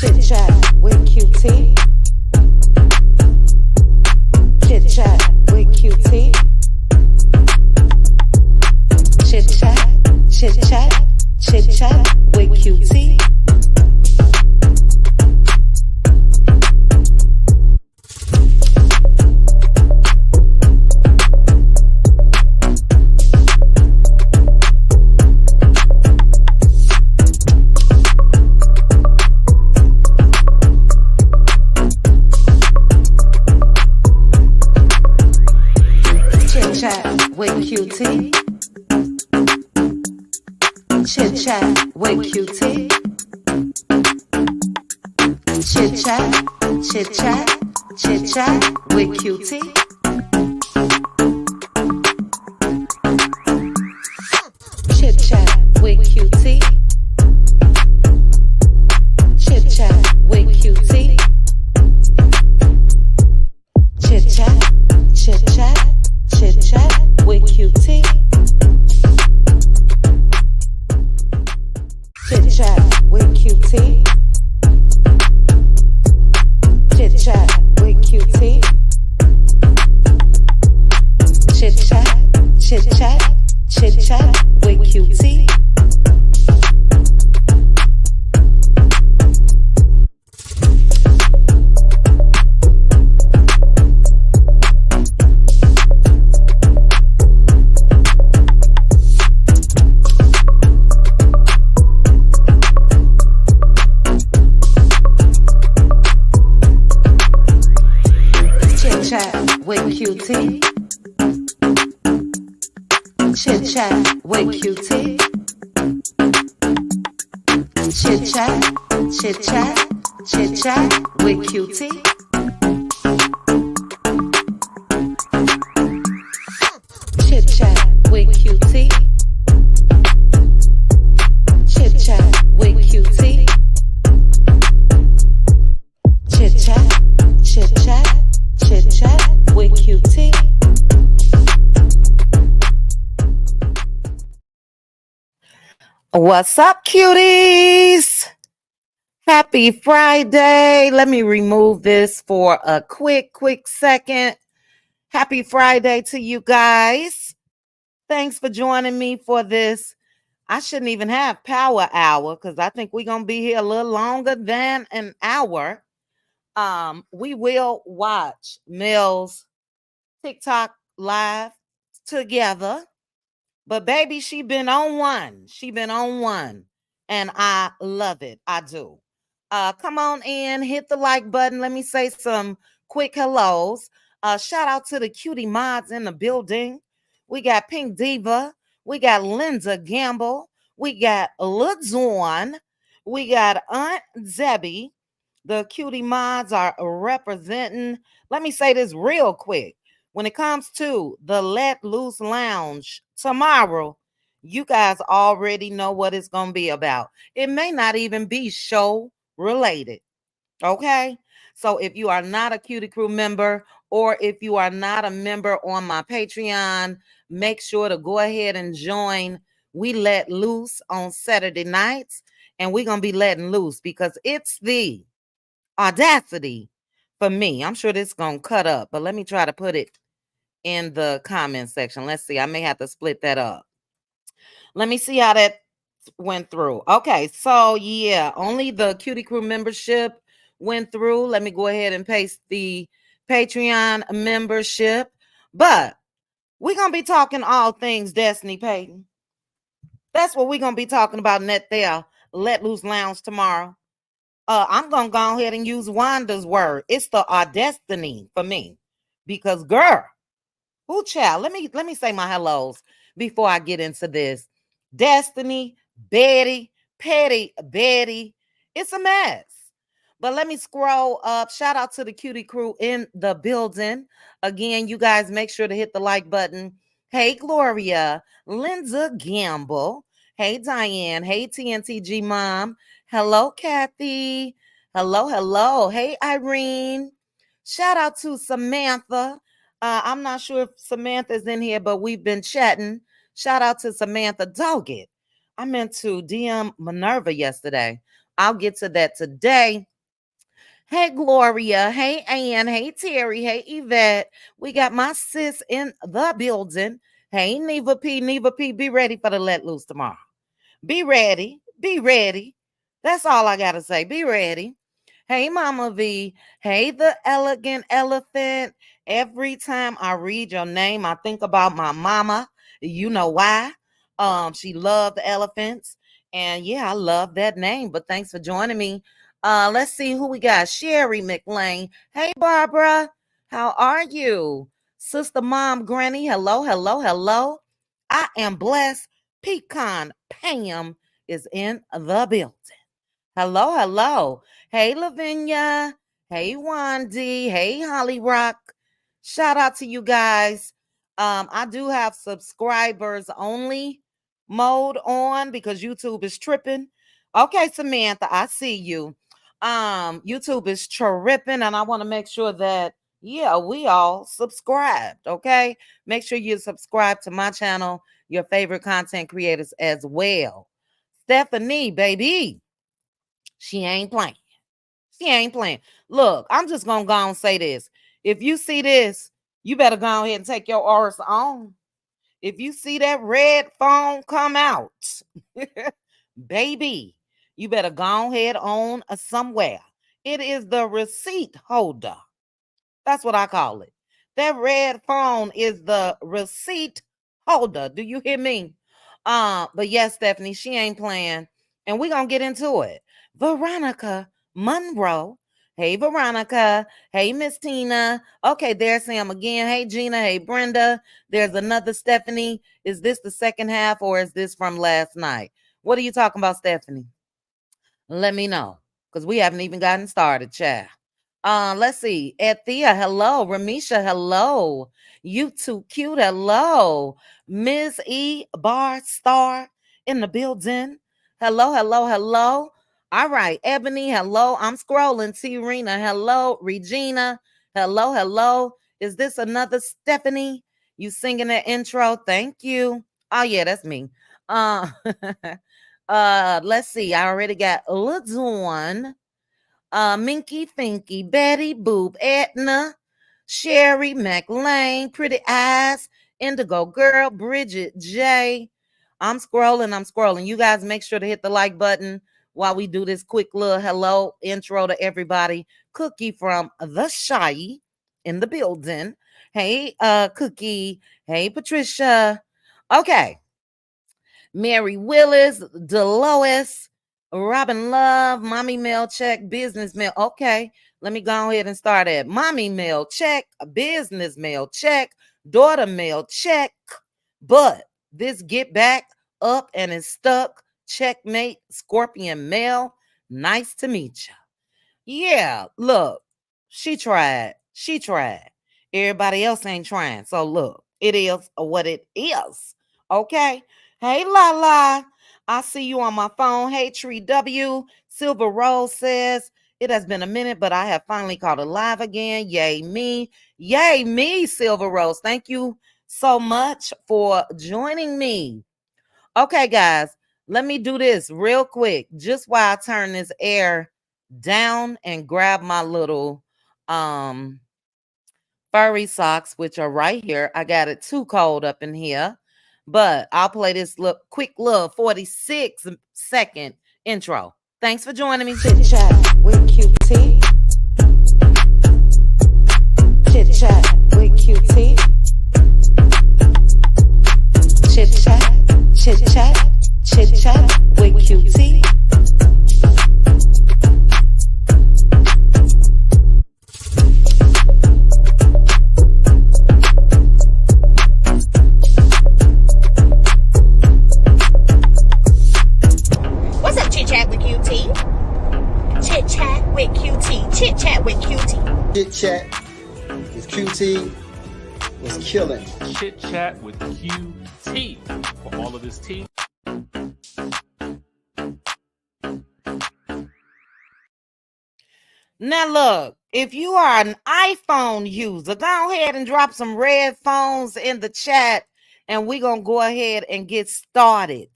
Chit chat with QT. Chit chat with QT. Chit chat, chit chat, chit chat with QT. With QT. Chit chat with QT. Chit chat, chit chat, chit chat with QT. Chit chat with QT. Chit chat with QT. Chit chat, chit chat. Chit chat with QT. Chit chat with QT. Chit chat with QT. Chit chat, chit chat, chit chat with QT. With QT. Chit chat with QT. Chit chat, chit chat, chit chat with QT. Chit chat with QT. Chit chat with QT. Chit chat, chit chat. Chit chat with QT. What's up, cuties? Happy Friday. Let me remove this for a quick second. Happy Friday to you guys. Thanks for joining me for this. I shouldn't even have power hour because I think we're going to be here a little longer than an hour. We will watch Mel'S TikTok live together. But baby, she been on one. And I love it. I do. Come on in, hit the like button. Let me say some quick hellos. Shout out to the cutie mods in the building. We got Pink Diva. We got Linda Gamble. We got Ladzorn. We got Aunt Zebby. The cutie mods are representing. Let me say this real quick. When it comes to the Let Loose Lounge tomorrow, you guys already know what it's going to be about. It may not even be show related. Okay? So if you are not a Cutie Crew member or if you are not a member on my Patreon, make sure to go ahead and join. We let loose on Saturday nights, and we're going to be letting loose because it's the audacity for me. I'm sure this is going to cut up, but let me try to put it in the comment section. Let's see. I may have to split that up. Let me see how that went through. Okay, so yeah, only the Cutie Crew membership went through. Let me go ahead and paste the Patreon membership. But we're going to be talking all things Destiny Payton. That's what we're going to be talking about in that there Let Loose Lounge tomorrow. I'm going to go ahead and use Wanda's word. It's the audacity for me. Because girl, who child? Let me say my hellos before I get into this. Destiny, Betty, Petty, Betty. It's a mess. But let me scroll up. Shout out to the Cutie Crew in the building. Again, you guys make sure to hit the like button. Hey, Gloria, Linda Gamble. Hey, Diane. Hey, TNTG Mom. Hello, Kathy. Hello. Hey, Irene. Shout out to Samantha. I'm not sure if Samantha's in here, but we've been chatting. Shout out to Samantha Doggett. I meant to DM Minerva yesterday. I'll get to that today. Hey, Gloria. Hey, Ann. Hey, Terry. Hey, Yvette. We got my sis in the building. Hey, Neva P. Neva P. Be ready for the let loose tomorrow. Be ready. Be ready. That's all I got to say. Be ready. Hey, Mama V. Hey, the elegant elephant. Every time I read your name, I think about my mama. You know why? She loved the elephants. And yeah, I love that name. But thanks for joining me. Let's see who we got. Sherry McLean. Hey, Barbara. How are you? Sister Mom Granny. Hello, hello, hello. I am blessed. Pecan Pam is in the building. Hello, hello. Hey, Lavinia. Hey, Wandy. Hey, Holly Rock. Shout out to you guys. I do have subscribers only mode on because YouTube is tripping. Okay, Samantha, I see you. YouTube is tripping, and I want to make sure that we all subscribed. Okay, make sure you subscribe to my channel, your favorite content creators as well. Stephanie, baby. She ain't playing. She ain't playing. Look, I'm just gonna go and say this. If you see this, you better go ahead and take your Oris on. If you see that red phone come out, baby, you better go ahead on somewhere. It is the receipt holder. That's what I call it. That red phone is the receipt holder. Do you hear me? But yes, Stephanie, she ain't playing. And we're gonna get into it. Veronica Monroe. Hey, Veronica. Hey, Miss Tina. Okay, there's Sam again. Hey, Gina. Hey, Brenda. There's another Stephanie. Is this the second half or is this from last night? What are you talking about, Stephanie? Let me know. Because we haven't even gotten started, chat. Let's see. Ethia, hello. Ramisha, hello. You too cute, hello. Ms. E. Bar Star in the building. Hello, hello, hello. All right, Ebony, hello. I'm scrolling. T. Rena, hello. Regina, hello, hello. Is this another Stephanie? You singing that intro? Thank you. Oh, yeah, that's me. Uh, let's see. I already got LaDawn, Minky Finky, Betty Boop, Etna, Sherry McLean, Pretty Eyes, Indigo Girl, Bridget J. I'm scrolling. I'm scrolling. You guys make sure to hit the like button while we do this quick little hello intro to everybody. Cookie from the Shari in the building. Hey, Cookie. Hey, Patricia. Okay. Mary Willis, Delois, Robin Love, Mommy Mail Check, Business Mail. Okay, let me go ahead and start at Mommy Mail Check, Business Mail Check, Daughter Mail Check. But this get back up and is stuck. Checkmate, Scorpion Mail. Nice to meet you. Yeah, look, she tried. She tried. Everybody else ain't trying. So look, it is what it is. Okay. Hey, Lala. I see you on my phone. Hey, Tree W. Silver Rose says, it has been a minute, but I have finally caught it live again. Yay, me. Yay, me, Silver Rose. Thank you so much for joining me. Okay, guys, let me do this real quick. Just while I turn this air down and grab my little furry socks, which are right here. I got it too cold up in here, but I'll play this quick little 46-second intro. Thanks for joining me. Chit chat with QT. Chit chat with QT. Chit chat, chit chat, chit chat with QT. What's up, chit chat with QT? Chit chat with QT. Chit chat with QT. Chit chat with QT was killing. Chit chat with QT for all of this tea. Now look, if you are an iPhone user, go ahead and drop some red phones in the chat and we're going to go ahead and get started.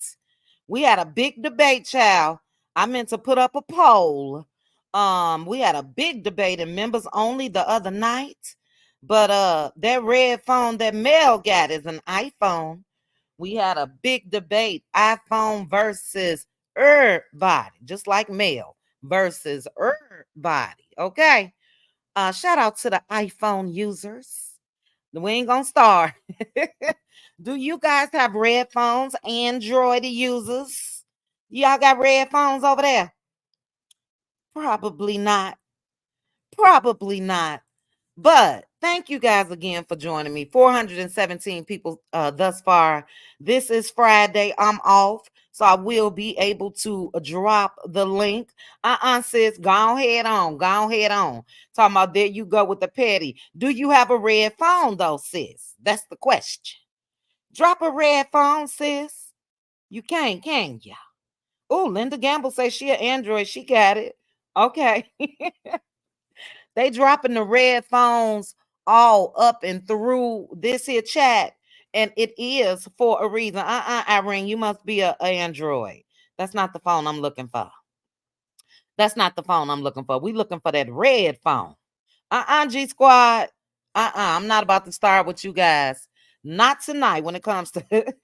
We had a big debate, child. I meant to put up a poll. We had a big debate in members only the other night. But that red phone that Mel got is an iPhone. We had a big debate, iPhone versus body, just like Mel versus body. Okay. Shout out to the iPhone users. We ain't gonna start. Do you guys have red phones, Android users? Y'all got red phones over there? Probably not. Probably not. But thank you guys again for joining me. 417 people thus far. This is Friday. I'm off, so I will be able to drop the link. Sis, go ahead on. Go ahead on. Talking about there you go with the petty. Do you have a red phone though, sis? That's the question. Drop a red phone, sis. You can ya? Oh, Linda Gamble says she an Android. She got it. Okay. They dropping the red phones all up and through this here chat, and it is for a reason. Irene, you must be a Android. That's not the phone I'm looking for. That's not the phone I'm looking for. We looking for that red phone. G Squad. I'm not about to start with you guys. Not tonight when it comes to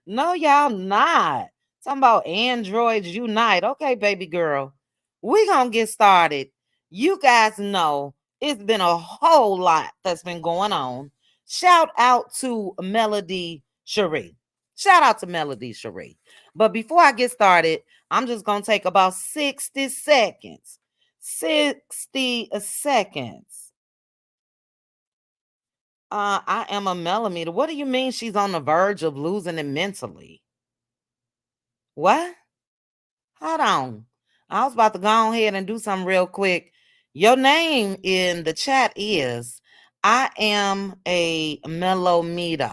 no, y'all not. Talking about Androids Unite. Okay, baby girl. We gonna get started. You guys know it's been a whole lot that's been going on. Shout out to Melody Shari. Shout out to Melody Shari. But before I get started, I'm just gonna take about 60 seconds. 60 seconds. I am a millimeter. What do you mean she's on the verge of losing it mentally? What? Hold on. I was about to go ahead and do something real quick. Your name in the chat is I am a millimeter.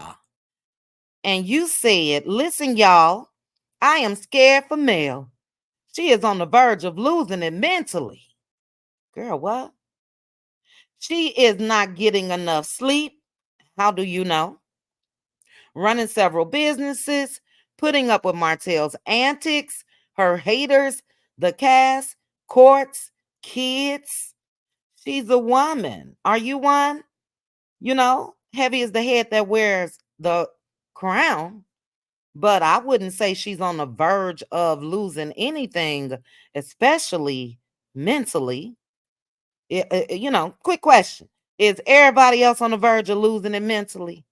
And you said, listen, y'all, I am scared for Mel. She is on the verge of losing it mentally. Girl, what? She is not getting enough sleep. How do you know? Running several businesses, putting up with Martell's antics, her haters, the cast, courts, kids. She's a woman. Are you one? You know, heavy is the head that wears the crown. But I wouldn't say she's on the verge of losing anything, especially mentally. Quick question. Is everybody else on the verge of losing it mentally?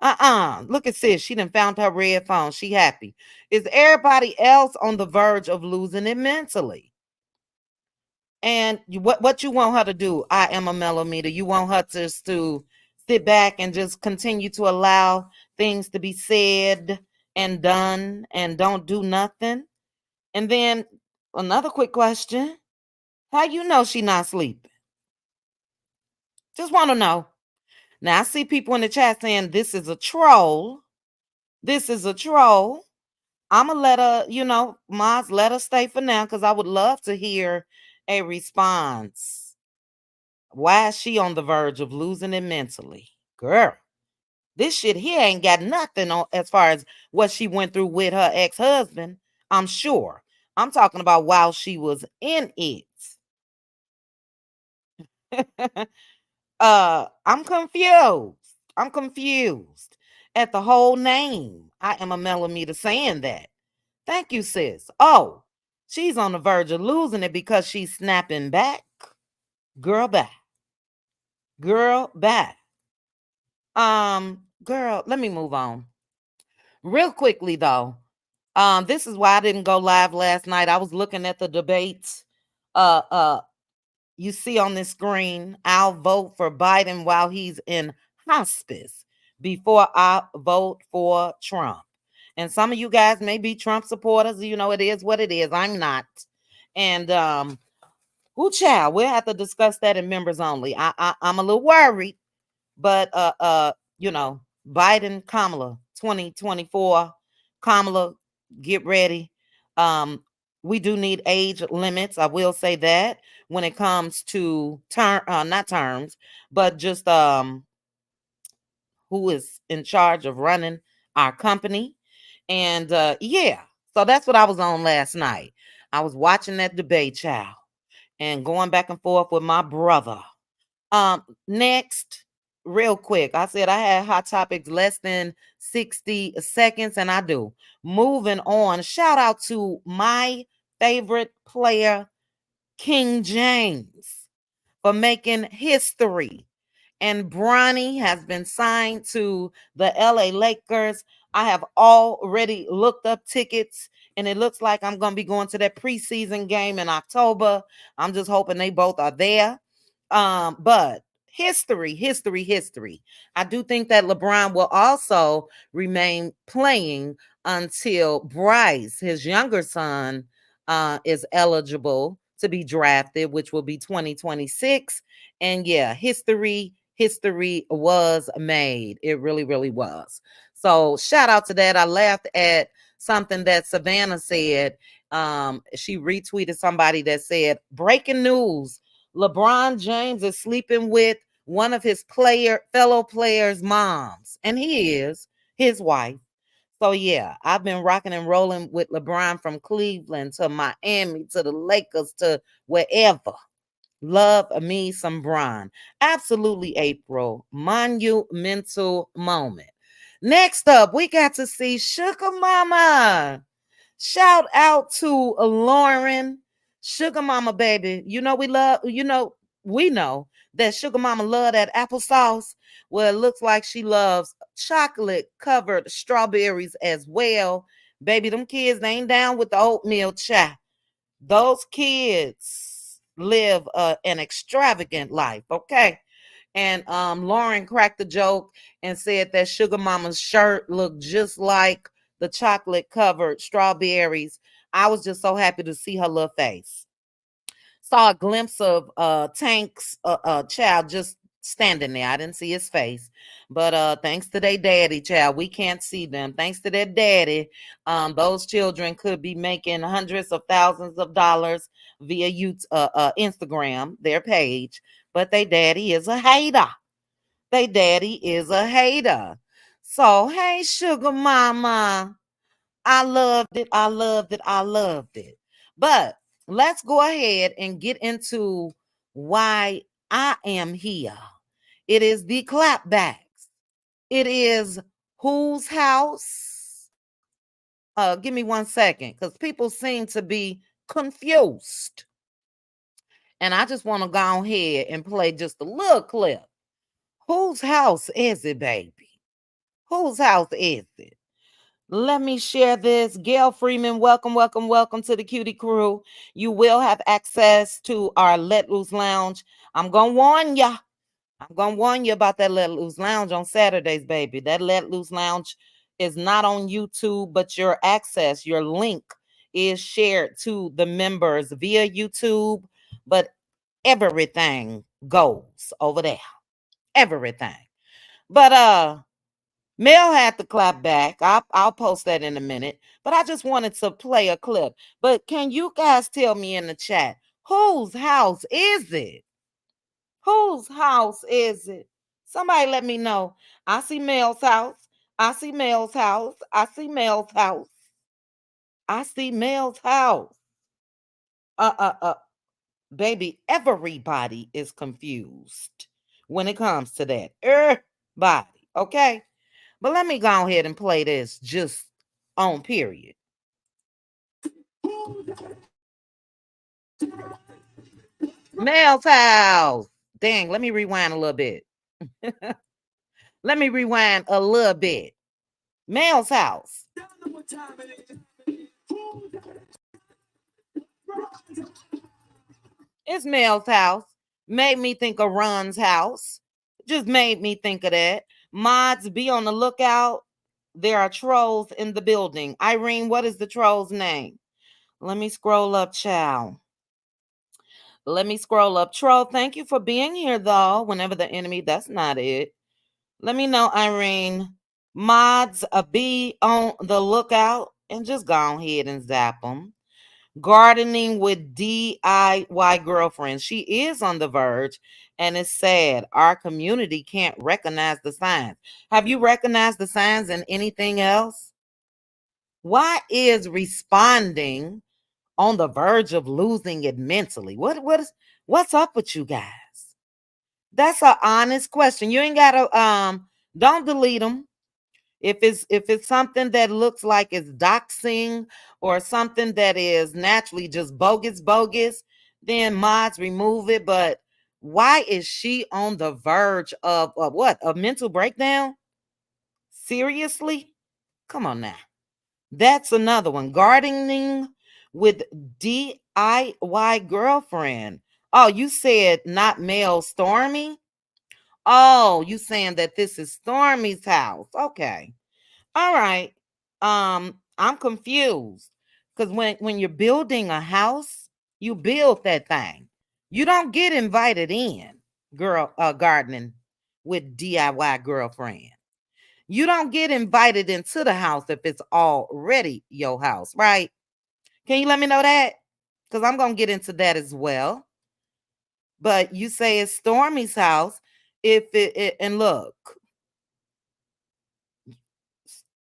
Look at sis. She done found her red phone. She happy. Is everybody else on the verge of losing it mentally? And what you want her to do? I am a millimeter. You want her to sit back and just continue to allow things to be said and done and don't do nothing? And then another quick question. How you know she not sleeping? Just want to know. Now I see people in the chat saying this is a troll. This is a troll. I'ma let her, Maz, let her stay for now because I would love to hear a response. Why is she on the verge of losing it mentally? Girl, this shit here ain't got nothing on as far as what she went through with her ex-husband. I'm sure. I'm talking about while she was in it. I'm confused. I'm confused at the whole name. I am a millimeter saying that. Thank you, sis. Oh, she's on the verge of losing it because she's snapping back. Girl, back. Girl, back. Girl, let me move on. Real quickly though. This is why I didn't go live last night. I was looking at the debates. You see on this screen, I'll vote for Biden while he's in hospice before I vote for Trump. And some of you guys may be Trump supporters. It is what it is. I'm not. And child, we'll have to discuss that in members only. I'm a little worried, but Biden, Kamala, 2024, Kamala, get ready. We do need age limits. I will say that when it comes to not terms, but just who is in charge of running our company. And yeah, so that's what I was on last night. I was watching that debate, child. and going back and forth with my brother. Next, real quick. I said I had hot topics less than 60 seconds, and I do. Moving on. Shout out to my favorite player, King James, for making history. And Bronny has been signed to the LA Lakers. I have already looked up tickets, and it looks like I'm going to be going to that preseason game in October. I'm just hoping they both are there. But history. I do think that LeBron will also remain playing until Bryce, his younger son, is eligible to be drafted, which will be 2026. And yeah, history was made. It really was. So shout out to that. I laughed at something that Savannah said. She retweeted somebody that said, breaking news, LeBron James is sleeping with one of his fellow players' moms, and he is his wife. So yeah, I've been rocking and rolling with LeBron from Cleveland to Miami to the Lakers to wherever. Love me some Bron. Absolutely, April. Monumental moment. Next up, we got to see Sugar Mama. Shout out to Lauren. Sugar Mama, baby. We know that Sugar Mama love that applesauce. Well, it looks like she loves chocolate covered strawberries as well. Baby, them kids they ain't down with the oatmeal chai. Those kids live an extravagant life, okay? And Lauren cracked the joke and said that Sugar Mama's shirt looked just like the chocolate covered strawberries. I was just so happy to see her little face. Saw a glimpse of Tank's child just standing there. I didn't see his face. But thanks to their daddy, child, we can't see them. Thanks to their daddy, those children could be making hundreds of thousands of dollars via Instagram, their page. But their daddy is a hater. They daddy is a hater. So, hey, Sugar Mama. I loved it. But let's go ahead and get into why I am here. It is the clapbacks. It is whose house? Give me 1 second, because people seem to be confused. And I just want to go ahead and play just a little clip. Whose house is it, baby? Whose house is it? Let me share this. Gail Freeman, welcome to the Cutie Crew. You will have access to our Let Loose Lounge. I'm going to warn you. I'm going to warn you about that Let Loose Lounge on Saturdays, baby. That Let Loose Lounge is not on YouTube, but your link is shared to the members via YouTube, but everything goes over there. Everything. But Mel had to clap back. I'll post that in a minute. But I just wanted to play a clip. But can you guys tell me in the chat, whose house is it? Whose house is it? Somebody let me know. I see Mel's house. I see Mel's house. I see Mel's house. I see Mel's house. Uh, uh, uh. Baby, everybody is confused when it comes to that. Everybody, okay? But let me go ahead and play this just on period. Mel's house. Dang, let me rewind a little bit. Let me rewind a little bit. Mel's house. It's Mel's house. Made me think of Ron's house. Just made me think of that. Mods, be on the lookout. There are trolls in the building. Irene, what is the troll's name? Let me scroll up, child. Let me scroll up. Troll, thank you for being here, though. Whenever the enemy, that's not it. Let me know, Irene. Mods, be on the lookout and just go ahead and zap them. Gardening with DIY girlfriend. She is on the verge, and it's sad. Our community can't recognize the signs. Have you recognized the signs in anything else? Why is responding on the verge of losing it mentally. What's up with you guys? That's an honest question. You ain't gotta don't delete them. If it's something that looks like it's doxing or something that is naturally just bogus, then mods remove it. But why is she on the verge of what? A mental breakdown? Seriously? Come on now. That's another one. Gardening with DIY girlfriend. Oh, you said not male Stormy? Oh, you saying that this is Stormy's house. Okay. All right. I'm confused. Because when you're building a house, you build that thing. You don't get invited in, gardening with DIY girlfriend. You don't get invited into the house if it's already your house, right? Can you let me know that? Because I'm going to get into that as well. But you say it's Stormy's house. And look,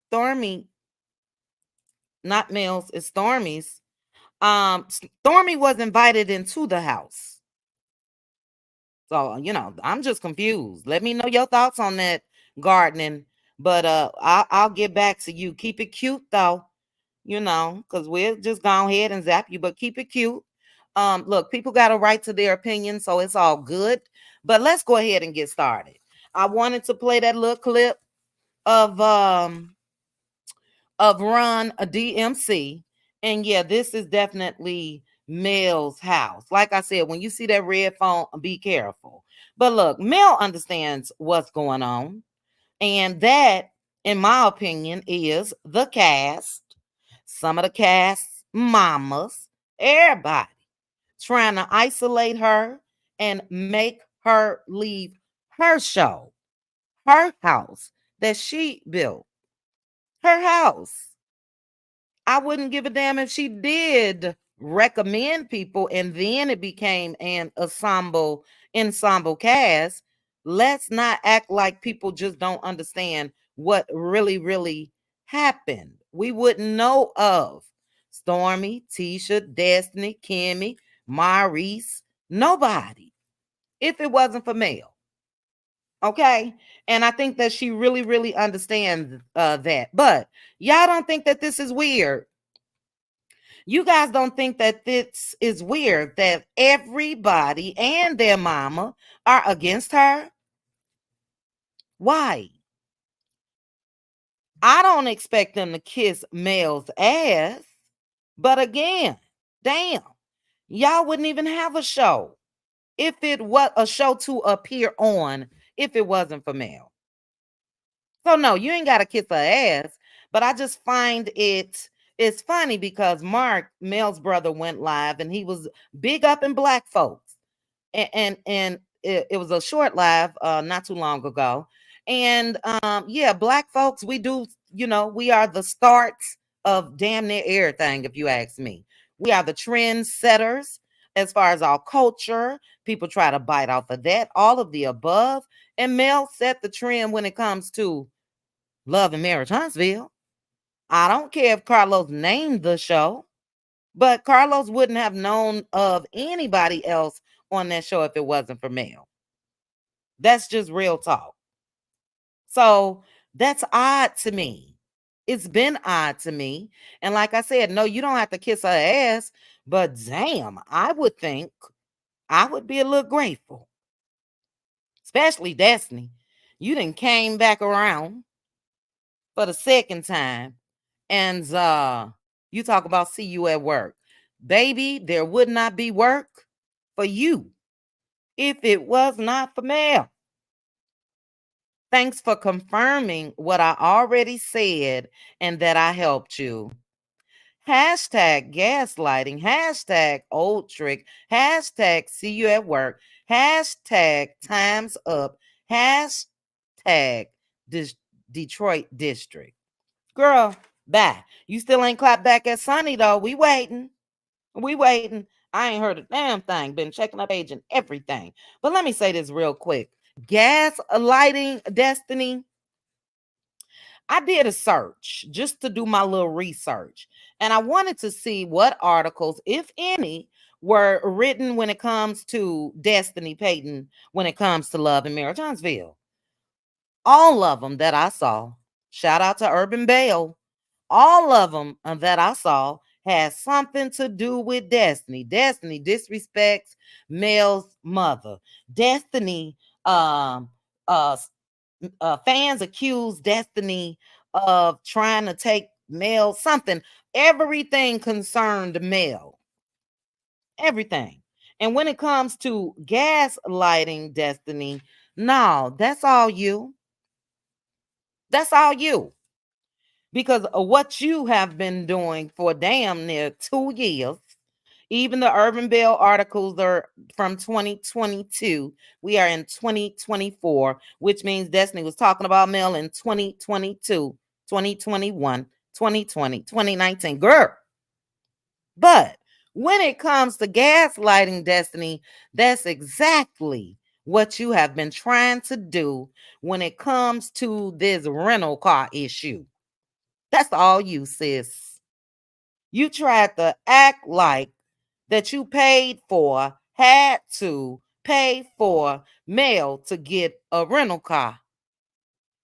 Stormy, not Mel's, it's Stormy's. Stormy was invited into the house. So, I'm just confused. Let me know your thoughts on that gardening. But I'll get back to you. Keep it cute though. Because we'll just go ahead and zap you, but keep it cute. Look, people got a right to their opinion, so it's all good. But let's go ahead and get started. I wanted to play that little clip of Run a DMC. And yeah, this is definitely Mel's house. Like I said, when you see that red phone, be careful. But look, Mel understands what's going on. And that, in my opinion, is the cast, some of the cast's mamas, everybody trying to isolate her and make her leave her show, her house that she built, her house. I wouldn't give a damn if she did recommend people and then it became an ensemble cast. Let's not act like people just don't understand what really happened. We wouldn't know of Stormy, Tisha, Destiny, Kimmy, Maurice, nobody if it wasn't for Mel. Okay. And I think that she really understands that. But y'all don't think that this is weird. You guys don't think that this is weird that everybody and their mama are against her? Why? I don't expect them to kiss Mel's ass. But again, damn, y'all wouldn't even have a show if it was a show to appear on if it wasn't for Mel. So no, you ain't got to kiss her ass. But I just find it's funny because Mark, Mel's brother, went live and he was big up in black folks. And it was a short live not too long ago. And yeah, black folks, we do, we are the starts of damn near everything, if you ask me. We are the trend setters as far as our culture. People try to bite off of that, all of the above. And Mel set the trend when it comes to Love and Marriage Huntsville. I don't care if Carlos named the show, but Carlos wouldn't have known of anybody else on that show if it wasn't for Mel. That's just real talk. So that's odd to me. It's been odd to me. And like I said, no, you don't have to kiss her ass, but damn, I would think I would be a little grateful. Especially Destiny. You done came back around for the second time. And you talk about see you at work. Baby, there would not be work for you if it was not for Mel. Thanks for confirming what I already said and that I helped you. Hashtag gaslighting, hashtag old trick, hashtag see you at work, hashtag time's up, hashtag Detroit district. Girl, bye. You still ain't clapped back at Sunny though. We waiting. We waiting. I ain't heard a damn thing. Been checking up page and everything. But let me say this real quick. Gaslighting Destiny. I did a search just to do my little research. And I wanted to see what articles, if any, were written when it comes to Destiny Payton, when it comes to love in Mary Jonesville. All of them that I saw, shout out to Urban Bale, all of them that I saw had something to do with Destiny. Destiny disrespects Mel's mother. Destiny, uh, fans accuse Destiny of trying to take Mel something. Everything concerned Mel. Everything. And when it comes to gaslighting Destiny, no, that's all you. That's all you. Because of what you have been doing for damn near 2 years. Even the Urban Bell articles are from 2022. We are in 2024, which means Destiny was talking about Mel in 2022, 2021, 2020, 2019. Girl. But when it comes to gaslighting Destiny, that's exactly what you have been trying to do when it comes to this rental car issue. That's all you, sis. You tried to act like that you paid for, had to pay for Mel to get a rental car.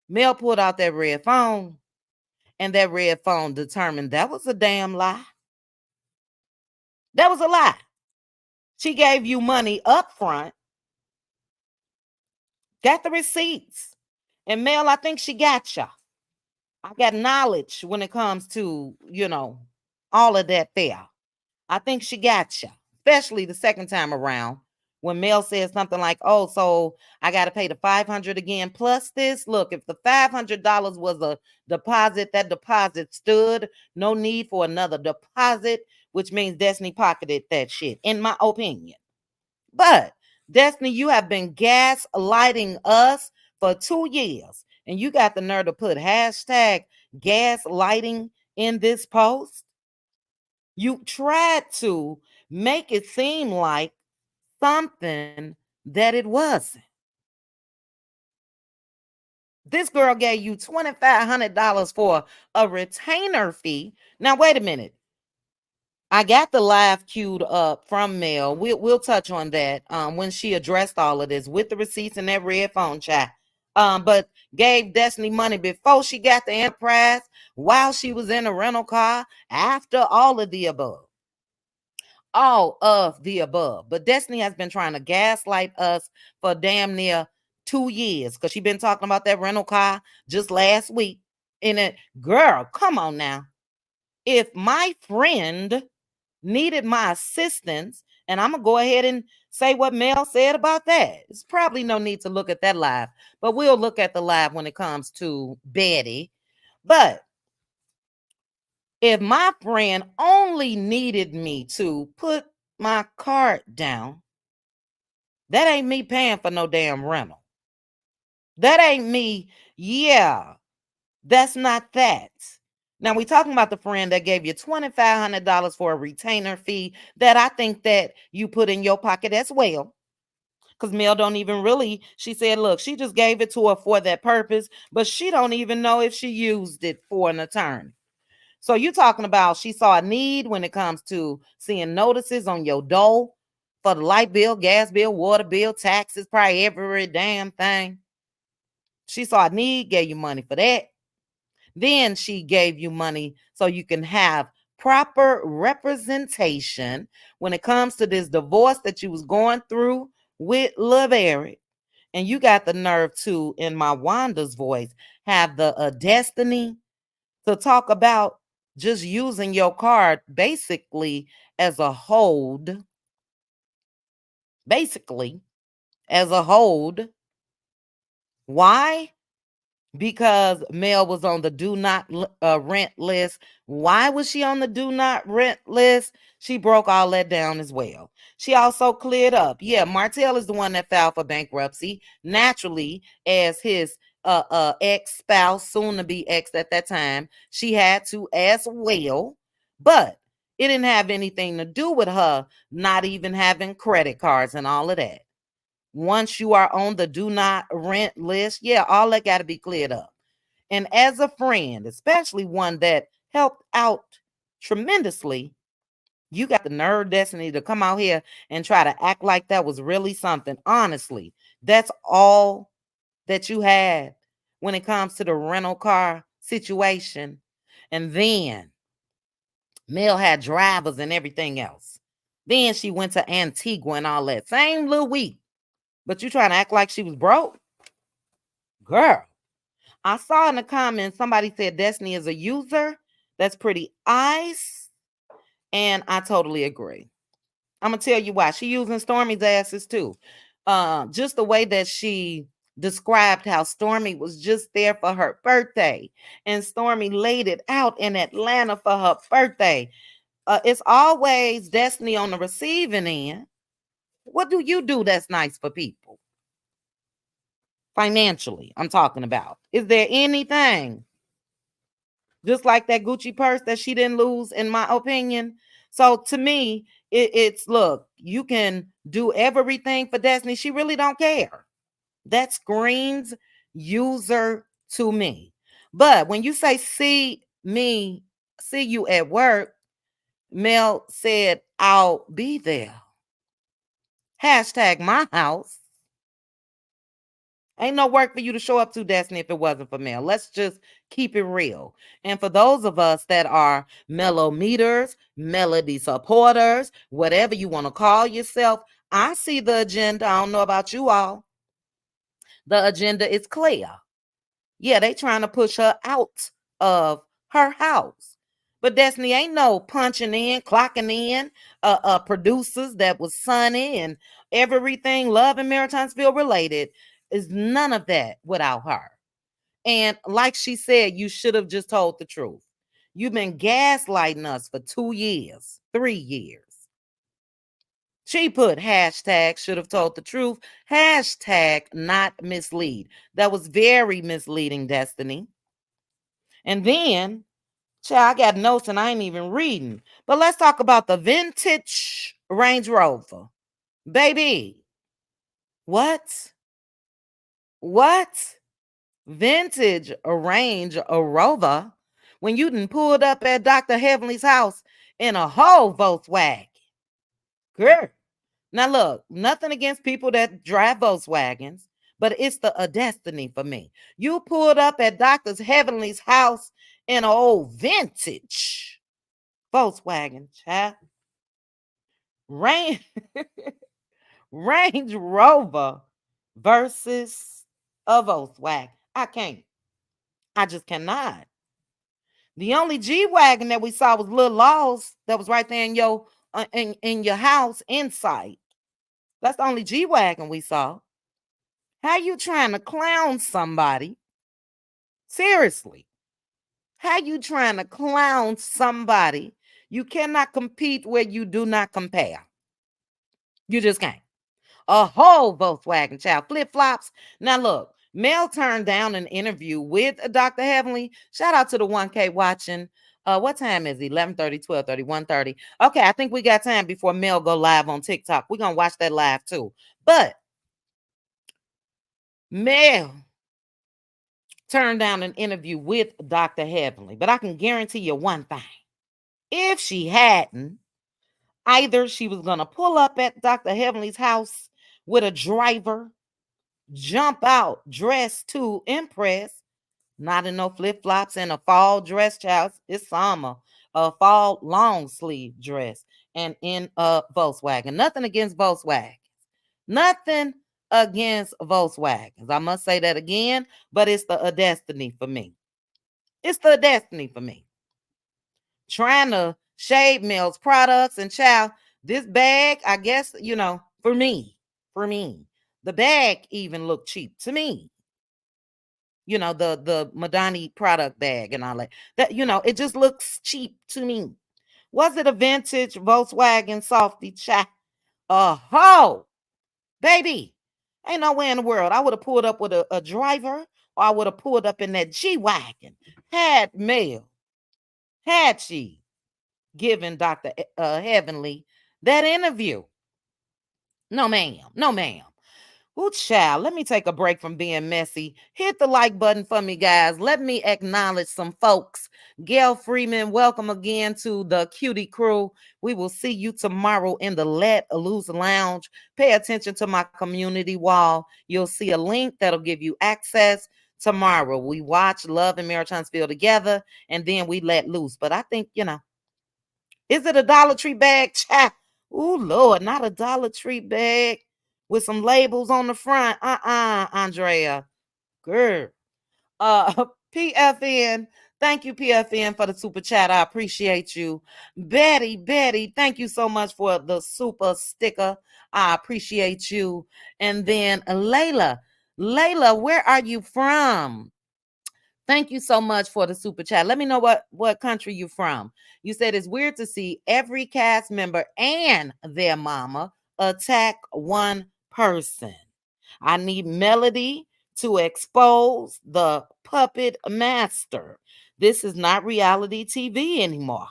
Mel pulled out that red phone, and that red phone determined that was a damn lie. That was a lie. She gave you money up front, got the receipts. And Mel, I think she got you. I got knowledge when it comes to, all of that there. I think she got you, especially the second time around when Mel said something like, "Oh, so I got to pay the 500 again plus this." Look, if the $500 was a deposit, that deposit stood. No need for another deposit, which means Destiny pocketed that shit, in my opinion. But Destiny, you have been gaslighting us for 2 years, and you got the nerve to put hashtag gaslighting in this post. You tried to make it seem like something that it wasn't. This girl gave you $2,500 for a retainer fee. Now, wait a minute. I got the live queued up from Mel. We'll touch on that when she addressed all of this with the receipts and that red phone chat. But gave Destiny money before she got the Enterprise, while she was in a rental car, after all of the above. All of the above. But Destiny has been trying to gaslight us for damn near 2 years because she been talking about that rental car just last week. And it, girl, come on now. If my friend needed my assistance, and I'm going to go ahead and say what Mel said about that. It's probably no need to look at that live, but we'll look at the live when it comes to Betty. But if my friend only needed me to put my card down, that ain't me paying for no damn rental. That ain't me. Yeah, that's not that. Now we talking about the friend that gave you $2,500 for a retainer fee that I think that you put in your pocket as well. Because Mel don't even really, she said, look, she just gave it to her for that purpose, but she don't even know if she used it for an attorney. So you talking about she saw a need when it comes to seeing notices on your door for the light bill, gas bill, water bill, taxes, probably every damn thing. She saw a need, gave you money for that. Then she gave you money so you can have proper representation when it comes to this divorce that you was going through with Lil Barry. And you got the nerve to, in my Wanda's voice, have the destiny to talk about just using your card basically as a hold. Basically, as a hold. Why? Because Mel was on the do not rent list. Why was she on the do not rent list? She broke all that down as well. She also cleared up. Yeah, Martell is the one that filed for bankruptcy, naturally, as his ex-spouse, soon to be ex at that time. She had to as well, but it didn't have anything to do with her not even having credit cards and all of that. Once you are on the do not rent list, yeah, all that got to be cleared up. And as a friend, especially one that helped out tremendously, you got the nerve, Destiny, to come out here and try to act like that was really something. Honestly, that's all that you had when it comes to the rental car situation. And then Mel had drivers and everything else. Then she went to Antigua and all that. Same little week. But you trying to act like she was broke? Girl. I saw in the comments somebody said Destiny is a user. That's pretty ice. And I totally agree. I'm gonna tell you why. She using Stormy's asses too. Just the way that she described how Stormy was just there for her birthday, and Stormy laid it out in Atlanta for her birthday. It's always Destiny on the receiving end. What do you do that's nice for people? Financially, I'm talking about. Is there anything? Just like that Gucci purse that she didn't lose, in my opinion. So to me, it's look, you can do everything for Destiny. She really don't care. That screams user to me. But when you say see you at work, Mel said, I'll be there. Hashtag my house. Ain't no work for you to show up to, Destiny, if it wasn't for Mel. Let's just keep it real. And for those of us that are melometers, melody supporters, whatever you want to call yourself, I see the agenda. I don't know about you all. The agenda is clear. Yeah, they trying to push her out of her house. But Destiny ain't no punching in, clocking in, producers that was Sunny and everything Love and Maritinesville related. Is none of that without her. And like she said, you should have just told the truth. You've been gaslighting us for 2 years, 3 years. She put hashtag should have told the truth, hashtag not mislead. That was very misleading, Destiny. And then, child, I got notes and I ain't even reading. But let's talk about the vintage Range Rover. Baby, what? What? Vintage Range Rover when you done pulled up at Dr. Heavenly's house in a whole Volkswagen. Girl. Now look, nothing against people that drive Volkswagens, but it's the destiny for me. You pulled up at Dr. Heavenly's house in an old vintage Volkswagen, child. Range, Range Rover versus a Volkswagen. I can't. I just cannot. The only G-Wagon that we saw was Lil Laws that was right there in your in your house inside. That's the only G-Wagon we saw. How you trying to clown somebody? Seriously. How you trying to clown somebody? You cannot compete where you do not compare. You just can't. A whole Volkswagen, child. Flip-flops. Now look, Mel turned down an interview with Dr. Heavenly. Shout out to the 1K watching. What time is it? 11:30, 12:30, 1:30. Okay, I think we got time before Mel go live on TikTok. We're going to watch that live too. But Mel turned down an interview with Dr. Heavenly. But I can guarantee you one thing. If she hadn't, either she was going to pull up at Dr. Heavenly's house with a driver, jump out dressed to impress, not in no flip-flops and a fall dress, child. It's summer. A fall long sleeve dress and in a Volkswagen. Nothing against Volkswagen. Nothing against Volkswagens. I must say that again, but it's the destiny for me. It's the destiny for me. Trying to shade Mel's products and child, this bag, I guess, for me, the bag even looked cheap to me. The Madani product bag and all that. It just looks cheap to me. Was it a vintage Volkswagen softy child? Oh, baby. Ain't nowhere in the world. I would have pulled up with a driver, or I would have pulled up in that G-Wagon. Had she given Dr. Heavenly that interview? No, ma'am. No, ma'am. Ooh, child, let me take a break from being messy. Hit the like button for me, guys. Let me acknowledge some folks. Gail Freeman, welcome again to the Cutie Crew. We will see you tomorrow in the Let Loose Lounge. Pay attention to my community wall. You'll see a link that'll give you access. Tomorrow, we watch Love and Marriage Huntsville together, and then we let loose. But I think, is it a Dollar Tree bag? Ooh, Lord, not a Dollar Tree bag with some labels on the front. Andrea. Girl. PFN. Thank you, PFN, for the super chat. I appreciate you. Betty, thank you so much for the super sticker. I appreciate you. And then Layla, where are you from? Thank you so much for the super chat. Let me know what country you're from. You said it's weird to see every cast member and their mama attack one person. I need Melody to expose the puppet master. This is not reality TV anymore.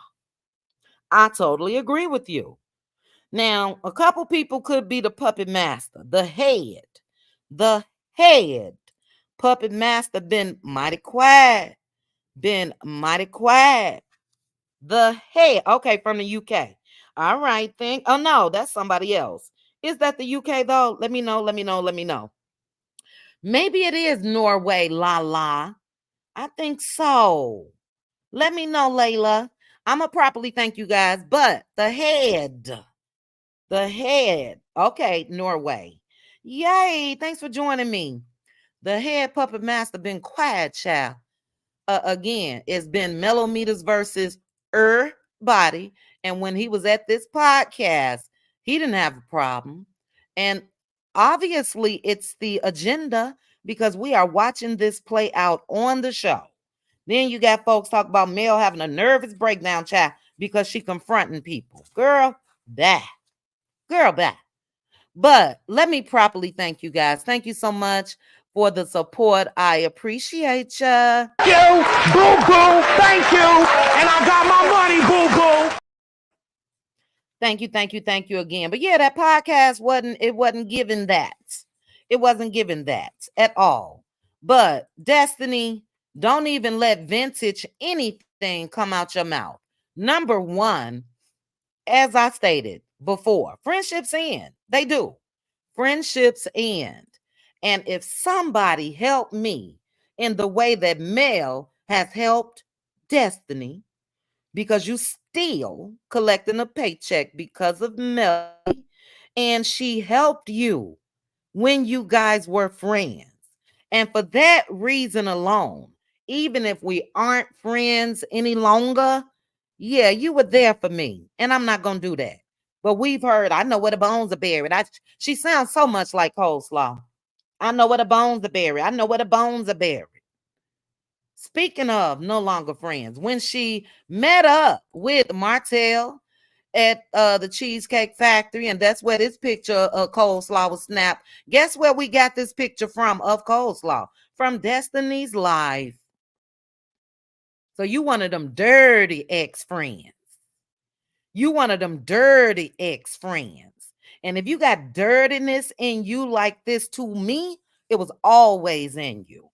I totally agree with you. Now, a couple people could be the puppet master, the head. The head. Puppet master been mighty quiet. The head. Okay, from the UK. All right, oh no, that's somebody else. Is that the UK though? Let me know. Maybe it is Norway, la. I think so. Let me know, Layla. I'ma properly thank you guys, but the head. Okay, Norway. Yay, thanks for joining me. The head puppet master been quiet, child. Again, it's been Mellometers versus Body. And when he was at this podcast, he didn't have a problem. And obviously, it's the agenda because we are watching this play out on the show. Then you got folks talk about Mel having a nervous breakdown, child, because she confronting people. Girl, that. But let me properly thank you guys. Thank you so much for the support. I appreciate ya. Thank you, boo-boo, thank you, and I got my money, boo-boo. Thank you again. But yeah, that podcast wasn't given that. It wasn't given that at all. But Destiny, don't even let vintage anything come out your mouth. Number one, as I stated before, friendships end. They do. Friendships end. And if somebody helped me in the way that Mel has helped Destiny, because you still collecting a paycheck because of Melody, and she helped you when you guys were friends. And for that reason alone, even if we aren't friends any longer, yeah, you were there for me. And I'm not going to do that. But we've heard, I know where the bones are buried. She sounds so much like Coleslaw. I know where the bones are buried. Speaking of no longer friends, when she met up with Martell at the Cheesecake Factory, and that's where this picture of Coleslaw was snapped. Guess where we got this picture from of Coleslaw? From Destiny's Life. So you one of them dirty ex-friends. And if you got dirtiness in you like this to me, it was always in you.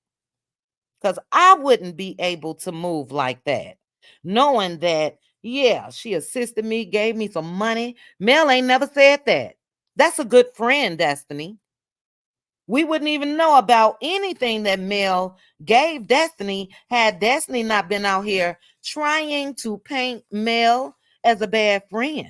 Because I wouldn't be able to move like that. Knowing that, yeah, she assisted me, gave me some money. Mel ain't never said that. That's a good friend, Destiny. We wouldn't even know about anything that Mel gave Destiny had Destiny not been out here trying to paint Mel as a bad friend.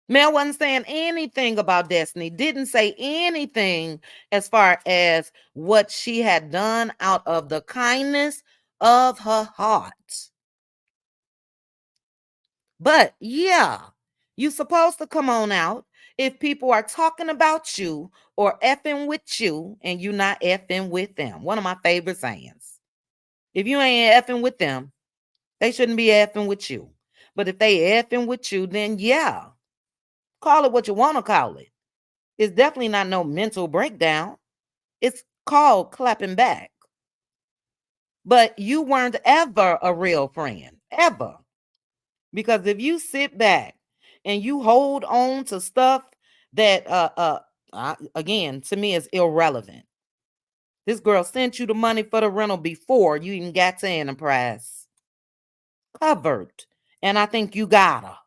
Mel wasn't saying anything about Destiny, didn't say anything as far as what she had done out of the kindness of her heart. But yeah, you're supposed to come on out if people are talking about you or effing with you and you're not effing with them. One of my favorite sayings. If you ain't effing with them, they shouldn't be effing with you. But if they effing with you, then yeah, call it what you want to call it. It's definitely not no mental breakdown. It's called clapping back. But you weren't ever a real friend, ever. Because if you sit back and you hold on to stuff that again, to me is irrelevant. This girl sent you the money for the rental before you even got to Enterprise. Covered. And I think you gotta.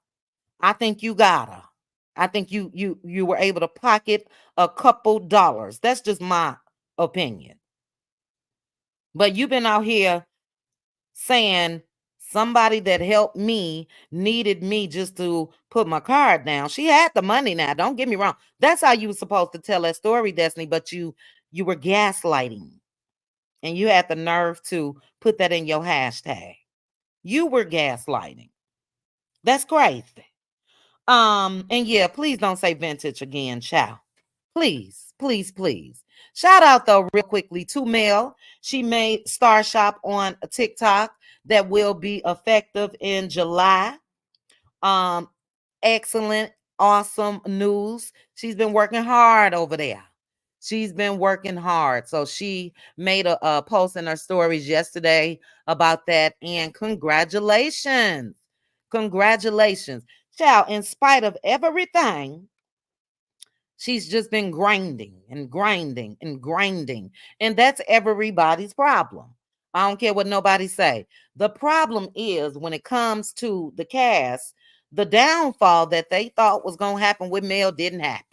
I think you gotta. I think you were able to pocket a couple dollars. That's just my opinion. But you've been out here saying somebody that helped me needed me just to put my card down. She had the money now. Don't get me wrong. That's how you were supposed to tell that story, Destiny, but you were gaslighting. And you had the nerve to put that in your hashtag. You were gaslighting. That's crazy. And yeah, please don't say vintage again, child. Please, please, please. Shout out though, real quickly to Mel. She made Star Shop on a TikTok that will be effective in July. Um, Excellent, awesome news. She's been working hard over there. She's been working hard. So she made a post in her stories yesterday about that. And congratulations. Congratulations. Child, in spite of everything, she's just been grinding and grinding and grinding. And that's everybody's problem. I don't care what nobody say. The problem is when it comes to the cast, the downfall that they thought was going to happen with Mel didn't happen.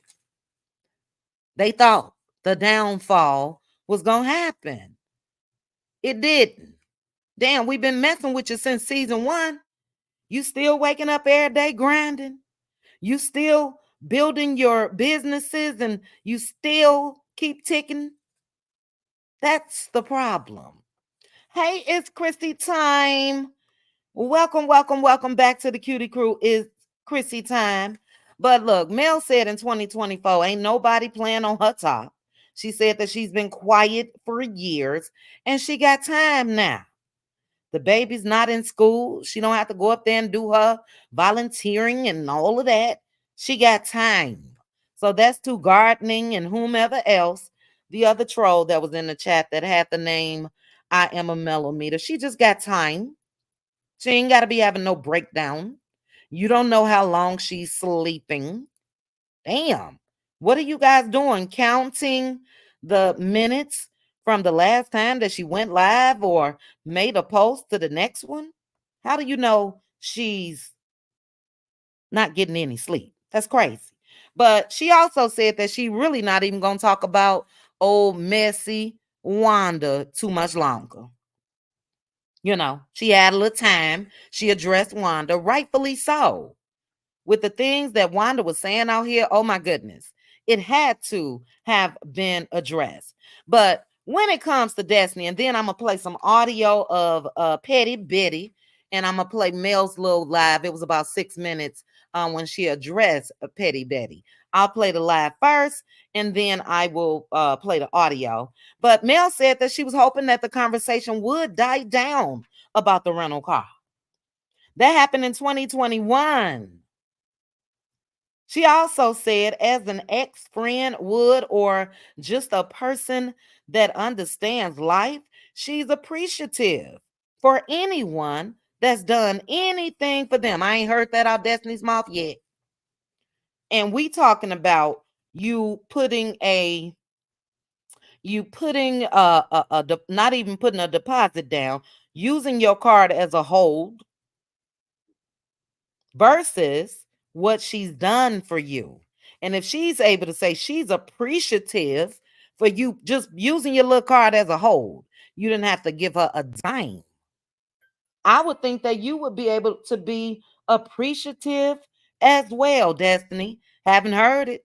They thought the downfall was going to happen. It didn't. Damn, we've been messing with you since season 1. You still waking up every day grinding. You still building your businesses and you still keep ticking. That's the problem. Hey, it's Chrissy time. Welcome, welcome, welcome back to the Cutie Crew. It's Chrissy time. But look, Mel said in 2024, ain't nobody playing on her top. She said that she's been quiet for years and she got time now. The baby's not in school. She don't have to go up there and do her volunteering and all of that. She got time. So that's to gardening and whomever else, the other troll that was in the chat that had the name I am a millimeter. She just got time. She ain't got to be having no breakdown. You don't know how long she's sleeping. Damn. What are you guys doing? Counting the minutes from the last time that she went live or made a post to the next one? How do you know she's not getting any sleep? That's crazy. But she also said that she really not even going to talk about old messy Wanda too much longer. You know, she had a little time. She addressed Wanda, rightfully so. With the things that Wanda was saying out here, oh my goodness, it had to have been addressed. But when it comes to Destiny, and then I'm gonna play some audio of Petty Betty, and I'm gonna play Mel's little live. It was about 6 minutes when she addressed Petty Betty. I'll play the live first, and then I will play the audio. But Mel said that she was hoping that the conversation would die down about the rental car. That happened in 2021. She also said, as an ex-friend would, or just a person that understands life, she's appreciative for anyone that's done anything for them. I ain't heard that out Destiny's mouth yet. And we talking about you putting not even putting a deposit down, using your card as a hold versus what she's done for you. And if she's able to say she's appreciative for you just using your little card as a hold, you didn't have to give her a dime. I would think that you would be able to be appreciative as well, Destiny. Haven't heard it.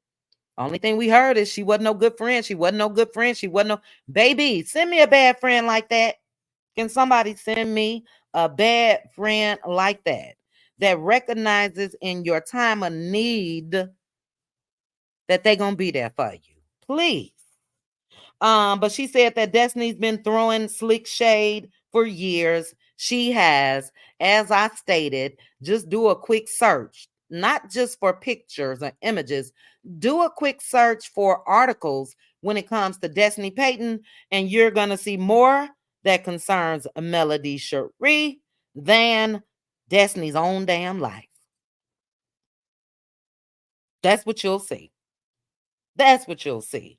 Only thing we heard is she wasn't no good friend. She wasn't no good friend. She wasn't no baby. Send me a bad friend like that. Can somebody send me a bad friend like that recognizes in your time of need that they're going to be there for you? Please. But she said that Destiny's been throwing slick shade for years. She has, as I stated, just do a quick search, not just for pictures or images. Do a quick search for articles when it comes to Destiny Payton, and you're going to see more that concerns Melody Shari than Destiny's own damn life. That's what you'll see. That's what you'll see.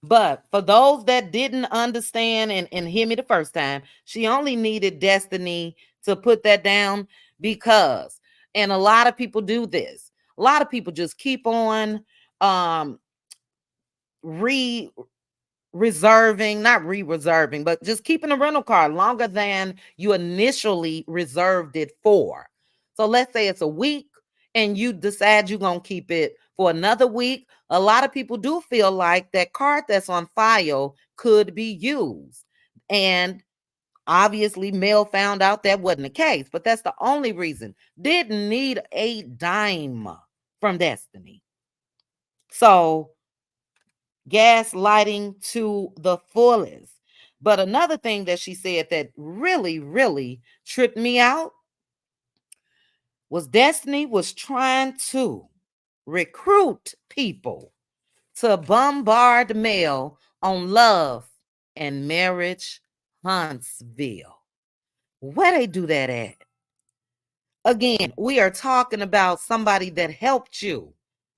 But for those that didn't understand and hear me the first time, she only needed Destiny to put that down because, and a lot of people do this. A lot of people just keep on re reserving, not re-reserving, but just keeping a rental car longer than you initially reserved it for. So let's say it's a week and you decide you're going to keep it for another week. A lot of people do feel like that card that's on file could be used. And obviously Mel found out that wasn't the case, but that's the only reason. Didn't need a dime from Destiny. So gaslighting to the fullest. But another thing that she said that really, really tripped me out was Destiny was trying to recruit people to bombard Mel on love and marriage Huntsville. Where they do that at? Again, we are talking about somebody that helped you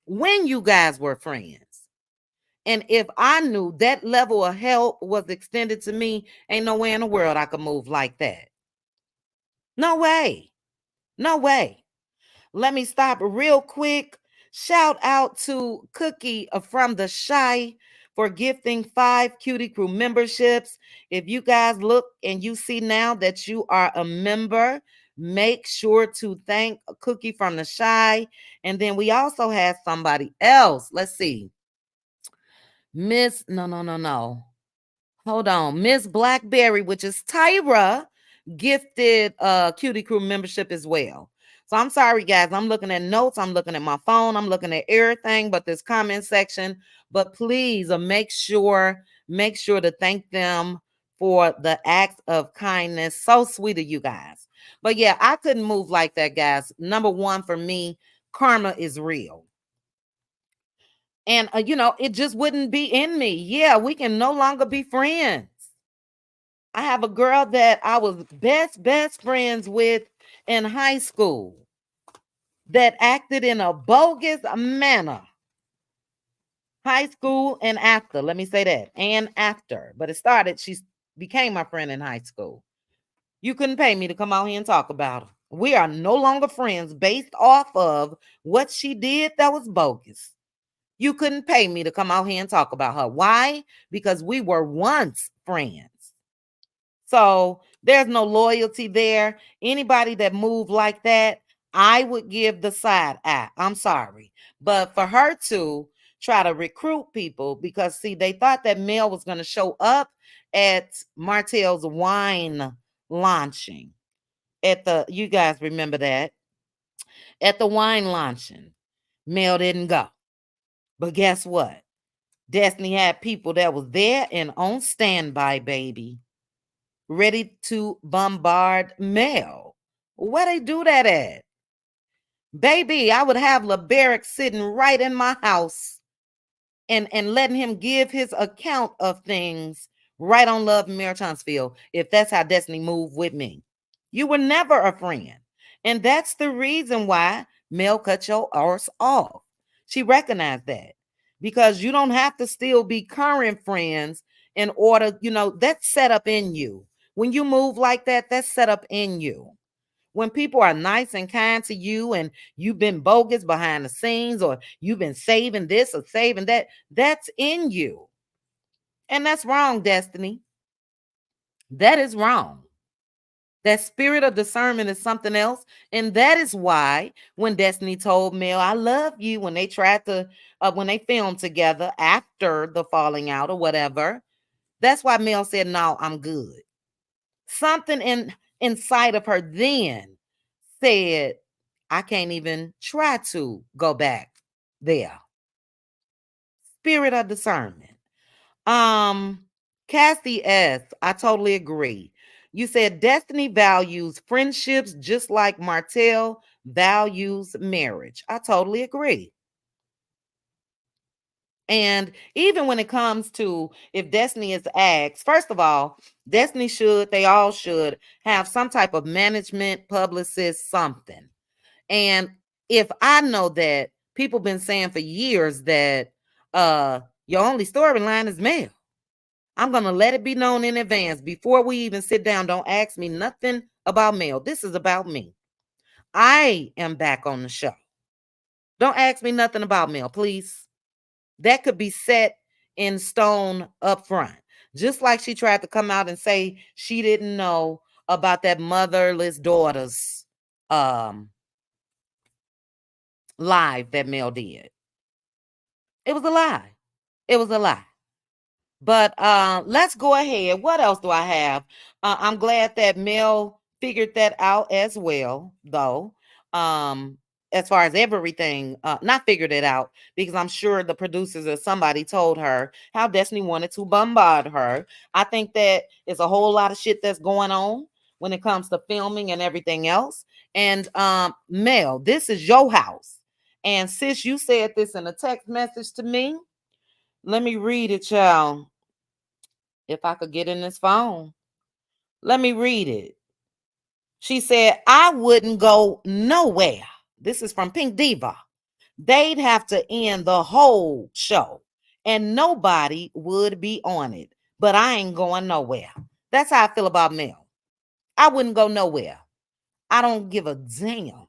when you guys were friends. And if I knew that level of help was extended to me, ain't no way in the world I could move like that. No way. No way. Let me stop real quick. Shout out to Cookie from the Shy for gifting 5 Cutie Crew memberships. If you guys look and you see now that you are a member, make sure to thank Cookie from the Shy. And then we also have somebody else. Let's see. No. Hold on. Miss Blackberry, which is Tyra, gifted Cutie Crew membership as well. So I'm sorry, guys. I'm looking at notes. I'm looking at my phone. I'm looking at everything but this comment section. But please make sure to thank them for the acts of kindness. So sweet of you guys. But yeah, I couldn't move like that, guys. Number one, for me, karma is real. And, it just wouldn't be in me. Yeah, we can no longer be friends. I have a girl that I was best friends with in high school that acted in a bogus manner. High school and after, let me say that, and after. But it started, she became my friend in high school. You couldn't pay me to come out here and talk about her. We are no longer friends based off of what she did that was bogus. You couldn't pay me to come out here and talk about her. Why? Because we were once friends. So there's no loyalty there. Anybody that moved like that, I would give the side eye. I'm sorry. But for her to try to recruit people, because see, they thought that Mel was going to show up at Martell's wine launching. You guys remember that? At the wine launching, Mel didn't go. But guess what? Destiny had people that was there and on standby, baby, ready to bombard Mel. Where they do that at? Baby, I would have LeBaric sitting right in my house and letting him give his account of things right on Love and Marriage Huntsville if that's how Destiny moved with me. You were never a friend. And that's the reason why Mel cut your arse off. She recognized that. Because you don't have to still be current friends in order, that's set up in you. When you move like that, that's set up in you. When people are nice and kind to you and you've been bogus behind the scenes or you've been saving this or saving that, that's in you. And that's wrong, Destiny. That is wrong. That spirit of discernment is something else. And that is why when Destiny told Mel, I love you, when they tried to, when they filmed together after the falling out or whatever, that's why Mel said, no, I'm good. Something inside of her then said, I can't even try to go back there. Spirit of discernment. Cassie S, I totally agree. You said Destiny values friendships just like Martell values marriage. I totally agree. And even when it comes to if Destiny is asked, first of all, they all should have some type of management, publicist, something. And if I know that people been saying for years that Your only storyline is Mel. I'm going to let it be known in advance before we even sit down. Don't ask me nothing about Mel. This is about me. I am back on the show. Don't ask me nothing about Mel, please. That could be set in stone up front. Just like she tried to come out and say she didn't know about that motherless daughter's um live that Mel did. It was a lie. It was a lie. But let's go ahead. What else do I have? I'm glad that Mel figured that out as well, though. Um, as far as everything, not figured it out, because I'm sure the producers or somebody told her how Destiny wanted to bombard her. I think that it's a whole lot of shit that's going on when it comes to filming and everything else. And Mel, this is your house. And sis, you said this in a text message to me. Let me read it, y'all. If I could get in this phone. Let me read it. She said, I wouldn't go nowhere. This is from Pink Diva. They'd have to end the whole show and nobody would be on it. But I ain't going nowhere. That's how I feel about Mel. I wouldn't go nowhere. I don't give a damn.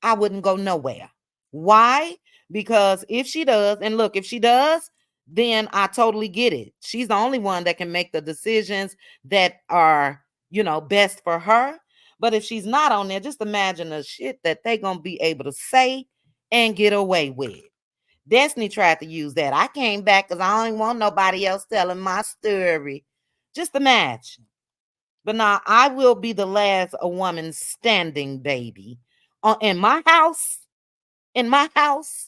I wouldn't go nowhere. Why? Because if she does, and look, if she does, then I totally get it. She's the only one that can make the decisions that are, best for her. But if she's not on there, just imagine the shit that they gonna be able to say and get away with. Destiny tried to use that. I came back because I don't want nobody else telling my story. Just imagine. But now I will be the last a woman standing, baby. In my house, I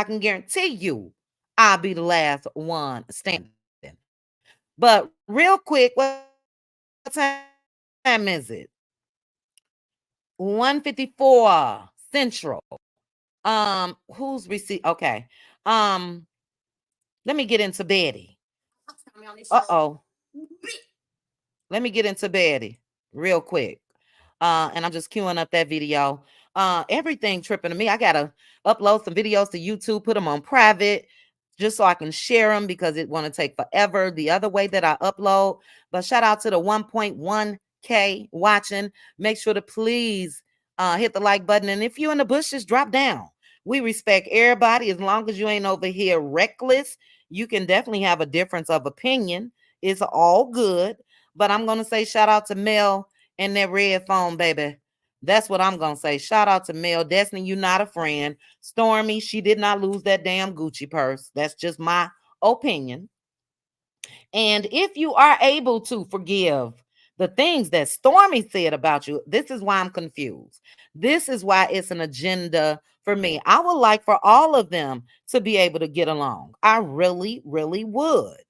can guarantee you I'll be the last one standing. But real quick, what time is it? 1:54 Central. Who's receipt? Okay. Um, let me get into Betty. Uh-oh. Let me get into Betty real quick. And I'm just queuing up that video. Everything tripping to me. I gotta upload some videos to YouTube, put them on private, just so I can share them because it want to take forever. The other way that I upload. But shout out to the 1.1K watching. Make sure to please hit the like button. And if you in the bushes, drop down. We respect everybody as long as you ain't over here reckless. You can definitely have a difference of opinion. It's all good. But I'm gonna say shout out to Mel and that red phone, baby. That's what I'm gonna say. Shout out to Mel. Destiny, you not a friend. Stormy, she did not lose that damn Gucci purse. That's just my opinion. And if you are able to forgive the things that Stormy said about you, this is why I'm confused. This is why it's an agenda for me. I would like for all of them to be able to get along. I really, really would.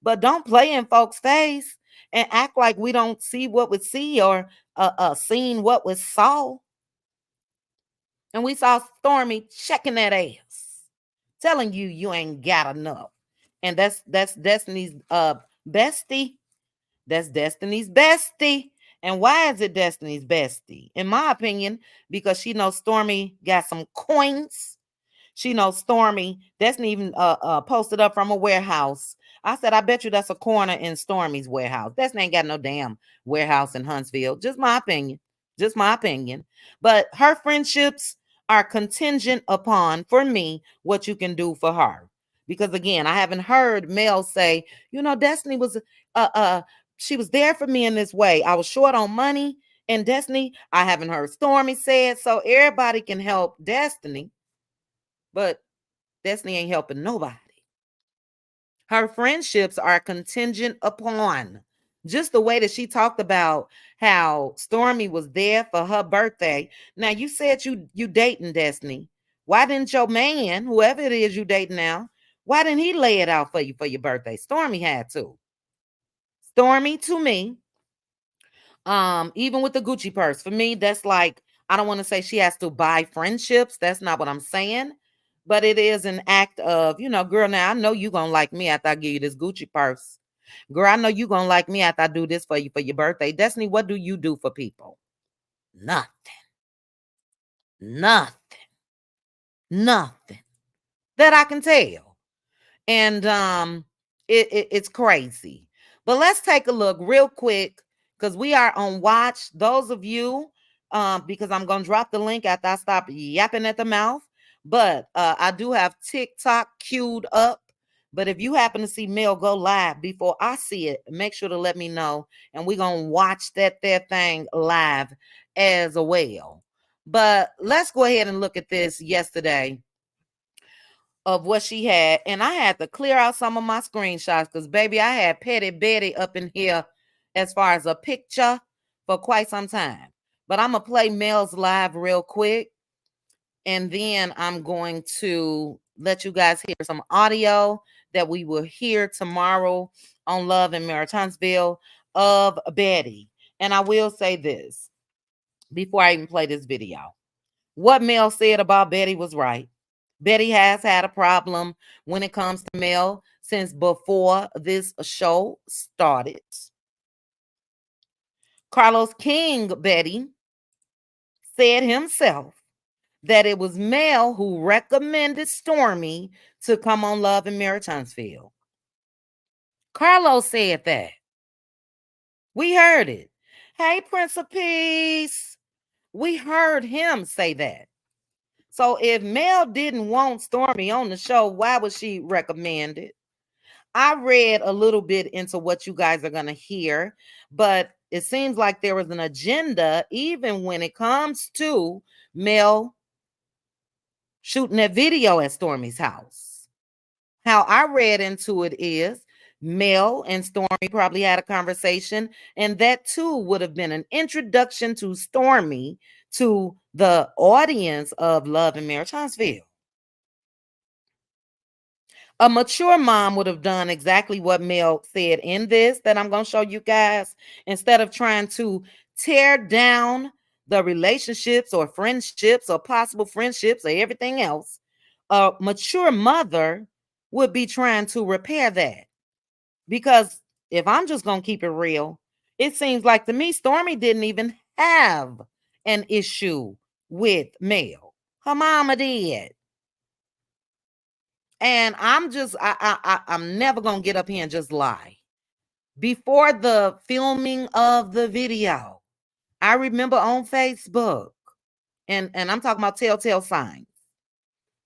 But don't play in folks' face and act like we don't see what we see or seen what we saw. And we saw Stormy checking that ass, telling you you ain't got enough. And that's Destiny's bestie. That's Destiny's bestie. And why is it Destiny's bestie? In my opinion, because she knows Stormy got some coins. She knows Stormy. Destiny even posted up from a warehouse. I said, I bet you that's a corner in Stormy's warehouse. Destiny ain't got no damn warehouse in Huntsville. Just my opinion. Just my opinion. But her friendships are contingent upon, for me, what you can do for her. Because again, I haven't heard Mel say, Destiny was she was there for me in this way. I was short on money and Destiny. I haven't heard Stormy say it. So everybody can help Destiny. But Destiny ain't helping nobody. Her friendships are contingent upon just the way that she talked about how Stormy was there for her birthday. Now you said you dating Destiny. Why didn't your man, whoever it is you dating now, why didn't he lay it out for you for your birthday? Stormy had to. Stormy, to me, even with the Gucci purse, for me, that's like, I don't want to say she has to buy friendships. That's not what I'm saying. But it is an act of, girl, now I know you gonna like me after I give you this Gucci purse. Girl, I know you gonna like me after I do this for you for your birthday. Destiny, what do you do for people? Nothing. Nothing. Nothing. That I can tell. And it's crazy. But let's take a look real quick because we are on watch. Those of you, because I'm gonna drop the link after I stop yapping at the mouth. But I do have TikTok queued up. But if you happen to see Mel go live before I see it, make sure to let me know. And we're gonna watch that thing live as well. But let's go ahead and look at this yesterday of what she had. And I had to clear out some of my screenshots because, baby, I had Petty Betty up in here as far as a picture for quite some time. But I'm going to play Mel's live real quick. And then I'm going to let you guys hear some audio that we will hear tomorrow on Love in Maritinsville of Betty. And I will say this before I even play this video. What Mel said about Betty was right. Betty has had a problem when it comes to Mel since before this show started. Carlos King, Betty, said himself that it was Mel who recommended Stormy to come on Love in Maritinsville. Carlos said that. We heard it. Hey, Prince of Peace. We heard him say that. So if Mel didn't want Stormy on the show, why would she recommend it? I read a little bit into what you guys are going to hear, but it seems like there was an agenda even when it comes to Mel shooting that video at Stormy's house. How I read into it is Mel and Stormy probably had a conversation, and that too would have been an introduction to Stormy to the audience of Love in Maritinsville. A mature mom would have done exactly what Mel said in this that I'm going to show you guys. Instead of trying to tear down the relationships or friendships or possible friendships or everything else, a mature mother would be trying to repair that. Because if I'm just going to keep it real, it seems like to me, Stormy didn't even have an issue with Mel. Her mama did. And I'm never gonna get up here and just lie. Before the filming of the video, I remember on Facebook, and I'm talking about telltale signs.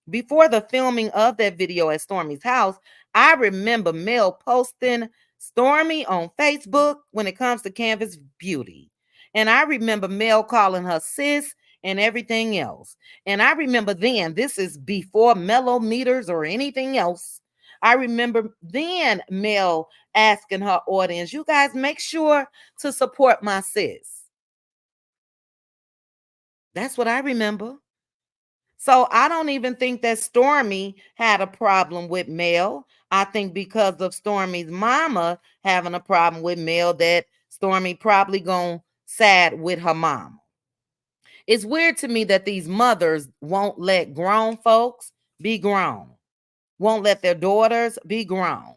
Before the filming of that video at Stormy's house, I remember Mel posting Stormy on Facebook when it comes to Canvas Beauty. And I remember Mel calling her sis and everything else. And I remember then, this is before mellow meters or anything else. I remember then Mel asking her audience, you guys make sure to support my sis. That's what I remember. So I don't even think that Stormy had a problem with Mel. I think because of Stormy's mama having a problem with Mel, that Stormy probably gonna side with her mama. It's weird to me that these mothers won't let grown folks be grown, won't let their daughters be grown.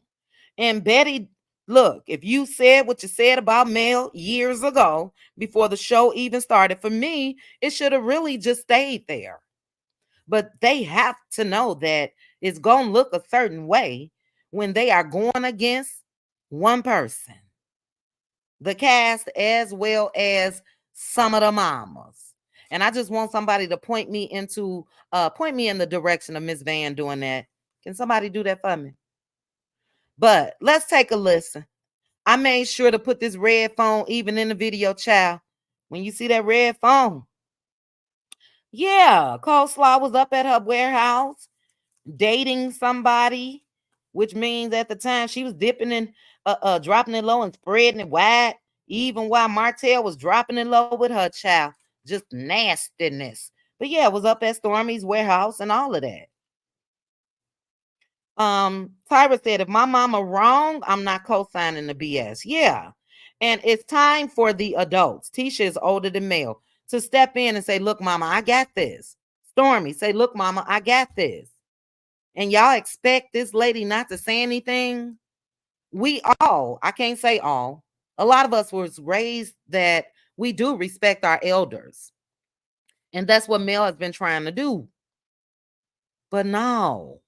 And Betty, look, if you said what you said about Mel years ago, before the show even started, for me, it should have really just stayed there. But they have to know that it's going to look a certain way when they are going against one person, the cast, as well as some of the mamas. And I just want somebody to point me in the direction of Miss Van doing that. Can somebody do that for me? But let's take a listen. I made sure to put this red phone even in the video, child. When you see that red phone, yeah, Coleslaw was up at her warehouse dating somebody, which means at the time she was dipping in, dropping it low and spreading it wide, even while Martell was dropping it low with her child. Just nastiness. But yeah, it was up at Stormy's warehouse and all of that. Tyra said, if my mama wrong, I'm not co-signing the BS. Yeah. And it's time for the adults. Tisha is older than Mel to step in and say, look, mama, I got this. Stormy, say, look, mama, I got this. And y'all expect this lady not to say anything? We all, I can't say all, a lot of us was raised that we do respect our elders. And that's what Mel has been trying to do. But no,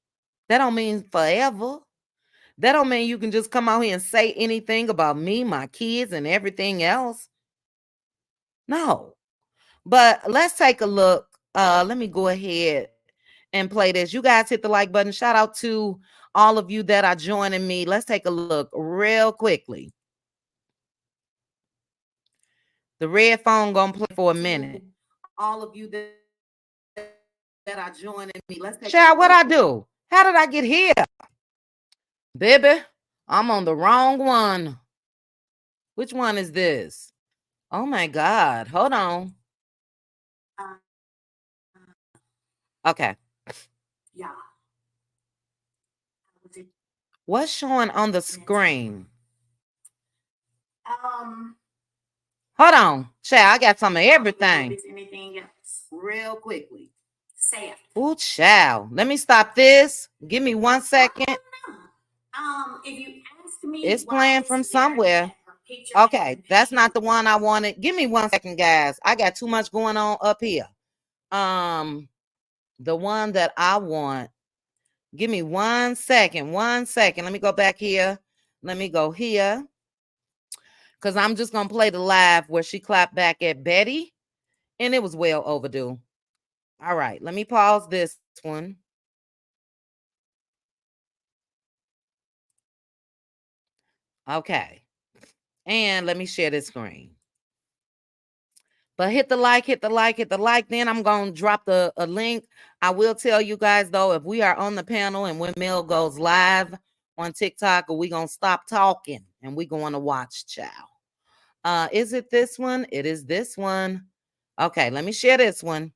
that don't mean forever. That don't mean you can just come out here and say anything about me, my kids, and everything else. No. But let's take a look. Let me go ahead and play this. You guys hit the like button. Shout out to all of you that are joining me. Let's take a look real quickly. The red phone gonna play for a minute. All of you that are joining me. Let's take Child, what I do? How did I get here? Baby, I'm on the wrong one. Which one is this? Oh my God. Hold on. Okay. Yeah. What's showing on the screen? Hold on. Child, I got some of everything. Anything else? Real quickly. Say it. Ooh, child. Let me stop this. Give me 1 second. If you ask me, it's playing from somewhere. Okay, that's not the one I wanted. Give me 1 second, guys. I got too much going on up here. The one that I want. Give me 1 second. 1 second. Let me go back here. Let me go here. Because I'm just going to play the live where she clapped back at Betty. And it was well overdue. All right. Let me pause this one. Okay. And let me share this screen. But hit the like, hit the like, hit the like. Then I'm going to drop a link. I will tell you guys, though, if we are on the panel and when Mel goes live on TikTok, we going to stop talking and we going to watch, child. Is it this one? It is this one. Okay, let me share this one.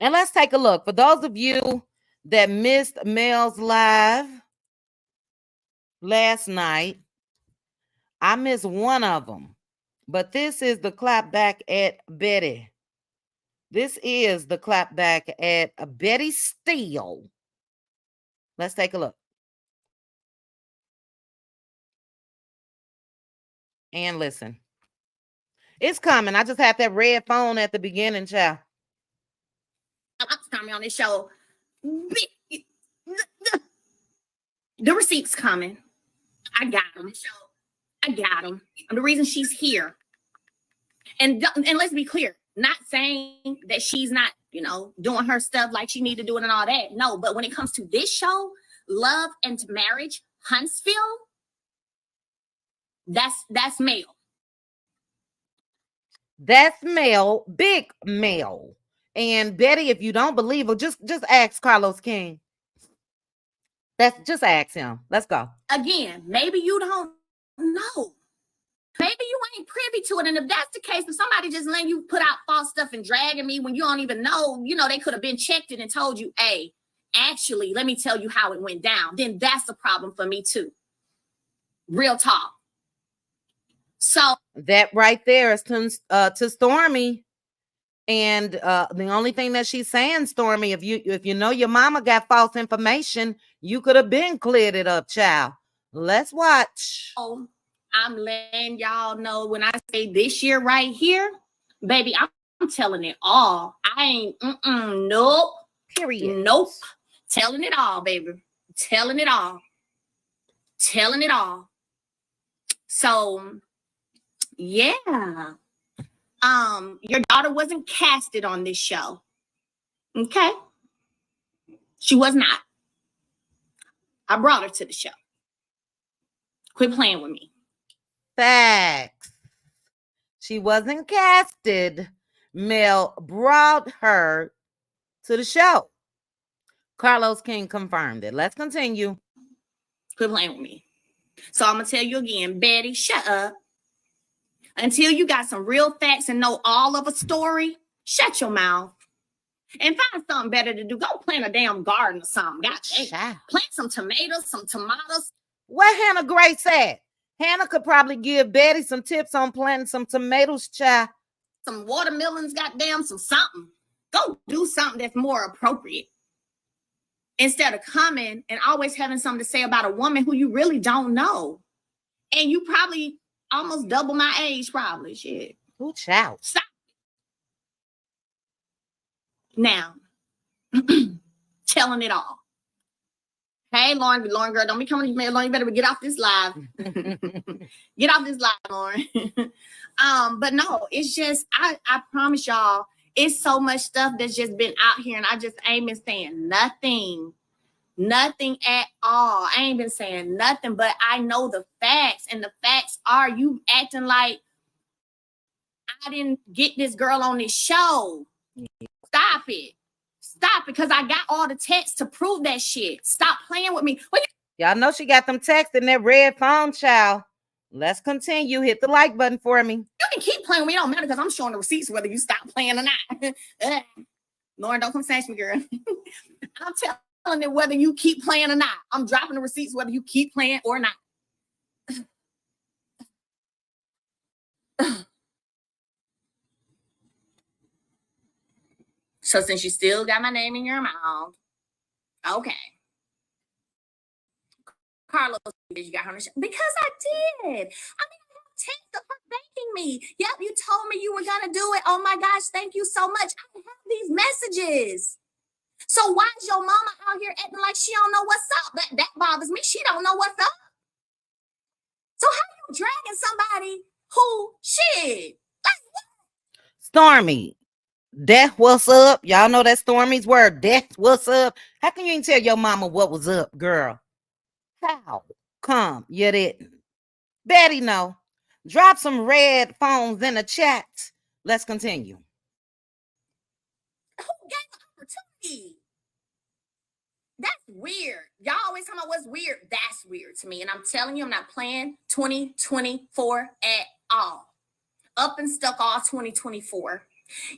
And let's take a look. For those of you that missed Mel's live last night, I missed one of them. But this is the clapback at Betty. This is the clapback at Betty Steele. Let's take a look. And listen. It's coming. I just had that red phone at the beginning, child. I'm coming on this show. The receipt's coming. I got them. I got them. And the reason she's here. And let's be clear, not saying that she's not, doing her stuff like she need to do it and all that. No, but when it comes to this show, Love and Marriage, Huntsville, that's Mel. That's Mel, big Mel. And Betty, if you don't believe her, just ask Carlos King. Just ask him. Let's go. Again, maybe you don't know. Maybe you ain't privy to it. And if that's the case, if somebody just letting you put out false stuff and dragging me when you don't even know, they could have been checked it and told you, hey, actually, let me tell you how it went down. Then that's a problem for me too. Real talk. So that right there is to Stormy. And the only thing that she's saying, Stormy, if you know your mama got false information, you could have been cleared it up, child. Let's watch. Oh, I'm letting y'all know when I say this year right here, baby, I'm telling it all. I ain't, nope. Period. Nope. Telling it all, baby. Telling it all. Telling it all. So, yeah. Your daughter wasn't casted on this show. Okay? She was not. I brought her to the show. Quit playing with me. Facts. She wasn't casted. Mel brought her to the show. Carlos King confirmed it. Let's continue. Quit playing with me. So I'm going to tell you again, Betty, shut up. Until you got some real facts and know all of a story, shut your mouth. And find something better to do. Go plant a damn garden or something. Plant some tomatoes, some tomatoes. Where Hannah Grace at? Hannah could probably give Betty some tips on planting some tomatoes, child. Some watermelons, goddamn, some something. Go do something that's more appropriate. Instead of coming and always having something to say about a woman who you really don't know. And you probably almost double my age, probably. Shit. Ooh, child. Stop. Now, telling it all. Hey, Lauren, girl, don't be coming to me, Lauren. You better get off this live. Get off this live, Lauren. But no, it's just, I promise y'all, it's so much stuff that's just been out here, and I just ain't been saying nothing at all. I ain't been saying nothing, but I know the facts, and the facts are you acting like I didn't get this girl on this show. Stop it, because I got all the texts to prove that shit. Stop playing with me. Y'all know she got them texts in that red phone, child. Let's continue. Hit the like button for me. You can keep playing with me. It don't matter because I'm showing the receipts whether you stop playing or not. Lauren, don't come snatch me, girl. I'm telling it whether you keep playing or not. I'm dropping the receipts whether you keep playing or not. So since you still got my name in your mouth, okay. Carlos, you got her on the show. Because I did. I mean, I have text of her thanking me. Yep, you told me you were going to do it. Oh my gosh, thank you so much. I have these messages. So why is your mama out here acting like she don't know what's up? That bothers me. She don't know what's up. So how you dragging somebody who shit? Like what? Stormy, death, what's up? Y'all know that's Stormy's word. Death, what's up? How can you even tell your mama what was up, girl? How? Come, you didn't. Betty, no. Drop some red phones in the chat. Let's continue. Who gave the opportunity? That's weird. Y'all always talking about what's weird. That's weird to me. And I'm telling you, I'm not playing 2024 at all. Up and stuck all 2024.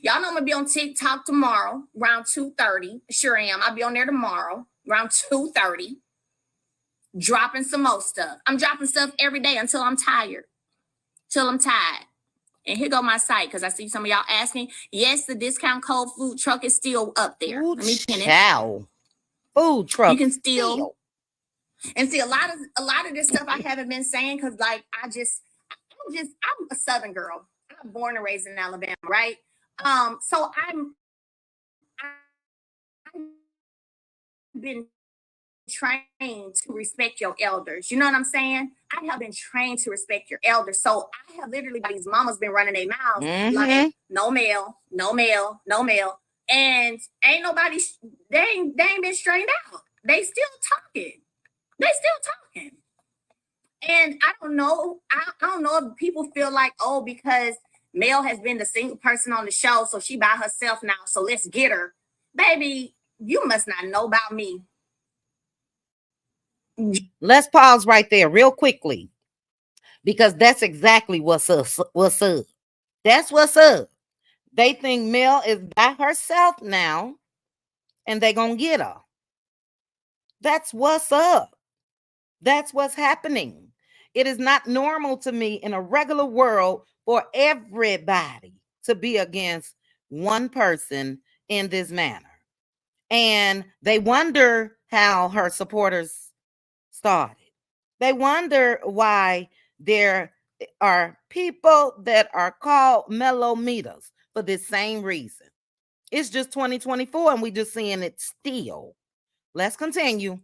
Y'all know I'm going to be on TikTok tomorrow around 2:30. Sure am. I'll be on there tomorrow around 2:30. Dropping some more stuff. I'm dropping stuff every day until I'm tired. Till I'm tired. And here go my site, because I see some of y'all asking. Yes, the discount code food truck is still up there. Ooh, let me pin it. Chow. Food truck. You can still. And see, a lot of this stuff I haven't been saying because, like, I'm a Southern girl. I'm born and raised in Alabama, right? So I've been trained to respect your elders. You know what I'm saying? I have been trained to respect your elders. So I have literally, these mamas been running their mouths like, no mail, no mail, no mail. And ain't nobody, they ain't been straightened out. They still talking. And I don't know if people feel like, oh, because Mel has been the single person on the show, so she by herself now, so let's get her. Baby, you must not know about me. Let's pause right there real quickly, because that's exactly what's up. That's what's up. They think Mel is by herself now, and they gonna get her. That's what's up. That's what's happening. It is not normal to me in a regular world for everybody to be against one person in this manner. And they wonder how her supporters started. They wonder why there are people that are called mellometers for this same reason. It's just 2024 and we just seeing it still. Let's continue.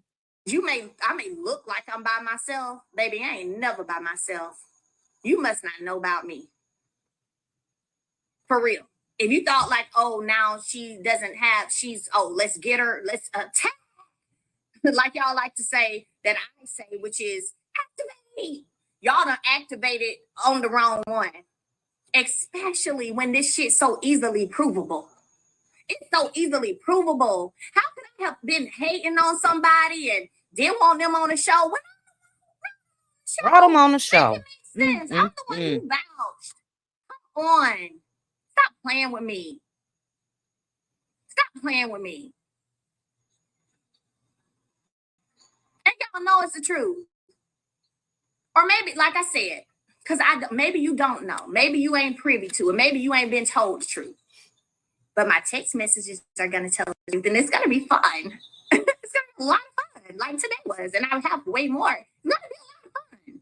I may look like I'm by myself. Baby, I ain't never by myself. You must not know about me. For real. If you thought like, oh, now she doesn't have, let's get her, let's attack. Like y'all like to say that I say, which is activate. Y'all done activated on the wrong one. Especially when this shit's so easily provable. It's so easily provable. How could I have been hating on somebody and didn't want them on the show? When brought them on the show. It makes sense. I'm the one who vouched. Come on. Stop playing with me. Stop playing with me. And y'all know it's the truth. Or maybe, like I said, because maybe you don't know. Maybe you ain't privy to it. Maybe you ain't been told the truth. But my text messages are going to tell the truth, and it's going to be fun. It's going to be a lot of fun, like today was, and I'll have way more. It's going to be a lot of fun.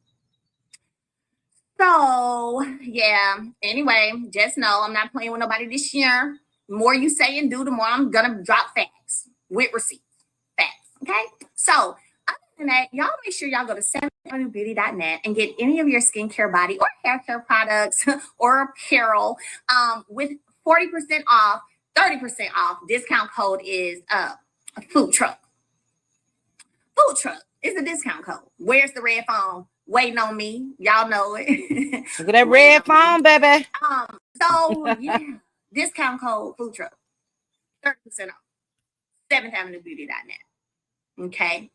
So, yeah, anyway, just know I'm not playing with nobody this year. The more you say and do, the more I'm going to drop facts with receipts. Facts, okay? So, that, y'all make sure y'all go to 7beauty.net and get any of your skincare, body, or hair care products or apparel with 40% off, 30% off. Discount code is food truck. Food truck is a discount code. Where's the red phone? Waiting on me. Y'all know it. Look at that red phone, baby. So yeah, discount code food truck. 30% off. 7thAvenueBeauty.net. Okay.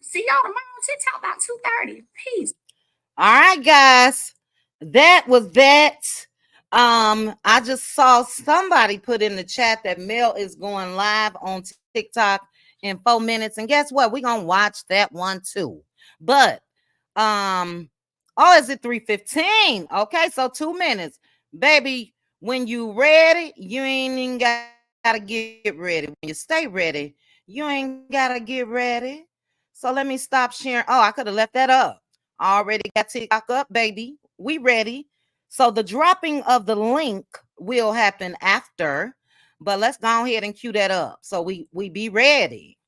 See y'all tomorrow on TikTok about 2:30. Peace. All right, guys. That was that. I just saw somebody put in the chat that Mel is going live on TikTok in 4 minutes. And guess what? We're gonna watch that one too. But is it 3:15? Okay, so 2 minutes. Baby, when you ready, you ain't even gotta get ready. When you stay ready, you ain't gotta get ready. So let me stop sharing. Oh, I could have left that up. Already got TikTok up, baby. We ready. So the dropping of the link will happen after, but let's go ahead and cue that up so we be ready.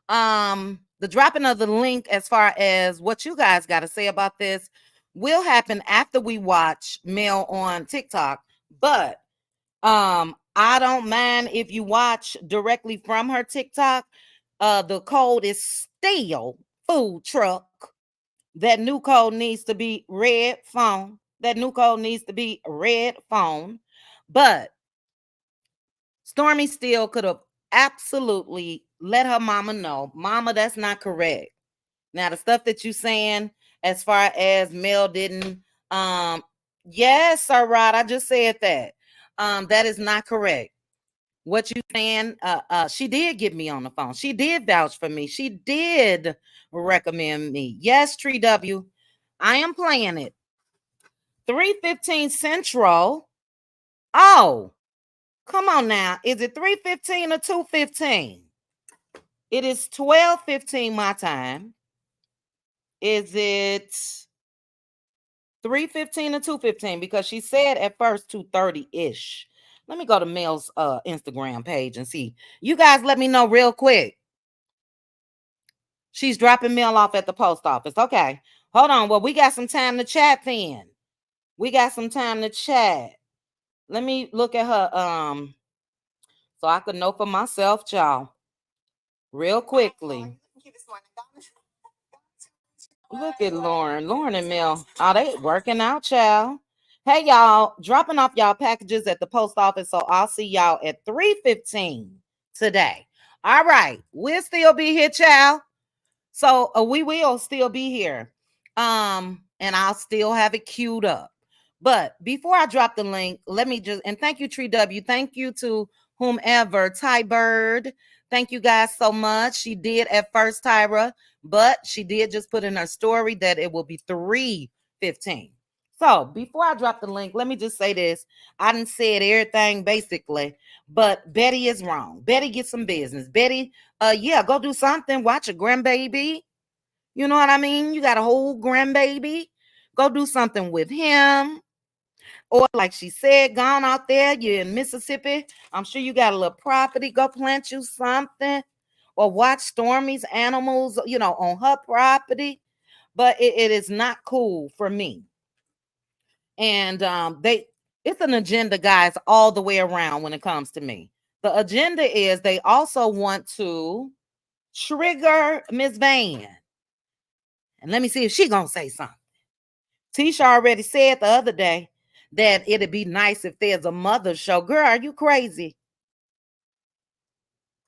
The dropping of the link, as far as what you guys got to say about this, will happen after we watch Mel on TikTok. But I don't mind if you watch directly from her TikTok. The code is still food truck. That new code needs to be red phone. That new code needs to be red phone. But Stormy still could have absolutely let her mama know, mama, that's not correct. Now, the stuff that you saying as far as Mel didn't, yes, sir, Rod, I just said that. That is not correct. What you saying, she did get me on the phone. She did vouch for me. She did recommend me. Yes, Tree W, I am playing it. 3:15 Central. Oh, come on now. Is it 3:15 or 2:15? It is 12:15 my time. Is it 3:15 or 2:15? Because she said at first 2:30-ish. Let me go to Mel's Instagram page and see. You guys let me know real quick. She's dropping Mel off at the post office. Okay. Hold on. Well, we got some time to chat then. We got some time to chat. Let me look at her so I could know for myself, y'all. Real quickly. Look at Lauren. Lauren and Mel. Oh, they working out, child. Hey, y'all. Dropping off y'all packages at the post office. So I'll see y'all at 3:15 today. All right. We'll still be here, child. So we will still be here. And I'll still have it queued up. But before I drop the link, let me just, and thank you, Tree W. Thank you to whomever, Ty Bird. Thank you guys so much. She did at first, Tyra, but she did just put in her story that it will be 3:15. So before I drop the link, let me just say this. I didn't say everything basically, but Betty is wrong. Betty get some business. Betty, go do something. Watch a grandbaby. You know what I mean? You got a whole grandbaby. Go do something with him. Or like she said, gone out there, you're in Mississippi. I'm sure you got a little property. Go plant you something. Or watch Stormy's animals, on her property. But it is not cool for me. And it's an agenda, guys, all the way around when it comes to me. The agenda is they also want to trigger Miss Van. And let me see if she gonna say something. Tisha already said the other day that it'd be nice if there's a mother show. Girl, are you crazy?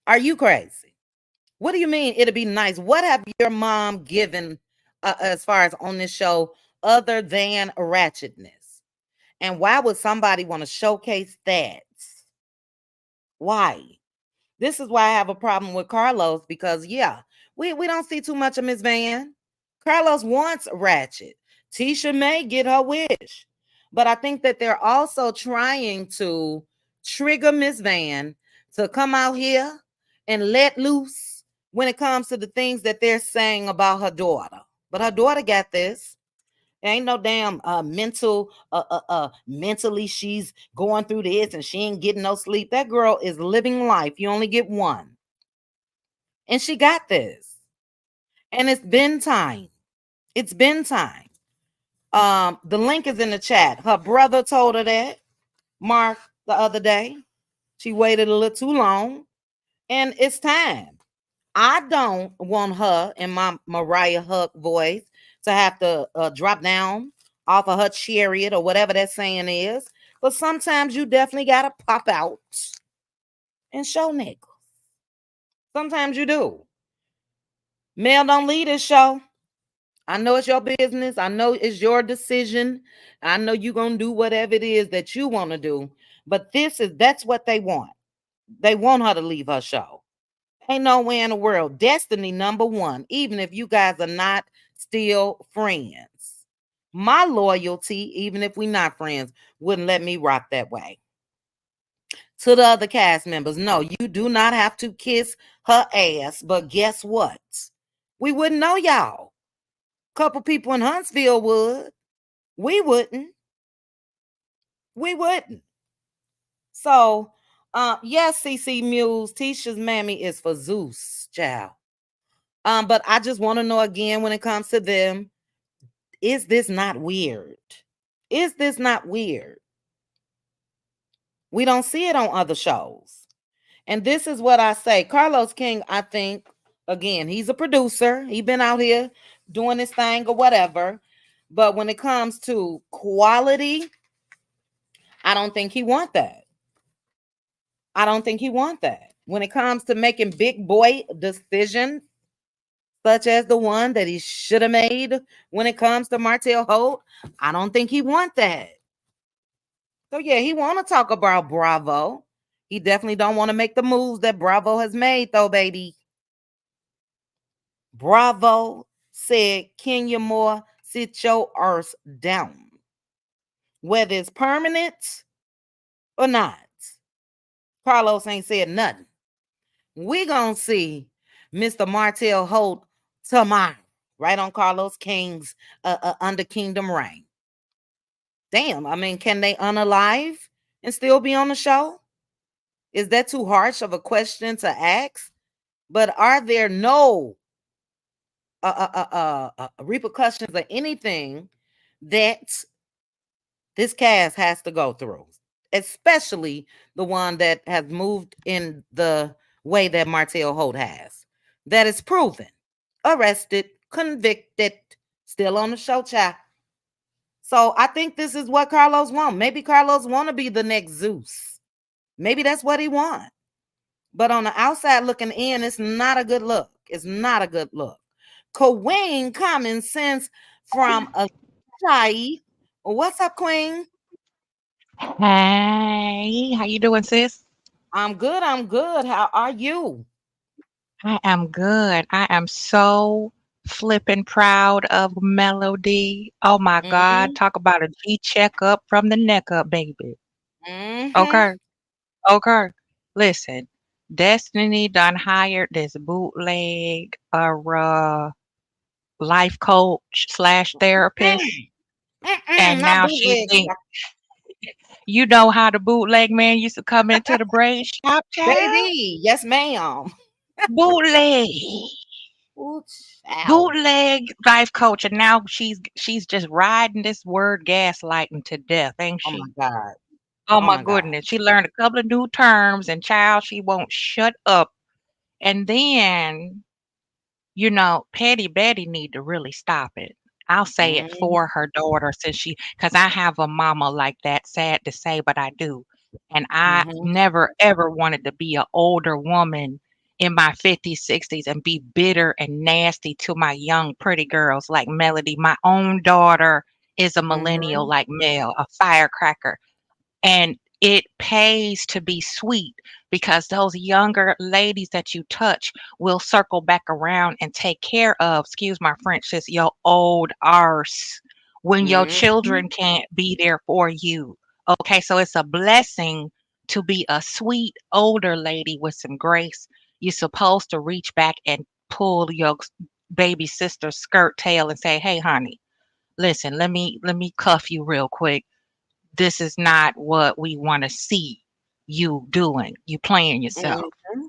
Are you crazy? What do you mean it'd be nice? What have your mom given as far as on this show other than ratchetness? And why would somebody want to showcase that? Why? This is why I have a problem with Carlos, because we don't see too much of Miss Van. Carlos wants ratchet. Tisha may get her wish. But I think that they're also trying to trigger Miss Van to come out here and let loose when it comes to the things that they're saying about her daughter. But her daughter got this. There ain't no damn mentally she's going through this and she ain't getting no sleep. That girl is living life. You only get one. And she got this. And it's been time. It's been time. The link is in the chat. Her brother told her that, Mark, the other day. She waited a little too long, and it's time. I don't want her in my Mariah Huck voice to have to drop down off of her chariot or whatever that saying is. But sometimes you definitely gotta pop out and show niggas. Sometimes you do. Mel, don't leave this show. I know it's your business. I know it's your decision. I know you're gonna do whatever it is that you want to do. But that's what they want. They want her to leave her show. Ain't no way in the world. Destiny number one, even if you guys are not still friends. My loyalty, even if we're not friends, wouldn't let me rock that way. To the other cast members, no, you do not have to kiss her ass. But guess what? We wouldn't know y'all. Couple people in Huntsville would. We wouldn't. We wouldn't. So, yes, CC Muse, Tisha's mammy is for Zeus, child. But I just want to know again when it comes to them, is this not weird? Is this not weird? We don't see it on other shows. And this is what I say. Carlos King, I think, again, he's a producer. He's been out here doing his thing or whatever. But when it comes to quality, I don't think he want that. I don't think he want that. When it comes to making big boy decisions, such as the one that he should have made when it comes to Martell Holt, I don't think he want that. So yeah, he want to talk about Bravo. He definitely don't want to make the moves that Bravo has made, though, baby. Bravo said, Kenya Moore, sit your arse down. Whether it's permanent or not. Carlos ain't said nothing. We gonna see Mr. Martell Holt tomorrow, right on Carlos King's Under Kingdom Reign. Damn, I mean, can they unalive and still be on the show? Is that too harsh of a question to ask? But are there no repercussions or anything that this cast has to go through, especially the one that has moved in the way that Martell Holt has, that is proven, arrested, convicted, still on the show, child. So I think this is what Carlos wants. Maybe Carlos want to be the next Zeus. Maybe that's what he wants. But on the outside looking in, it's not a good look. It's not a good look. Queen common sense from a Shari. What's up, Queen? Hey, how you doing, sis? I'm good. I'm good. How are you? I am good. I am so flipping proud of Melody. Oh my God, Mm-hmm. talk about a G checkup from the neck up, baby. Mm-hmm. Okay, okay. Listen, Destiny done hired this bootleg life coach slash therapist, and Not now she bootleg. think you know how the bootleg man used to come into the braid shop, child. Baby. Yes, ma'am. Bootleg. Ooh, child. Bootleg life coach, and now she's just riding this word gaslighting to death, ain't Oh my she? God. Oh Oh my my God. goodness. She learned a couple of new terms, and child, she won't shut up. And then, Petty Betty need to really stop it. I'll say it Mm-hmm. for her daughter since because I have a mama like that, sad to say, but I do. And I Mm-hmm. never ever wanted to be an older woman in my 50s, 60s and be bitter and nasty to my young, pretty girls like Melody. My own daughter is a millennial Mm-hmm. like Mel, a firecracker. And it pays to be sweet because those younger ladies that you touch will circle back around and take care of, excuse my French, sis, your old arse when your Mm-hmm. children can't be there for you. Okay, so it's a blessing to be a sweet older lady with some grace. You're supposed to reach back and pull your baby sister's skirt tail and say, "Hey, honey, listen, let me cuff you real quick. This is not what we want to see you doing. You playing yourself." Mm-hmm.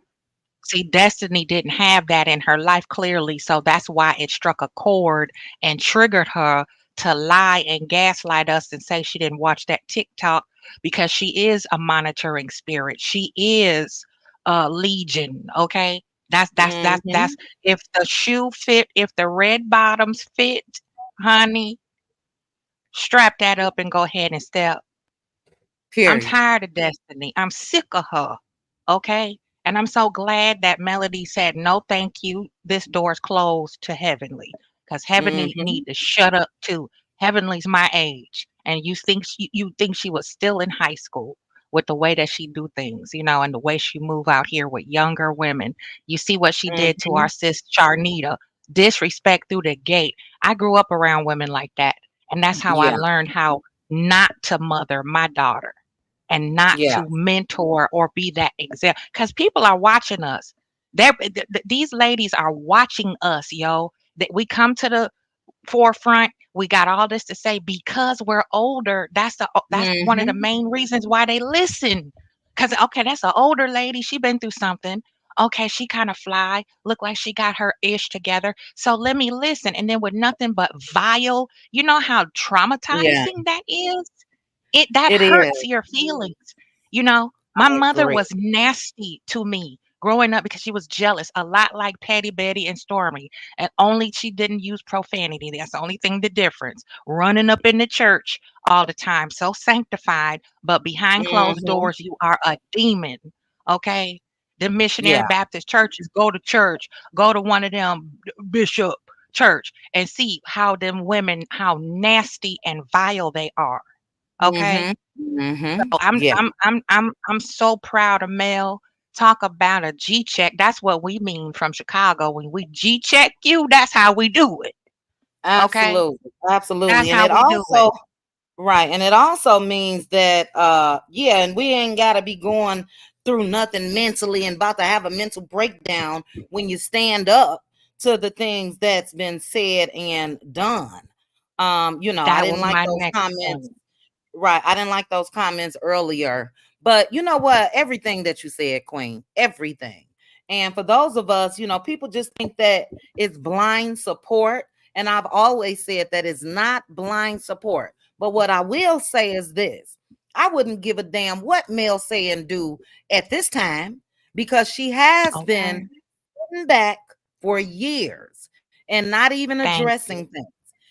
See, Destiny didn't have that in her life clearly, so that's why it struck a chord and triggered her to lie and gaslight us and say she didn't watch that TikTok because she is a monitoring spirit. She is a legion, okay? That's Mm-hmm. if the shoe fit, if the red bottoms fit, honey, strap that up and go ahead and step. I'm Period. tired of Destiny. I'm sick of her. Okay? And I'm so glad that Melody said, no, thank you. This door's closed to Heavenly. Because Heavenly Mm-hmm. need to shut up too. Heavenly's my age. And you think she was still in high school with the way that she do things, and the way she move out here with younger women. You see what she did to Mm-hmm. our sis Charnita. Disrespect through the gate. I grew up around women like that. And that's how I Yeah. learned how not to mother my daughter and not Yeah. to mentor or be that example because people are watching us. These ladies are watching us, yo. That we come to the forefront. We got all this to say because we're older. That's one of the Mm-hmm. main reasons why they listen. Because okay, that's an older lady. She been through something. Okay, she kind of fly. Look like she got her ish together. So let me listen. And then with nothing but vile, you know how Yeah. traumatizing that is. That It is. hurts your feelings. My I mother agree. was nasty to me growing up because she was jealous, a lot like Patty Betty and Stormy. And only she didn't use profanity. That's the only thing the difference. Running up in the church all the time, so sanctified, but behind closed Mm-hmm. doors, you are a demon. Okay? The missionary Yeah. Baptist churches, go to church, go to one of them bishop church and see how them women, how nasty and vile they are. Okay? Mm-hmm. Mm-hmm. So I'm Yeah. I'm I'm I'm I'm so proud of Mel. Talk about a G check. That's what we mean from Chicago. When we G check you, that's how we do it. Okay? Absolutely. That's Absolutely. And how it we do it. also right. And it also means that yeah, and we ain't gotta be going through nothing mentally and about to have a mental breakdown when you stand up to the things that's been said and done. I That didn't was like my those next comments. point. Right. I didn't like those comments earlier. But you know what? Everything that you said, Queen, everything. And for those of us, people just think that it's blind support. And I've always said that it's not blind support. But what I will say is this: I wouldn't give a damn what Mel say and do at this time because she has been Okay. sitting back for years and not even Thank addressing you. things.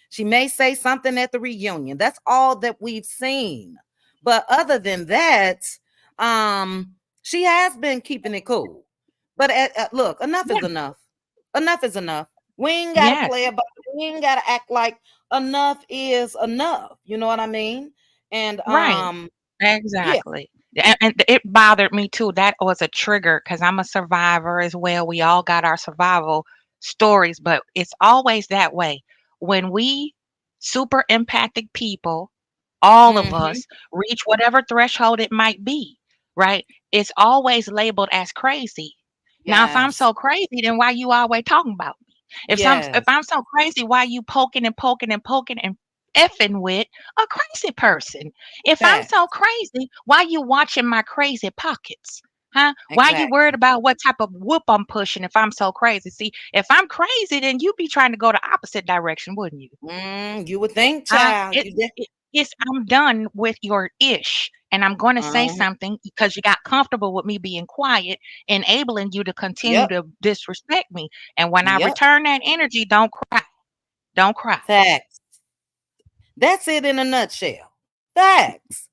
She may say something at the reunion. That's all that we've seen. But other than that, she has been keeping it cool. But look, enough is Yeah. enough. Enough is enough. We ain't got to Yes. play about it. We ain't got to act like enough is enough. You know what I mean? And Right. yeah. Exactly. And it bothered me too. That was a trigger because I'm a survivor as well. We all got our survival stories, but it's always that way. When we super empathic people, all of Mm-hmm. us reach whatever threshold it might be, right? It's always labeled as crazy. Now, if I'm Yes. so crazy, then why you always talking about me? If Yes. I'm so crazy, why you poking and poking and poking and effing with a crazy person? If I'm so Facts. crazy, why you watching my crazy pockets? Huh? Why you worried Exactly. about what type of whoop I'm pushing if I'm so crazy? See, if I'm crazy, then you'd be trying to go the opposite direction, wouldn't you? You would think, Huh? child. It's I'm done with your ish. And I'm going to say Uh-huh. something because you got comfortable with me being quiet, enabling you to continue Yep. to disrespect me. And when I Yep. return that energy, don't cry. Don't cry. Facts. That's it in a nutshell. Facts.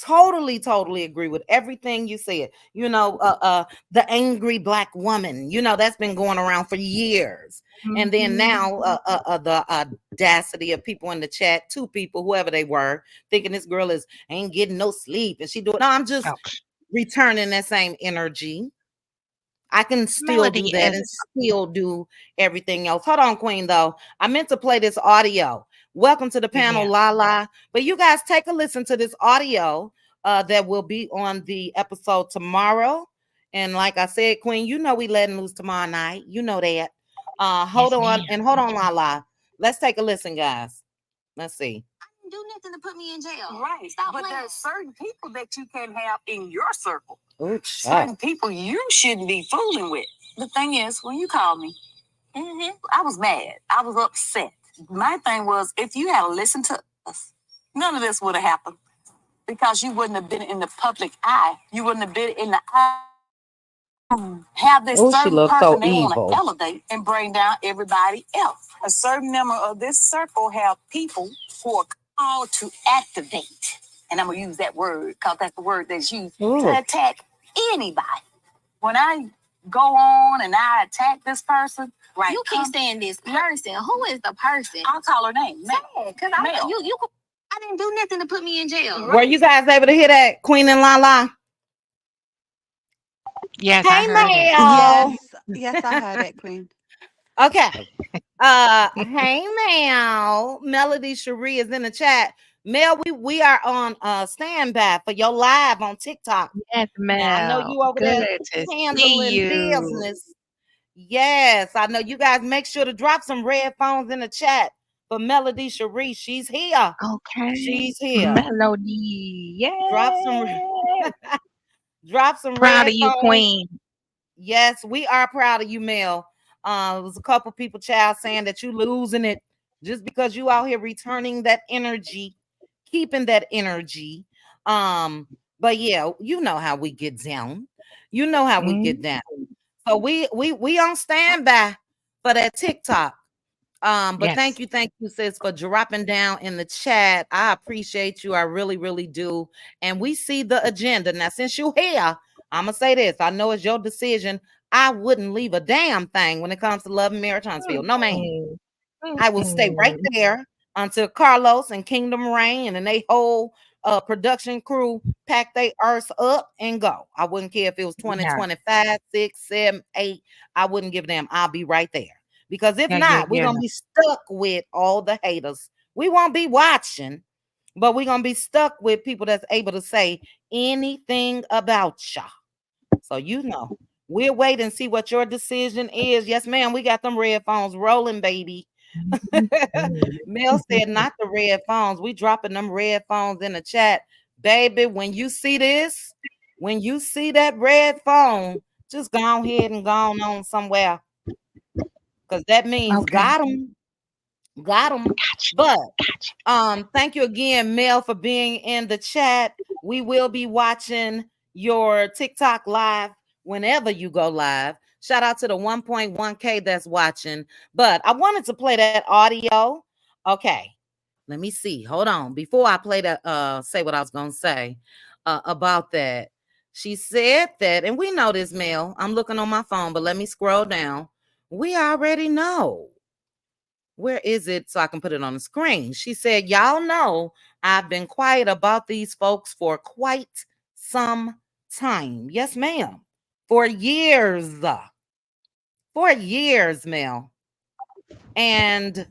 Totally, totally agree with everything you said. The angry black woman, that's been going around for years. And then Mhm. now, the audacity of people in the chat, two people, whoever they were, thinking this girl is ain't getting no sleep and she doing. No, I'm just Oh, returning that same energy. I can still do Melody that is and still do everything else. Hold on, Queen, though. I meant to play this audio. Welcome to the panel, yeah. Lala. But you guys take a listen to this audio that will be on the episode tomorrow. And like I said, Queen, we letting loose tomorrow night. You know that. Hold Yes, on ma'am. and hold on, Lala. Let's take a listen, guys. Let's see. Do nothing to put me in jail. Right. Stop but playing. There's certain people that you can have in your circle. Oh, Certain people you shouldn't be fooling with. The thing is, when you called me, I was mad. I was upset. My thing was, if you had listened to us, none of this would have happened because you wouldn't have been in the public eye. You wouldn't have been in the eye. Have this Oh, she certain looks person so they want to evil. elevate and bring down everybody else. A certain number of this circle have people who are called to activate. And I'm going to use that word because that's the word that's used to attack anybody. When I go on and I attack this person, right? You keep saying this person. Who is the person? I'll call her name. Because I didn't do nothing to put me in jail. Were you guys able to hear that, Queen and Lala? Yes, I Hey, heard it. Mel. Yes, I heard it, Queen. Okay. Hey, Mel. Melody Shari is in the chat. Mel, we are on standby for your live on TikTok. Yes, Now I know Mel. you over there Good to see handling you. business. Yes, I know you guys. Make sure to drop some red phones in the chat for Melody Shari. She's here. Okay. She's here. Melody. Yeah. Drop some Proud red of you, phones. Queen. Yes, we are proud of you, Mel. There was a couple people, child, saying that you losing it just because you out here returning that energy, keeping that energy. But yeah, you know how we get down. You know how we get down. So we on standby for that TikTok. But Yes. thank you, sis, for dropping down in the chat. I appreciate you. I really, really do. And we see the agenda. Now, since you're here, I'm gonna say this. I know it's your decision. I wouldn't leave a damn thing when it comes to love and marriage Huntsville. No, man. I will stay right there until Carlos and Kingdom Reign and they whole production crew pack their arse up and go. I wouldn't care if it was 2025, 6, 7, 8. I wouldn't give them. I'll be right there. Because if not, we're gonna be stuck with all the haters. We won't be watching, but we're gonna be stuck with people that's able to say anything about y'all. So you know, we'll wait and see what your decision is. Yes, ma'am. We got them red phones rolling, baby. Mel said, not the red phones. We dropping them red phones in the chat. Baby, when you see this, when you see that red phone, just go ahead and go on somewhere. Because that means got them. Got them. But thank you again, Mel, for being in the chat. We will be watching your TikTok live whenever you go live. Shout out to the 1.1K that's watching. But I wanted to play that audio. Okay. Let me see. Hold on. Before I play that, say what I was gonna say about that. She said that, and we know this, Mel. I'm looking on my phone, but let me scroll down. We already know. Where is it so I can put it on the screen? She said, y'all know I've been quiet about these folks for quite some time. Yes, ma'am. For years. For years, Mel. And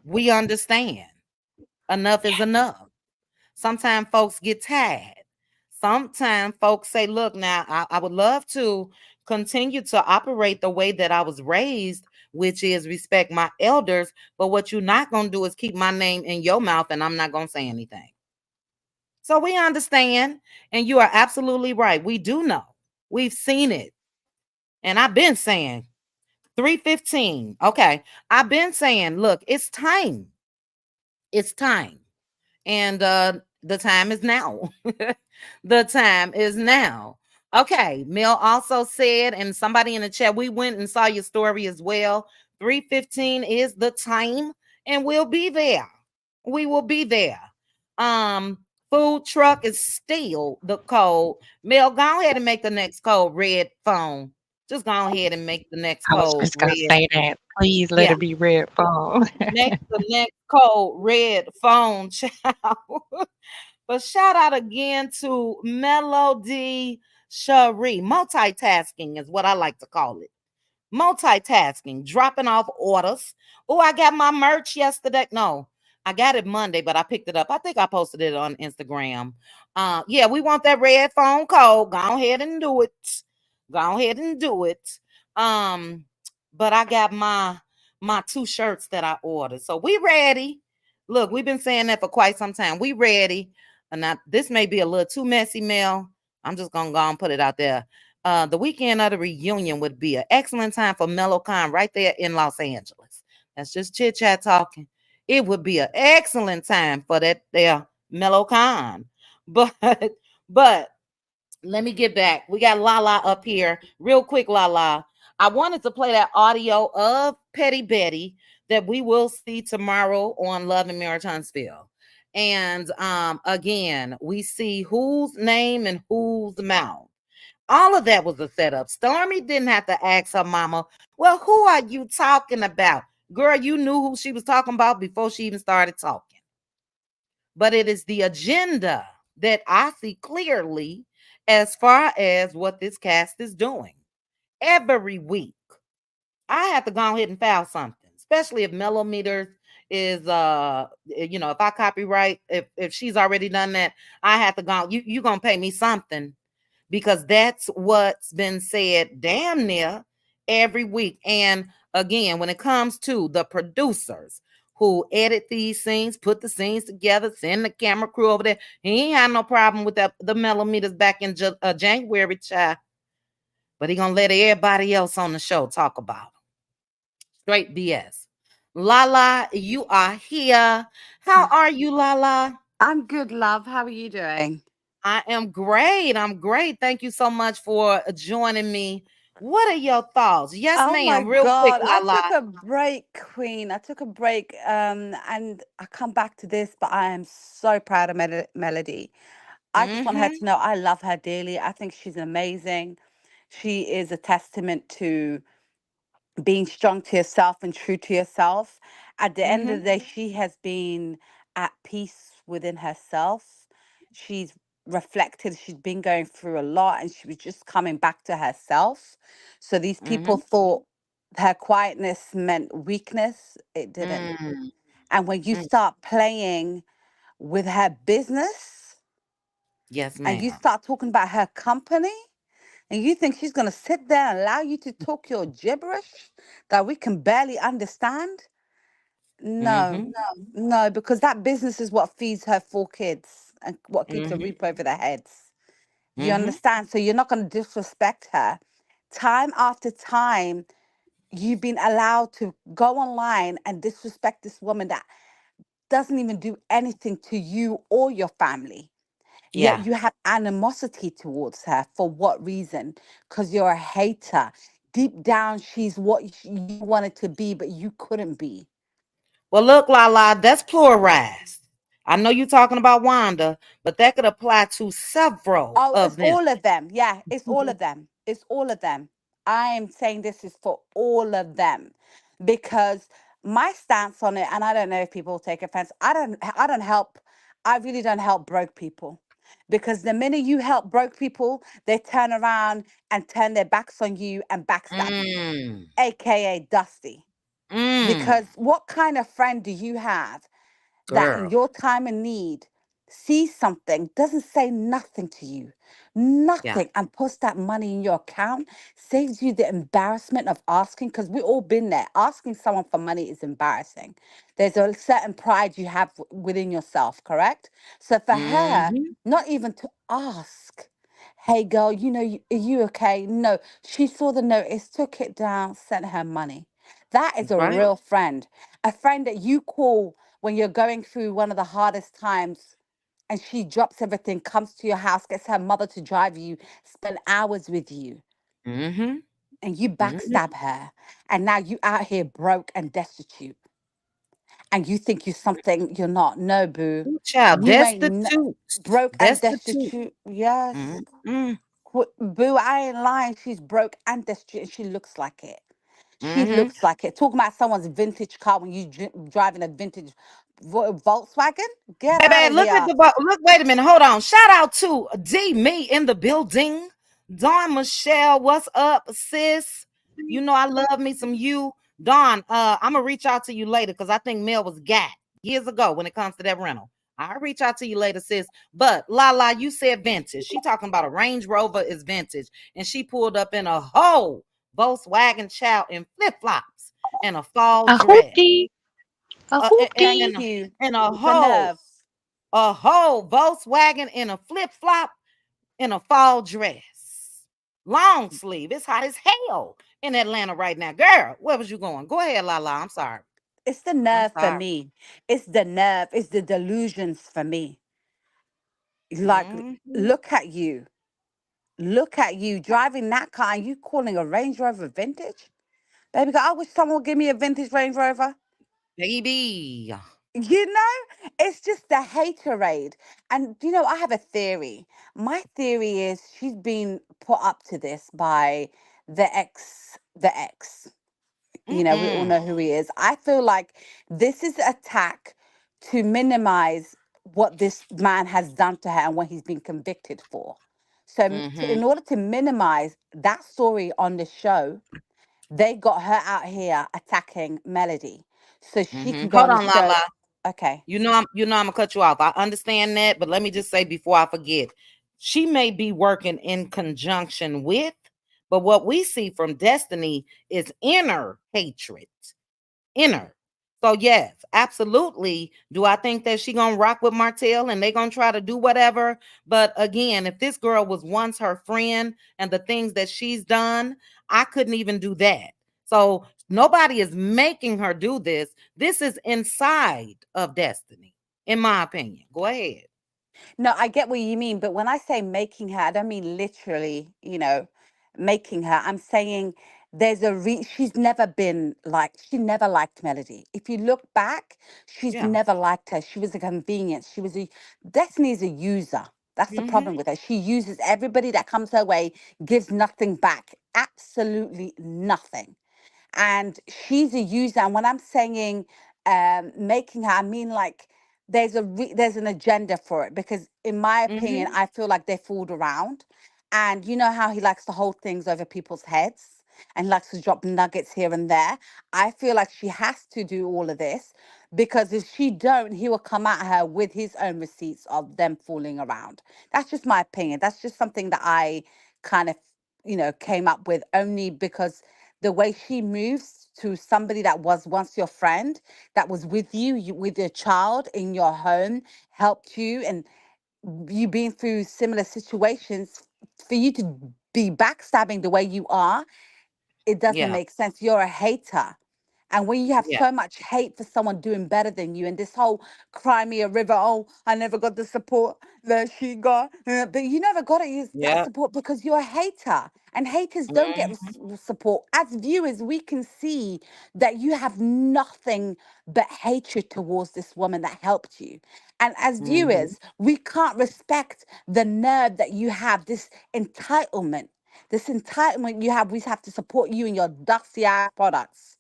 we understand. Enough is enough. Sometimes folks get tired. Sometimes folks say, look, now I would love to continue to operate the way that I was raised, which is respect my elders. But what you're not going to do is keep my name in your mouth and I'm not going to say anything. So we understand. And you are absolutely right. We do know. We've seen it. And I've been saying 3:15. Okay. I've been saying, look, it's time. It's time. And the time is now. The time is now. Okay. Mel also said, and somebody in the chat, we went and saw your story as well. 3:15 is the time, and we'll be there. We will be there. Food truck is still the code. Mel, go ahead and make the next code red phone. Just go ahead and make the next I was code just gonna red. say that. Please let Yeah. it be red phone. Make the next code red phone, child. But shout out again to Melody Shari. Multitasking is what I like to call it. Multitasking, dropping off orders. Oh, I got my merch yesterday. No, I got it Monday, but I picked it up. I think I posted it on Instagram. Yeah, we want that red phone code. Go ahead and do it. Go ahead and do it. But I got my 2 shirts that I ordered. So we ready. Look, we've been saying that for quite some time. We ready. And now this may be a little too messy, Mel. I'm just gonna go and put it out there. The weekend of the reunion would be an excellent time for MeloCon right there in Los Angeles. That's just chit chat talking. It would be an excellent time for that there MeloCon. But but let me get back. We got Lala up here. Real quick, Lala. I wanted to play that audio of Petty Betty that we will see tomorrow on Love and Marriage Huntsville. And again, we see whose name and whose mouth. All of that was a setup. Stormy didn't have to ask her mama, well, who are you talking about? Girl, you knew who she was talking about before she even started talking. But it is the agenda that I see clearly as far as what this cast is doing. Every week, I have to go ahead and file something, especially if Millimeters is if I copyright, if she's already done that, I have to go, you gonna pay me something because that's what's been said damn near every week. And again, when it comes to the producers who edit these scenes, put the scenes together, send the camera crew over there, he ain't had no problem with the millimeters back in January, child. But he gonna let everybody else on the show talk about them. Straight BS. Lala, you are here. How are you, Lala? I'm good, love. How are you doing? I am great. I'm great. Thank you so much for joining me. What are your thoughts? Yes, Oh my ma'am. Real quick, God. I took Lala. a break, Queen. I took a break and I come back to this, but I am so proud of Melody. I just want her Mm-hmm. to know I love her dearly. I think she's amazing. She is a testament to being strong to yourself and true to yourself. At the end of Mm-hmm. the day, she has been at peace within herself. She's reflected, she's been going through a lot and she was just coming back to herself. So these people Mm-hmm. thought her quietness meant weakness. It didn't. Mm-hmm. And when you start playing with her business Yes, and you ma'am. start talking about her company, and you think she's going to sit there and allow you to talk your gibberish that we can barely understand? No, Mm-hmm. no, because that business is what feeds her 4 kids and what keeps a Mm-hmm. roof over their heads. You Mm-hmm. understand? So you're not going to disrespect her. Time after time, you've been allowed to go online and disrespect this woman that doesn't even do anything to you or your family. Yet Yeah. you have animosity towards her. For what reason? Because you're a hater. Deep down, she's what you wanted to be, but you couldn't be. Well, look, Lala, that's pluralized. I know you're talking about Wanda, but that could apply to several Oh, of it's them. all of them. Yeah, it's all of them. It's all of them. I am saying this is for all of them because my stance on it, and I don't know if people take offense. I don't help. I really don't help broke people because the minute you help broke people, they turn around and turn their backs on you and backstab you, Mm. aka Dusty. Mm. Because what kind of friend do you have that in Girl. your time of need sees something, doesn't say nothing to you, Yeah. nothing, and puts that money in your account, saves you the embarrassment of asking? Because we've all been there. Asking someone for money is embarrassing. There's a certain pride you have within yourself, correct? So for her, Mm-hmm. not even to ask, hey girl, are you okay? No, she saw the notice, took it down, sent her money. That is That's a right. real friend, a friend that you call when you're going through one of the hardest times, and she drops everything, comes to your house, gets her mother to drive you, spend hours with you, Mm-hmm. and you Mm-hmm. backstab her. And now you out here broke and destitute. And you think you're something you're not. No, boo. Ooh, child, You ain't destitute. broke and Destitute. destitute. Yes. Mm-hmm. Boo, I ain't lying. She's broke and destitute, and she looks like it. She Mm-hmm. looks like it. Talking about someone's vintage car when you driving a vintage Volkswagen. Get out Baby, of look at here. the look. Wait a minute. Hold on. Shout out to D me in the building. Dawn Michelle, what's up, sis? You know I love me some you. Dawn, I'm gonna reach out to you later because I think Mel was got years ago when it comes to that rental. I'll reach out to you later, sis. But La, you said vintage. She talking about a Range Rover is vintage, and she pulled up in a whole Volkswagen child in flip flops and a fall A dress, hoopty, a and, hoopty. Thank you. and a The whole nerve. Volkswagen in a flip flop in a fall dress. Long sleeve. It's hot as hell in Atlanta right now. Girl, where was you going? Go ahead, Lala. I'm sorry. It's the I'm nerve for sorry. me. It's the nerve. It's the delusions for me. Like, Mhm. look at you. Look at you driving that car and you calling a Range Rover vintage? Baby girl, I wish someone would give me a vintage Range Rover. Baby. You know, it's just the haterade. And, I have a theory. My theory is she's been put up to this by the ex. We all Mm-mm. know who he is. I feel like this is an attack to minimize what this man has done to her and what he's been convicted for. So, Mm-hmm. in order to minimize that story on the show, they got her out here attacking Melody so she can Mm-hmm. go Hold on the on, show. Lala. Okay. I'm gonna cut you off. I understand that, but let me just say before I forget, she may be working in conjunction with, but what we see from Destiny is inner hatred. Inner. So yes, absolutely. Do I think that she gonna rock with Martell and they gonna try to do whatever? But again, if this girl was once her friend and the things that she's done, I couldn't even do that. So nobody is making her do this. This is inside of Destiny, in my opinion. Go ahead. No, I get what you mean, but when I say making her, I don't mean literally, making her. I'm saying she's never been like, she never liked Melody. If you look back, she's Yeah. never liked her. She was a convenience. Destiny is a user. That's the Mm-hmm. problem with her. She uses everybody that comes her way, gives nothing back. Absolutely nothing. And she's a user. And when I'm saying making her, I mean like there's an agenda for it, because in my opinion, Mm-hmm. I feel like they fooled around. And you know how he likes to hold things over people's heads and likes to drop nuggets here and there. I feel like she has to do all of this, because if she don't, he will come at her with his own receipts of them fooling around. That's just my opinion. That's just something that I kind of came up with, only because the way she moves to somebody that was once your friend, that was with you with your child in your home, helped you, and you been through similar situations, for you to be backstabbing the way you are, it doesn't Yeah. make sense. You're a hater. And when you have Yeah. so much hate for someone doing better than you, and this whole cry me a river, oh, I never got the support that she got. But you never got that Yeah. support because you're a hater. And haters don't get Mm-hmm. support. As viewers, we can see that you have nothing but hatred towards this woman that helped you. And as Mm-hmm. viewers, we can't respect the nerve that you have, entitlement. This entitlement you have, we have to support you in your dusty ass products.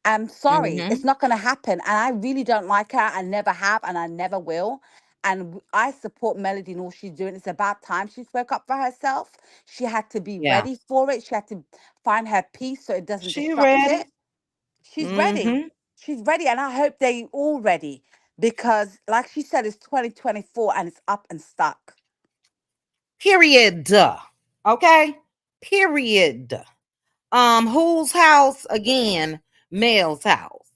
I'm sorry, Mm-hmm. it's not going to happen. And I really don't like her. I never have, and I never will. And I support Melody in all she's doing. It's about time she spoke up for herself. She had to be Yeah. ready for it. She had to find her peace so it doesn't She disrupt ready. it. She's ready. Mm-hmm. She's ready. And I hope they all ready, because, like she said, it's 2024 and it's up and stuck. Period. Okay. Period. Whose house again? Mel's house.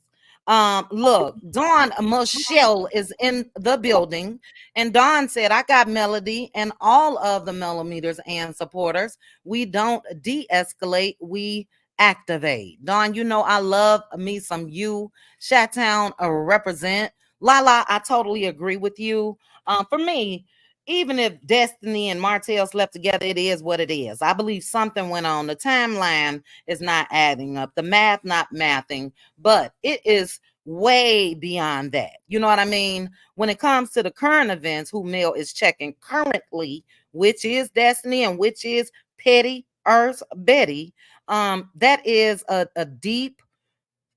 Look, Dawn Michelle is in the building, and Dawn said, I got Melody and all of the millimeters and supporters. We don't de-escalate, we activate. Dawn, you know I love me some you. Chattown represent. Lala, I totally agree with you. For me, even if Destiny and Martell slept together, it is what it is. I believe something went on. The timeline is not adding up, the math not mathing, but it is way beyond that. You know what I mean? When it comes to the current events, who Mel is checking currently, which is Destiny and which is Petty Earth Betty, that is a deep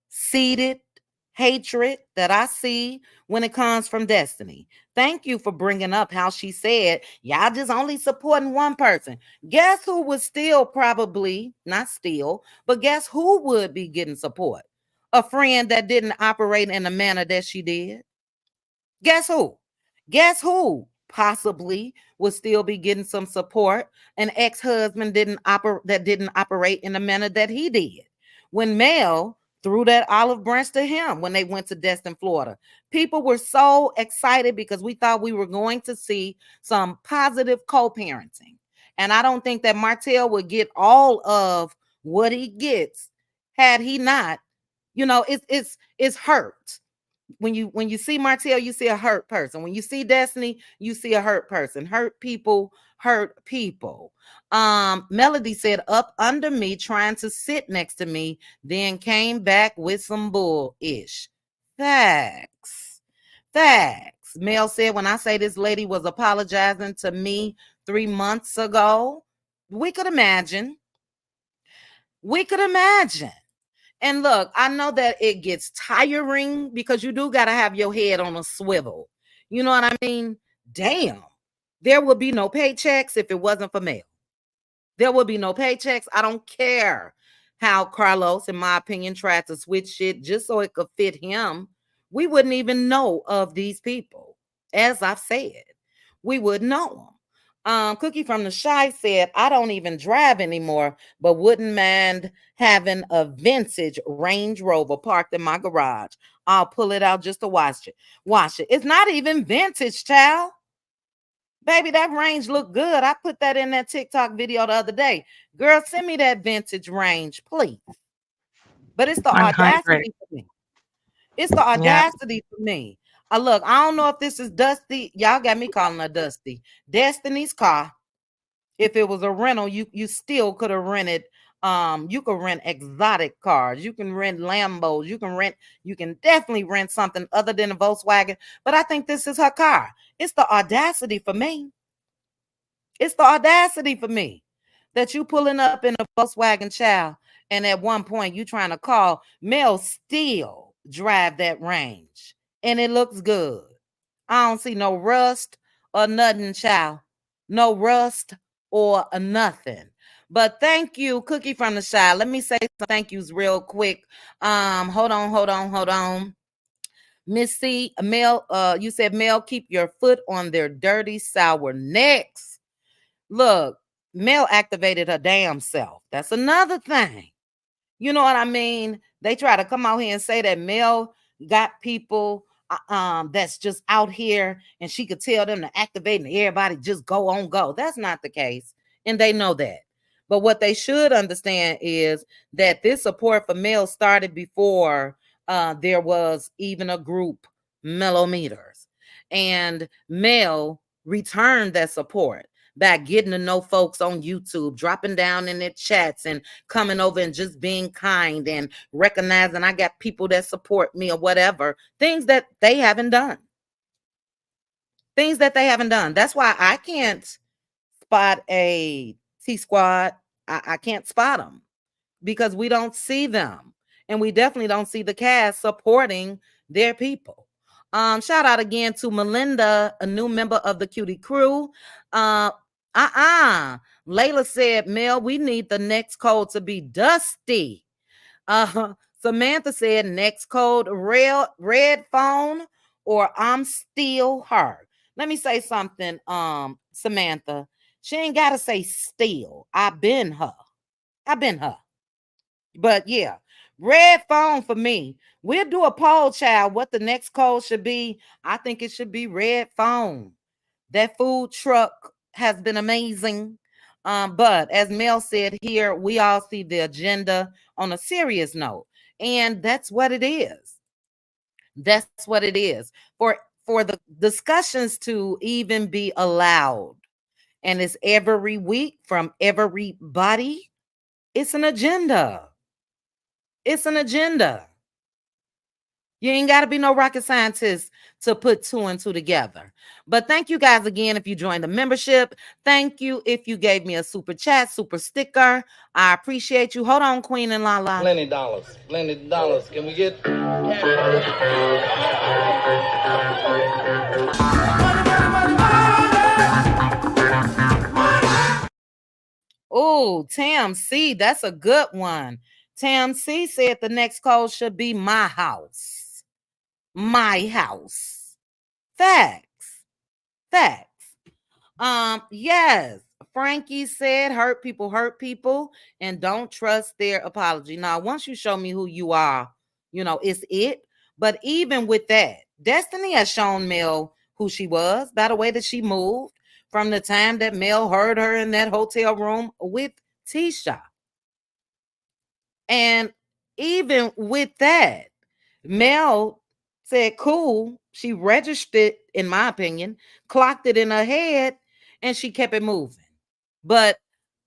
seated hatred that I see when it comes from Destiny. Thank you for bringing up how she said, y'all just only supporting one person. Guess who would still probably, not still, but guess who would be getting support? A friend that didn't operate in the manner that she did. Guess who? Guess who possibly would still be getting some support? An ex-husband didn't operate in the manner that he did. When Mel threw that olive branch to him when they went to Destin, Florida, people were so excited because we thought we were going to see some positive co-parenting. And I don't think that Martell would get all of what he gets had he not. It's hurt. When you see Martell, you see a hurt person. When you see Destiny, you see a hurt person. Hurt people hurt people. Melody said, up under me, trying to sit next to me, then came back with some bull-ish. Facts. Mel said, when I say this lady was apologizing to me 3 months ago, we could imagine. And look, I know that it gets tiring because you do got to have your head on a swivel. You know what I mean? Damn. There would be no paychecks if it wasn't for Mel. There would be no paychecks. I don't care how Carlos, in my opinion, tried to switch shit just so it could fit him. We wouldn't even know of these people. As I've said, we wouldn't know them. Cookie from the Shy said, I don't even drive anymore, but wouldn't mind having a vintage Range Rover parked in my garage. I'll pull it out just to watch it. It's not even vintage, child. Baby, that Range look good. I put that in that TikTok video the other day. Girl, send me that vintage Range, please. But it's the 100. audacity for me. It's the audacity for me. Look, I don't know if this is Dusty. Y'all got me calling her Dusty. Destiny's car. If it was a rental, you still could have rented. You could rent exotic cars. You can rent Lambos. You can definitely rent something other than a Volkswagen. But I think this is her car. It's the audacity for me. That you pulling up in a Volkswagen, child, and at one point you trying to call Mel'S still drive that Range, and it looks good. I don't see no rust or nothing, child. No rust or nothing. But thank you, Cookie from the Shy. Let me say some thank yous real quick. Hold on. Miss C, Mel, you said, Mel, keep your foot on their dirty, sour necks. Look, Mel activated her damn self. That's another thing. You know what I mean? They try to come out here and say that Mel got people that's just out here and she could tell them to activate and everybody just go. That's not the case. And they know that. But what they should understand is that this support for Mel started before there was even a group, Mellometers. And Mel returned that support by getting to know folks on YouTube, dropping down in their chats and coming over and just being kind and recognizing I got people that support me or whatever. Things that they haven't done. That's why I can't spot a T-Squad. I can't spot them because we don't see them. And we definitely don't see the cast supporting their people. Shout out again to Melinda, a new member of the Cutie crew. Layla said, Mel, we need the next code to be Dusty. Samantha said, next code, red phone, or I'm still her. Let me say something, Samantha. She ain't got to say still. I've been her. But yeah, red phone for me. We'll do a poll, child, what the next code should be. I think it should be red phone. That food truck has been amazing. But as Mel said here, we all see the agenda on a serious note. And that's what it is. For the discussions to even be allowed, and it's every week from everybody, it's an agenda. You ain't got to be no rocket scientist to put 2 and 2 together. But thank you guys again if you joined the membership. Thank you if you gave me a super chat, super sticker. I appreciate you. Hold on, Queen and Lala. Plenty dollars. Can we get... Oh, Tam C, that's a good one. Tam C said the next code should be my house. My house. Facts. Yes. Frankie said hurt people and don't trust their apology. Now, once you show me who you are, it's it. But even with that, Destiny has shown Mel who she was by the way that she moved from the time that Mel heard her in that hotel room with Tisha. And even with that, Mel said, cool. She registered, in my opinion, clocked it in her head, and she kept it moving. But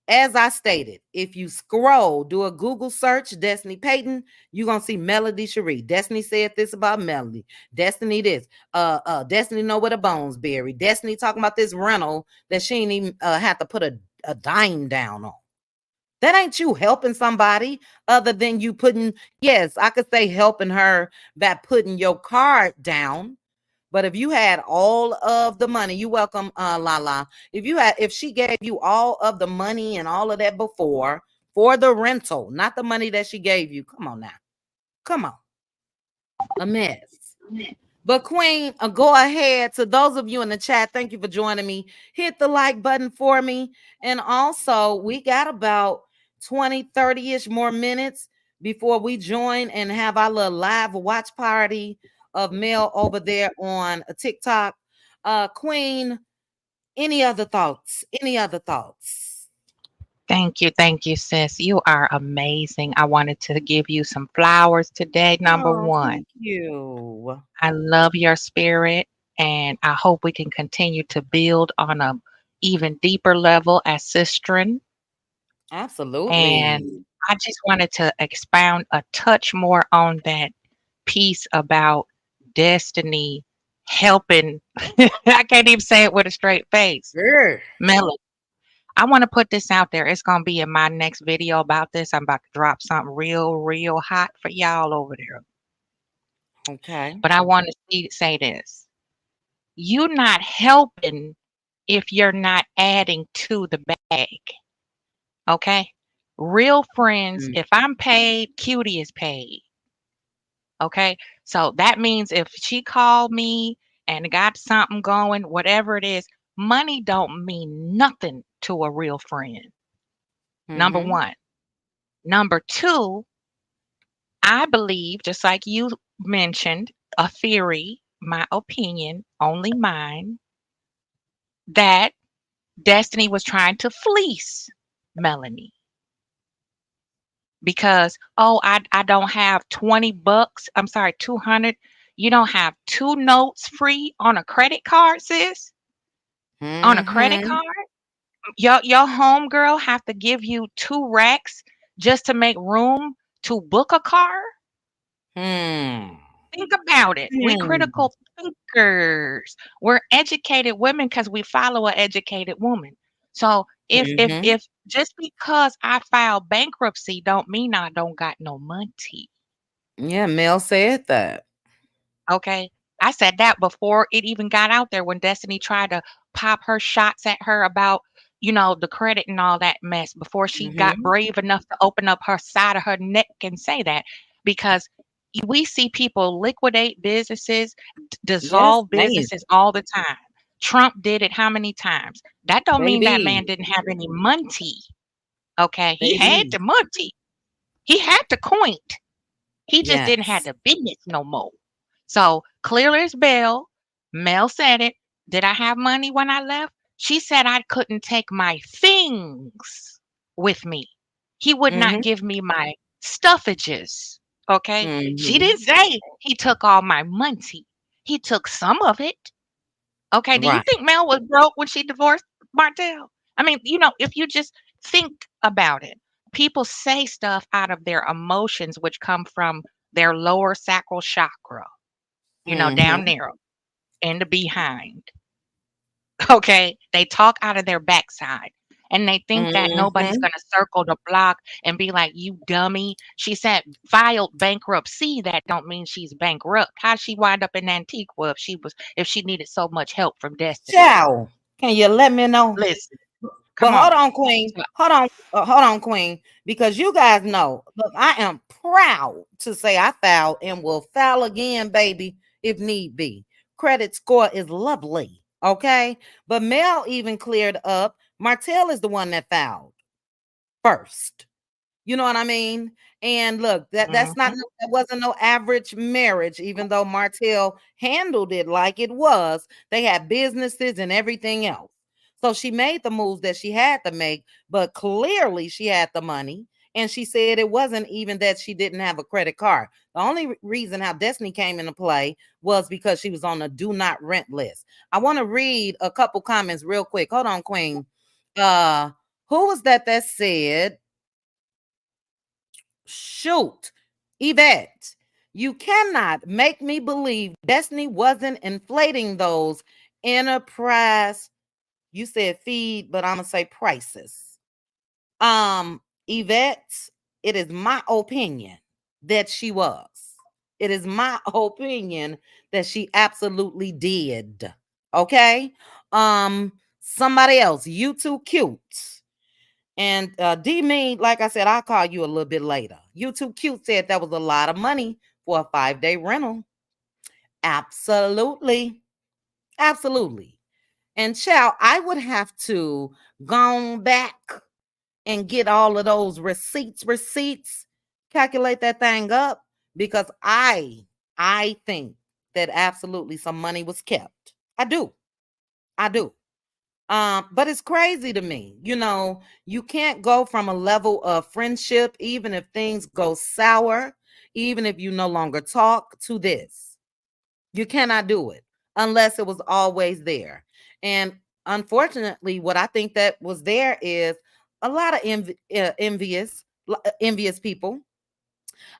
as I stated, if you scroll, do a Google search, Destiny Payton, you're gonna see Melody Cherie. Destiny said this about Melody. Destiny this. Destiny know where the bones buried. Destiny talking about this rental that she ain't even have to put a dime down on. That ain't you helping somebody other than you putting, yes, I could say helping her by putting your card down. But if you had all of the money, you welcome, Lala. If she gave you all of the money and all of that before for the rental, not the money that she gave you, come on now, come on, a mess. But Queen, go ahead. To those of you in the chat, thank you for joining me. Hit the like button for me. And also, we got about 20, 30-ish more minutes before we join and have our little live watch party of Mel over there on TikTok. Queen, any other thoughts? Any other thoughts? Thank you, sis. You are amazing. I wanted to give you some flowers today. Number Oh, one, thank you. I love your spirit, and I hope we can continue to build on a even deeper level as sistren. Absolutely. And I just wanted to expound a touch more on that piece about destiny helping. I can't even say it with a straight face. Sure. Melody. I want to put this out there. It's going to be in my next video about this. I'm about to drop something real hot for y'all over there. Okay. But I want to say this. You're not helping if you're not adding to the bag. Okay? Real friends, Mm. if I'm paid, Cutie is paid. Okay? So that means if she called me and got something going, whatever it is, money don't mean nothing to a real friend. Number Mm-hmm. one. Number two, I believe, just like you mentioned, a theory, my opinion, only mine, that Destiny was trying to fleece Melanie because, oh, I don't have 20 bucks. I'm sorry, 200. You don't have two notes free on a credit card, sis? On a credit Mm-hmm. card? Your homegirl have to give you 2 racks just to make room to book a car? Hmm. Think about it. We Hmm. critical thinkers. We're educated women because we follow an educated woman. So Mhm. if just because I filed bankruptcy don't mean I don't got no money. Yeah, Mel said that. Okay. I said that before it even got out there when Destiny tried to pop her shots at her about, the credit and all that mess before she got Mhm. brave enough to open up her side of her neck and say that. Because we see people liquidate businesses, Yes, dissolve ma'am. businesses all the time. Trump did it how many times? That don't mean that man Baby. didn't have any money. Okay. He had Baby. the money. He had the coin. He just didn't have Yes. the business no more. So clear as bell, Mel said it. Did I have money when I left? She said I couldn't take my things with me. He would not Mhm. give me my stuffages. Okay. She Mhm. didn't say he took all my money. He took some of it. Okay. Do you Right. think Mel was broke when she divorced Martell? I mean, if you just think about it, people say stuff out of their emotions, which come from their lower sacral chakra, down Mhm. there in the behind. Okay. They talk out of their backside. And they think that nobody's Mhm. going to circle the block and be like, you dummy. She said filed bankruptcy. That don't mean she's bankrupt. How'd she wind up in Antigua if she needed so much help from Destiny? Ciao. Can you let me know? Listen, But come hold on. on, Queen. So, Hold on, Queen. Because you guys know, look, I am proud to say I fouled and will foul again, baby, if need be. Credit score is lovely. Okay. But Mel even cleared up. Martell is the one that fouled first. You know what I mean? And look, mhm. that wasn't no average marriage, even though Martell handled it like it was. They had businesses and everything else. So she made the moves that she had to make, but clearly she had the money. And she said it wasn't even that she didn't have a credit card. The only reason how Destiny came into play was because she was on a do not rent list. I want to read a couple comments real quick. Hold on, Queen. Uh, who was that said, shoot, Yvette, you cannot make me believe Destiny wasn't inflating those enterprise, you said feed, but I'm gonna say prices. Yvette, it is my opinion that she was. It is my opinion that she absolutely did. Okay. Somebody else, you too cute. And D me, like I said, I'll call you a little bit later. You too cute said that was a lot of money for a 5-day rental. Absolutely. Absolutely. And child, I would have to go back and get all of those receipts, calculate that thing up, because I think that absolutely some money was kept. I do. I do. But it's crazy to me. You can't go from a level of friendship, even if things go sour, even if you no longer talk, to this. You cannot do it unless it was always there. And unfortunately, what I think that was there is a lot of envious people.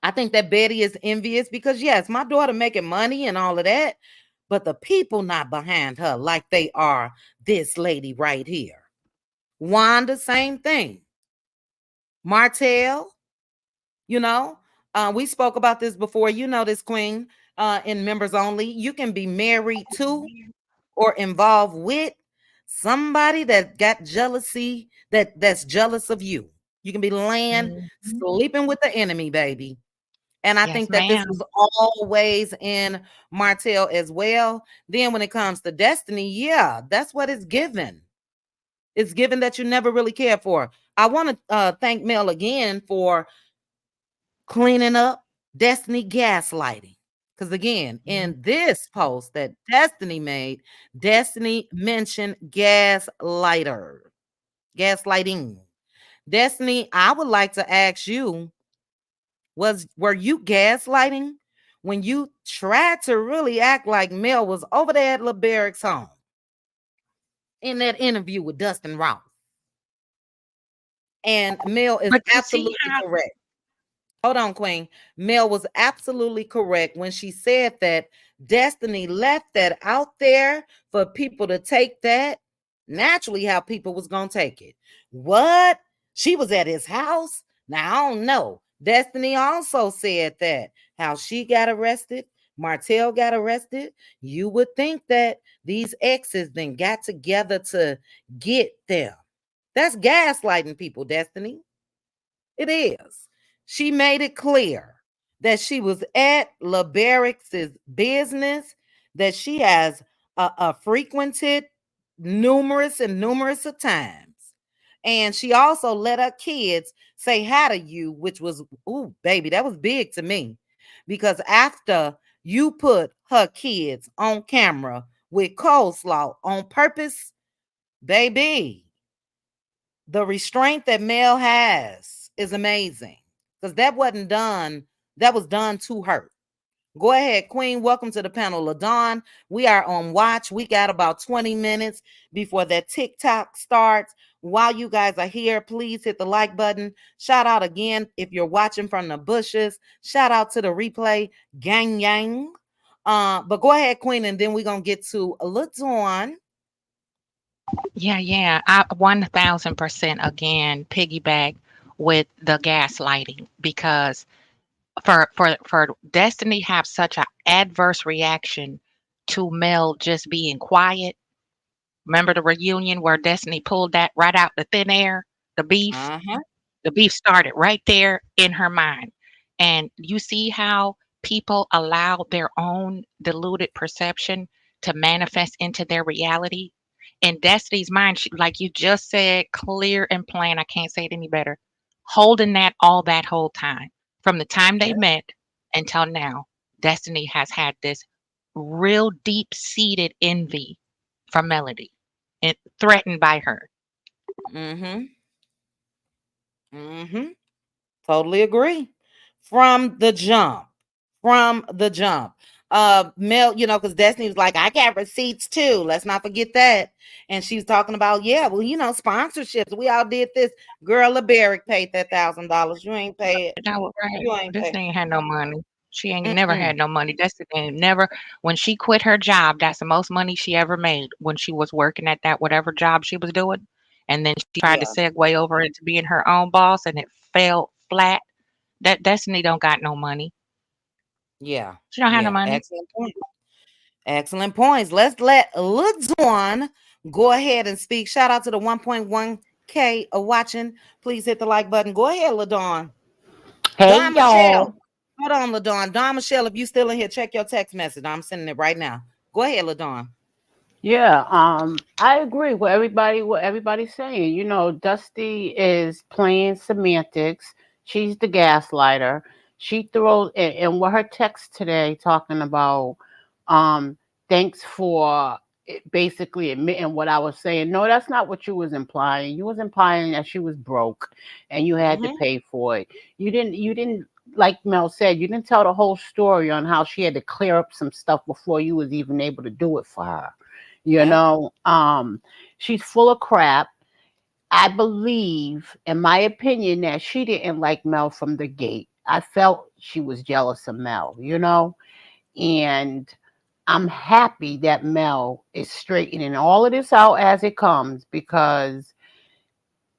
I think that Betty is envious because yes, my daughter making money and all of that, but the people not behind her like they are this lady right here. Wanda, same thing. Martell, you know, we spoke about this before. You know this, Queen, in members only. You can be married to or involved with somebody that got jealousy, that's jealous of you. You can be laying, Mhm. sleeping with the enemy, baby. And I Yes, think that this was ma'am. always in Martell as well. Then when it comes to Destiny, yeah, that's what it's given. It's given that you never really cared for. I want to thank Mel again for cleaning up Destiny gaslighting. Because again, Mhm. in this post that Destiny made, Destiny mentioned gaslighting. Destiny, I would like to ask you, were you gaslighting when you tried to really act like Mel was over there at LeBarrick's home in that interview with Dustin Ross? And Mel is But you see absolutely how correct. Hold on, Queen. Mel was absolutely correct when she said that Destiny left that out there for people to take that. Naturally, how people was gonna take it. What? She was at his house? Now I don't know. Destiny also said that how she got arrested, Martell got arrested. You would think that these exes then got together to get them. That's gaslighting people, Destiny. It is. She made it clear that she was at LeBarrick's business, that she has frequented numerous of times. And she also let her kids say hi to you, which was, ooh, baby, that was big to me. Because after you put her kids on camera with coleslaw on purpose, baby, the restraint that Mel has is amazing because that was done to her. Go ahead, Queen. Welcome to the panel, LaDawn. We are on watch. We got about 20 minutes before that TikTok starts. While you guys are here, please hit the like button. Shout out again if you're watching from the bushes. Shout out to the replay, gang yang. But go ahead, Queen, and then we're gonna get to LaDawn. yeah, I 1000% again piggyback with the gaslighting because for Destiny have such an adverse reaction to Mel just being quiet. Remember the reunion where Destiny pulled that right out the thin air, the beef? Uh-huh. The beef started right there in her mind. And you see how people allow their own deluded perception to manifest into their reality. In Destiny's mind, she, like you just said, clear and plain, I can't say it any better, holding that all that whole time. From the time they met until now, Destiny has had this real deep seated envy for Melody. threatened by her. Mm-hmm. Mm-hmm. Totally agree. From the jump. From the jump. Mel, because Destiny was like, I got receipts too. Let's not forget that. And she was talking about, yeah, well, sponsorships. We all did this. Girl, LeBaric paid that $1,000. You ain't pay it. That was right. You ain't This pay. ain't had no money. She ain't never Mm-mm. had no money. That's the thing. Never. When she quit her job, that's the most money she ever made when she was working at that whatever job she was doing. And then she tried to Yeah. segue over into being her own boss, and it fell flat. That Destiny don't got no money. Yeah. She don't have no Yeah. money. Excellent point. Excellent points. Let's let LaDawn go ahead and speak. Shout out to the 1.1K of watching. Please hit the like button. Go ahead, LaDawn. Hey Don y'all. Michelle. Hold on, LaDawn. Don Michelle, if you still in here, check your text message. I'm sending it right now. Go ahead, LaDawn. Yeah, I agree with what everybody's saying. Dusty is playing semantics. She's the gaslighter. She throws and what her text today talking about um thanks for basically admitting what I was saying. No, that's not what you was implying. You was implying that she was broke and you had to Mm-hmm. pay for it. You didn't like Mel said, you didn't tell the whole story on how she had to clear up some stuff before you was even able to do it for her. You Yep. know, she's full of crap. I believe, in my opinion, that she didn't like Mel from the gate. I felt she was jealous of Mel. And I'm happy that Mel is straightening all of this out as it comes because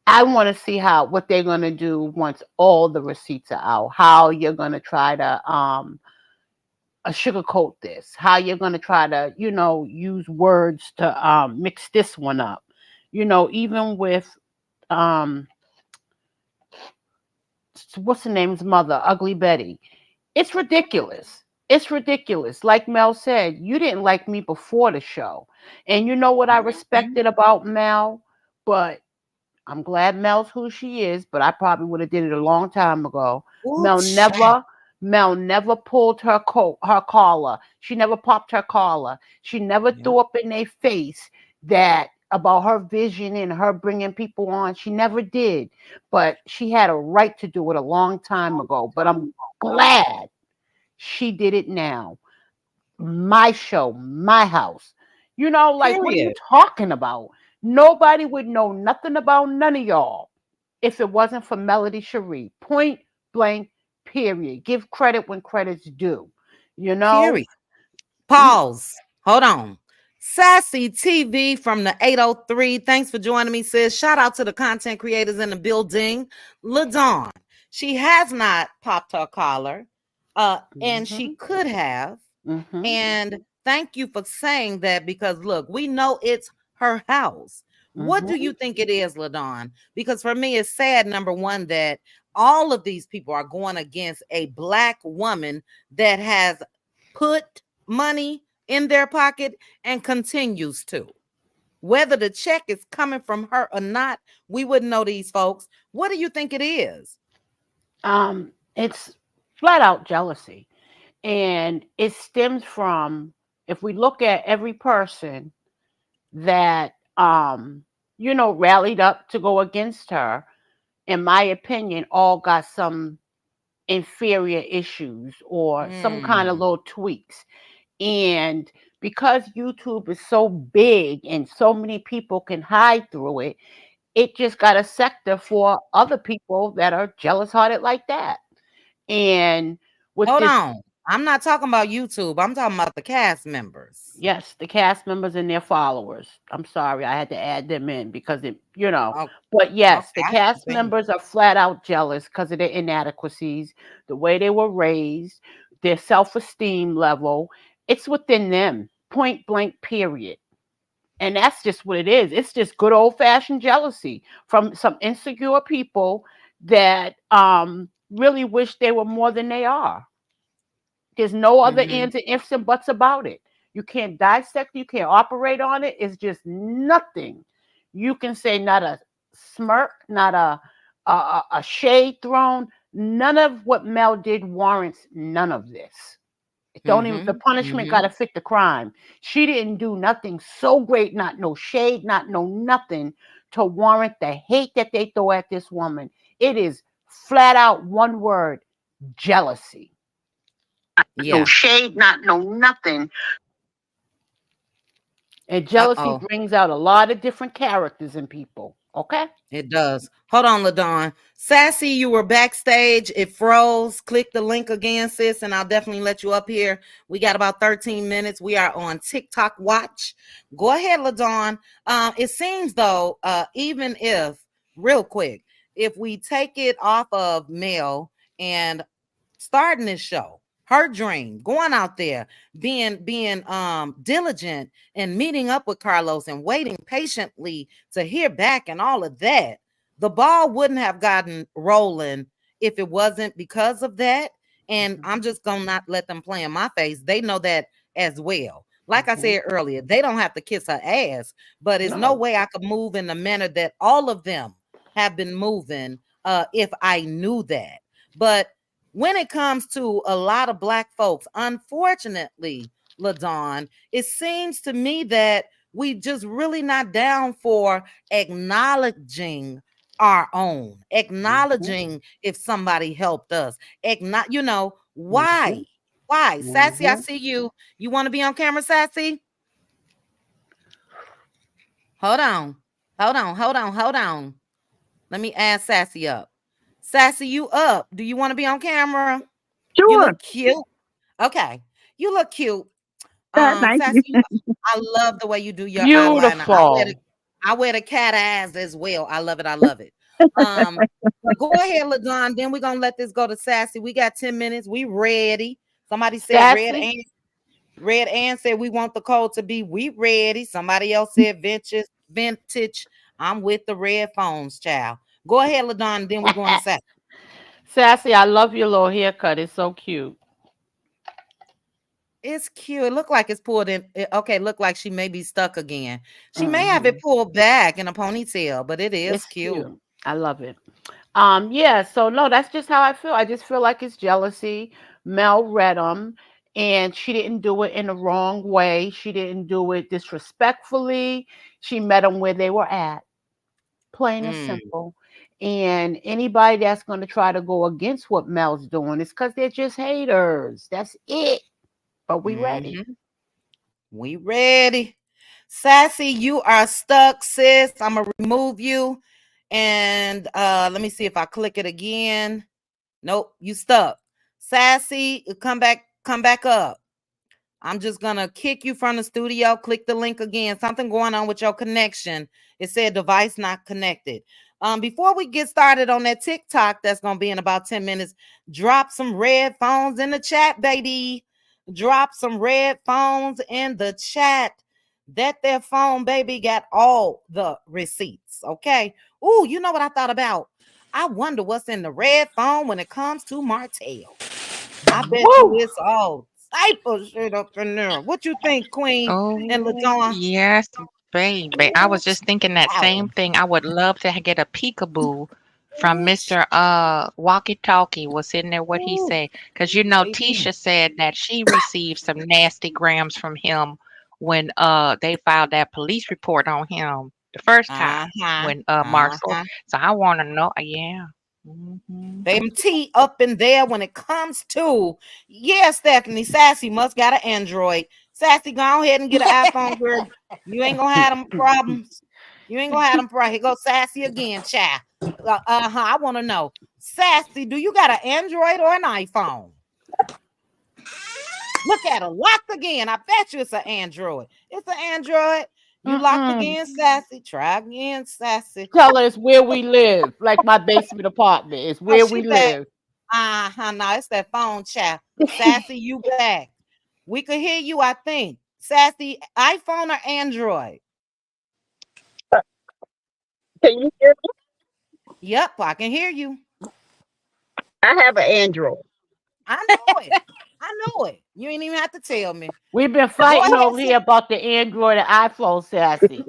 I want to see what they're gonna do once all the receipts are out. How you're gonna try to sugarcoat this, how you're going to try to use words to mix this one up, even with um what's the name's mother, Ugly Betty. It's ridiculous. Like Mel said, you didn't like me before the show, and you know what I Mm-hmm. respected about Mel. But I'm glad Mel's who she is, but I probably would have did it a long time ago. Ooh, Mel child. never Mel never pulled her collar. She never popped her collar. She never Yep. threw up in their face that about her vision and her bringing people on. She never did. But she had a right to do it a long time ago. But I'm glad she did it now. My show, my house. Like, what are you Period. talking about? Nobody would know nothing about none of y'all if it wasn't for Melody Cherie. Point blank, period. Give credit when credit's due. You know? Period. Pause. Hold on. Sassy TV from the 803. Thanks for joining me, sis. Shout out to the content creators in the building. LaDawn. She has not popped her collar. And she Mm-hmm. could have. Mm-hmm. And thank you for saying that because look, we know it's her house. What do Mm-hmm. you think it is, LaDawn? Because for me, it's sad, number one, that all of these people are going against a black woman that has put money in their pocket and continues to. Whether the check is coming from her or not, we wouldn't know these folks. What do you think it is? It's flat out jealousy. And it stems from, if we look at every person that rallied up to go against her, in my opinion, all got some inferior issues or some kind of Mm, little tweaks. And because YouTube is so big and so many people can hide through it, it just got a sector for other people that are jealous hearted like that. And with hold this, on. I'm not talking about YouTube. I'm talking about the cast members. yes, the cast members and their followers. I'm sorry, I had to add them in because Oh, but yes, the okay. cast Thank members are flat out jealous because of their inadequacies, the way they were raised, their self esteem level. It's within them, point blank, period. And that's just what it is. It's just good old fashioned jealousy from some insecure people that really wish they were more than they are. There's no other Mm-hmm. ands and ifs and buts about it. You can't dissect, you can't operate on it. It's just nothing. You can say not a smirk, not a shade thrown. None of what Mel did warrants none of this. Don't even the punishment got to fit the crime. She didn't do nothing so great, not no shade, not no nothing to warrant the hate that they throw at this woman. It is flat out one word: jealousy. Yeah. No shade, not no nothing. And jealousy Uh-oh. brings out a lot of different characters in people. Okay. It does. Hold on, LaDawn. Sassy, you were backstage. It froze. Click the link again, sis, and I'll definitely let you up here. We got about 13 minutes. We are on TikTok watch. Go ahead, LaDawn. It seems, though, even if, real quick, if we take it off of Mel and starting this show, her dream, going out there, being diligent and meeting up with Carlos and waiting patiently to hear back and all of that, the ball wouldn't have gotten rolling if it wasn't because of that. And I'm just gonna not let them play in my face. They know that as well. Like I said earlier, they don't have to kiss her ass, but there's no way I could move in the manner that all of them have been moving if I knew that. But when it comes to a lot of Black folks, unfortunately, LaDawn, it seems to me that we just really not down for acknowledging our own, acknowledging if somebody helped us. Why? Why? Sassy, I see you. You want to be on camera, Sassy? Hold on. Hold on. Let me add Sassy up. Sassy, you up? Do you want to be on camera? Sure. You look cute. Okay. You look cute. Thank Sassy, you. I love the way you do your eyeliner. Beautiful. I wear the cat eyes as well. I love it. I love it. Go ahead, LaDawn. Then we're gonna let this go to Sassy. We got 10 minutes. We ready. Somebody said Sassy. Red Ann said we want the code to be we ready. Somebody else said vintage. I'm with the red phones, child. Go ahead, LaDawn. Then we going to Sassy. Sassy, I love your little haircut. It's so cute. It's cute. It look like it's pulled in. Okay, look like she may be stuck again. She may have it pulled back in a ponytail, but it is It's cute. cute. I love it. Yeah, so no, that's just how I feel. I just feel like it's jealousy. Mel read them, and she didn't do it in the wrong way. She didn't do it disrespectfully. She met them where they were at, plain and simple. And anybody that's going to try to go against what Mel's doing is because they're just haters. That's it. But we ready. We ready. Sassy, you are stuck, sis. I'm gonna remove you. And let me see if I click it again. Nope, you stuck. Sassy, come back up. I'm just gonna kick you from the studio. Click the link again. Something going on with your connection. It said device not connected. Before we get started on that TikTok, that's gonna be in about 10 minutes. Drop some red phones in the chat, baby. Drop some red phones in the chat. That their phone, baby, got all the receipts. Okay. Ooh, you know what I thought about? I wonder what's in the red phone when it comes to Martell. I bet you it's all type of shit up in there. What you think, Queen and Oh, LaDawn? yes, baby. I Ooh, was just thinking that child. same thing. I would love to get a peekaboo from Ooh, Mr. Walkie Talkie was sitting there what he ooh, said. Because you know, baby. Tisha said that she received some nasty grams from him when they filed that police report on him the first time Uh-huh. when Marshall. Uh-huh. So I want to know, yeah. Hmm. Them tea up in there when it comes to, yeah, Stephanie, Sassy must got an Android. Sassy, go ahead and get an iPhone, girl. You ain't gonna have them problems. You ain't gonna have them problems. Here goes Sassy again, child. I want to know, Sassy, do you got an Android or an iPhone? Look at her, locked again. I bet you it's an Android. It's an Android. You locked Mm-mm. again, Sassy. Try again, Sassy. Tell her it's where we live, like my basement apartment. It's Oh, where she we back. live. No, it's that phone chat. Sassy, you back. We could hear you, I think. Sassy, iPhone or Android? Can you hear me? Yep, I can hear you. I have an Android. I know it. I know it. You ain't even have to tell me. We've been Go fighting ahead, over here about the Android and iPhone, Sassy.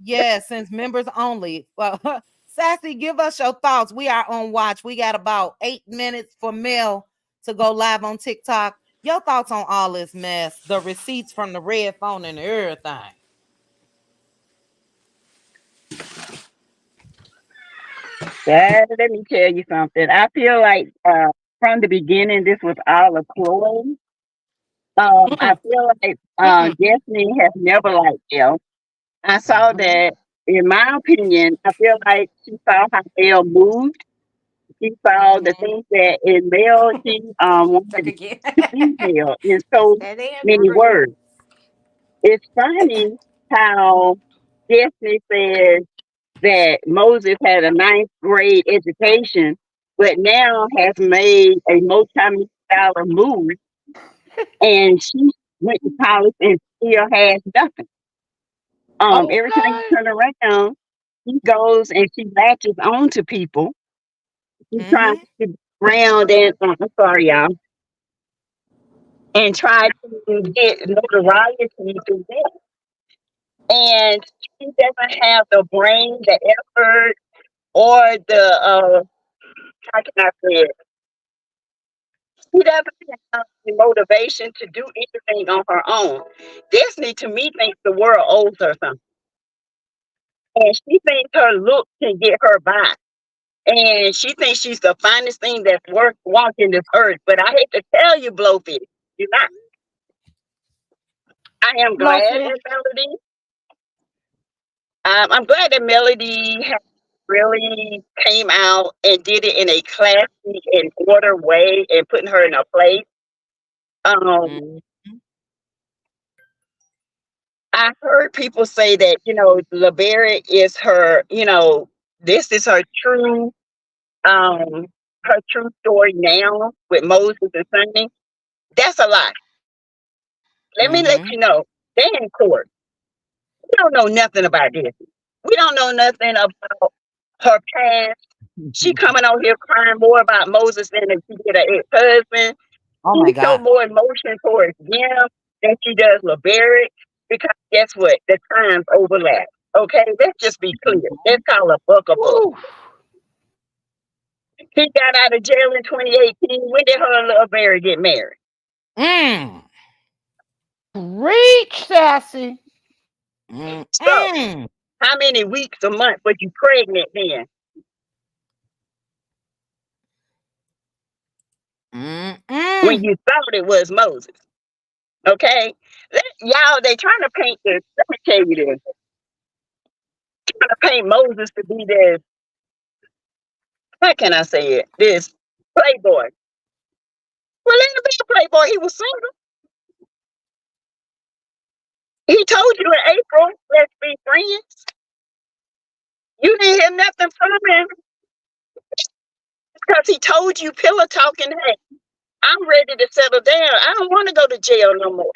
yeah, since members only. Well, Sassy, give us your thoughts. We are on watch. We got about 8 minutes for Mel to go live on TikTok. Your thoughts on all this mess, the receipts from the red phone and everything. Let me tell you something. I feel like from the beginning, this was all a ploy. I feel like Destiny has never liked Elle. I saw that, in my opinion, I feel like she saw how Elle moved. She saw the things that in Mel she wanted Again. to detail in so That is many right. words. It's funny how Destiny says that Moses had a ninth grade education, but now has made a multi-million-dollar move, and she went to college and still has nothing. Every time you Okay. turn around, she goes and she latches on to people. She tries Mm-hmm. to round and I'm sorry, y'all, and try to get notoriety through that. And she doesn't have the brain, the effort, or the how can I say it? She doesn't have the motivation to do anything on her own. Destiny, to me, thinks the world owes her something, and she thinks her look can get her by. And she thinks she's the finest thing that's worth walking this earth. But I hate to tell you, Blowfish, you're not. I am glad Fluffy. that Melody. I'm glad that Melody has really came out and did it in a classy and order way and putting her in a place. Um, Mm-hmm. I heard people say that LeBarrett is her. This is um, her true story now with Moses and Sonny. That's a lie. Let me let Mm-hmm. you know. They in court. We don't know nothing about this. We don't know nothing about her past. She coming on here crying more about Moses than if she did her ex-husband. Oh She my show God. more emotion towards them than she does LeBarrett because guess what? The times overlap. Okay, let's just be clear. Let's call a buck a buck. Ooh. She got out of jail in 2018. When did her and LeBarrett get married? Mm. Reach, Sassy. So, Mm-mm. how many weeks a month was you pregnant then? When Mm-mm. you thought it was Moses? Okay, y'all, they trying to paint this. Let me tell you this. Trying to paint Moses to be this. How can I say it? This playboy. Well, ain't a big playboy. He was single. He told you in April, let's be friends. You didn't hear nothing from him because he told you pillow talking. Hey, I'm ready to settle down. I don't want to go to jail no more.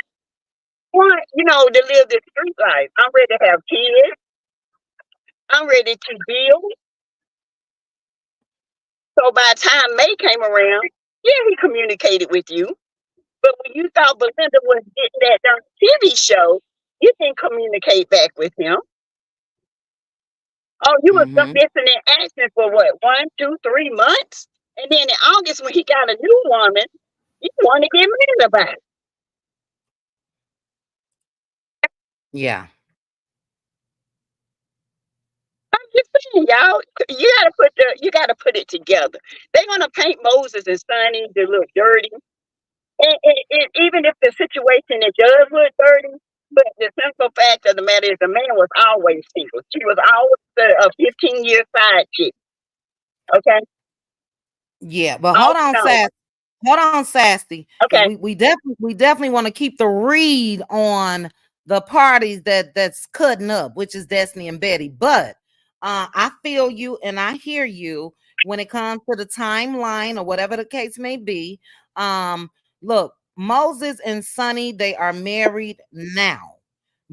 I want, to live this street life. I'm ready to have kids. I'm ready to build. So by the time May came around, yeah, he communicated with you. But when you thought Belinda was getting that darn TV show, you didn't communicate back with him. Oh, you was Mm-hmm. missing in action for what, 1, 2, 3 months? And then in August, when he got a new woman, you want to get mad about it. Yeah. I'm just saying, y'all, you gotta put it together. They're gonna paint Moses and Sonny to look dirty. And even if the situation it does look dirty, but the simple fact of the matter is the man was always single. She was always a 15-year side chick. Okay? Yeah. But Oh hold on, no. Sassy. Hold on, Sassy. Because Okay. we definitely want to keep the read on the parties that's cutting up, which is Destiny and Betty. But I feel you and I hear you when it comes to the timeline or whatever the case may be. Look, Moses and Sonny, they are married now.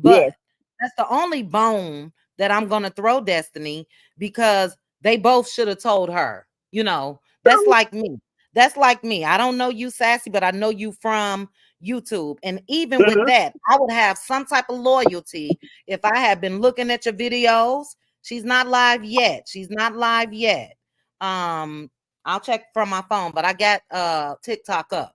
Yes. But that's the only bone that I'm gonna throw Destiny because they both should have told her, that's True. like me. That's like me. I don't know you, Sassy, but I know you from YouTube. And even with Mm-hmm. that, I would have some type of loyalty if I had been looking at your videos. She's not live yet. She's not live yet. Um, I'll check from my phone, but I got TikTok up.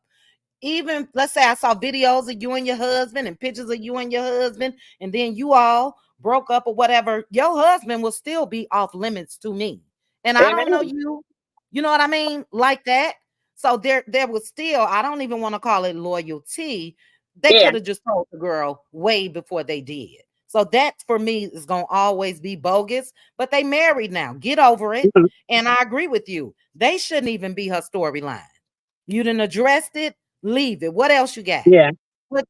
even let's say I saw videos of you and your husband and pictures of you and your husband, and then you all broke up or whatever, your husband will still be off limits to me. And I don't know Amen. you, you know what I mean? Like that. So there was still, I don't even want to call it loyalty. They Yeah. could have just told the girl way before they did. So that for me is gonna always be bogus. But they married now. Get over it. Mhm. And I agree with you. They shouldn't even be her storyline. You done addressed it, leave it. What else you got? Yeah.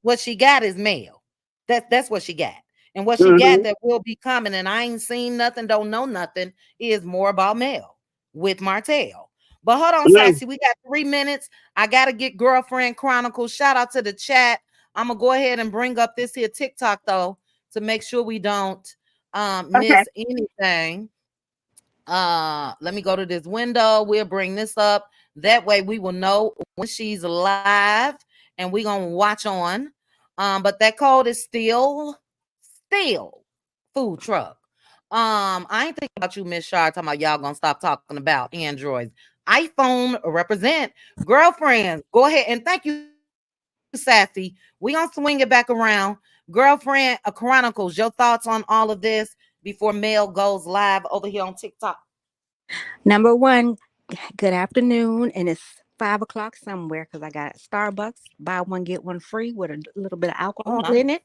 What she got is mail. That's what she got. And what she got Mhm. that will be coming, and I ain't seen nothing, don't know nothing, is more about mail with Martell. But hold on, Mm. Sassy. We got 3 minutes. I gotta get Girlfriend Chronicles. Shout out to the chat. I'm gonna go ahead and bring up this here TikTok though to make sure we don't Okay. miss anything. Let me go to this window. We'll bring this up. That way we will know when she's live and we're gonna watch on. But that code is still food truck. I ain't thinking about you, Miss Shar, talking about y'all gonna stop talking about Androids. iPhone represent girlfriends. Go ahead and thank you, Sassy. We gonna swing it back around. Girlfriend Chronicles, your thoughts on all of this before Mel goes live over here on TikTok. Number one, good afternoon, and it's 5 o'clock somewhere because I got Starbucks, buy one get one free with a little bit of Oh, alcohol in nice. it.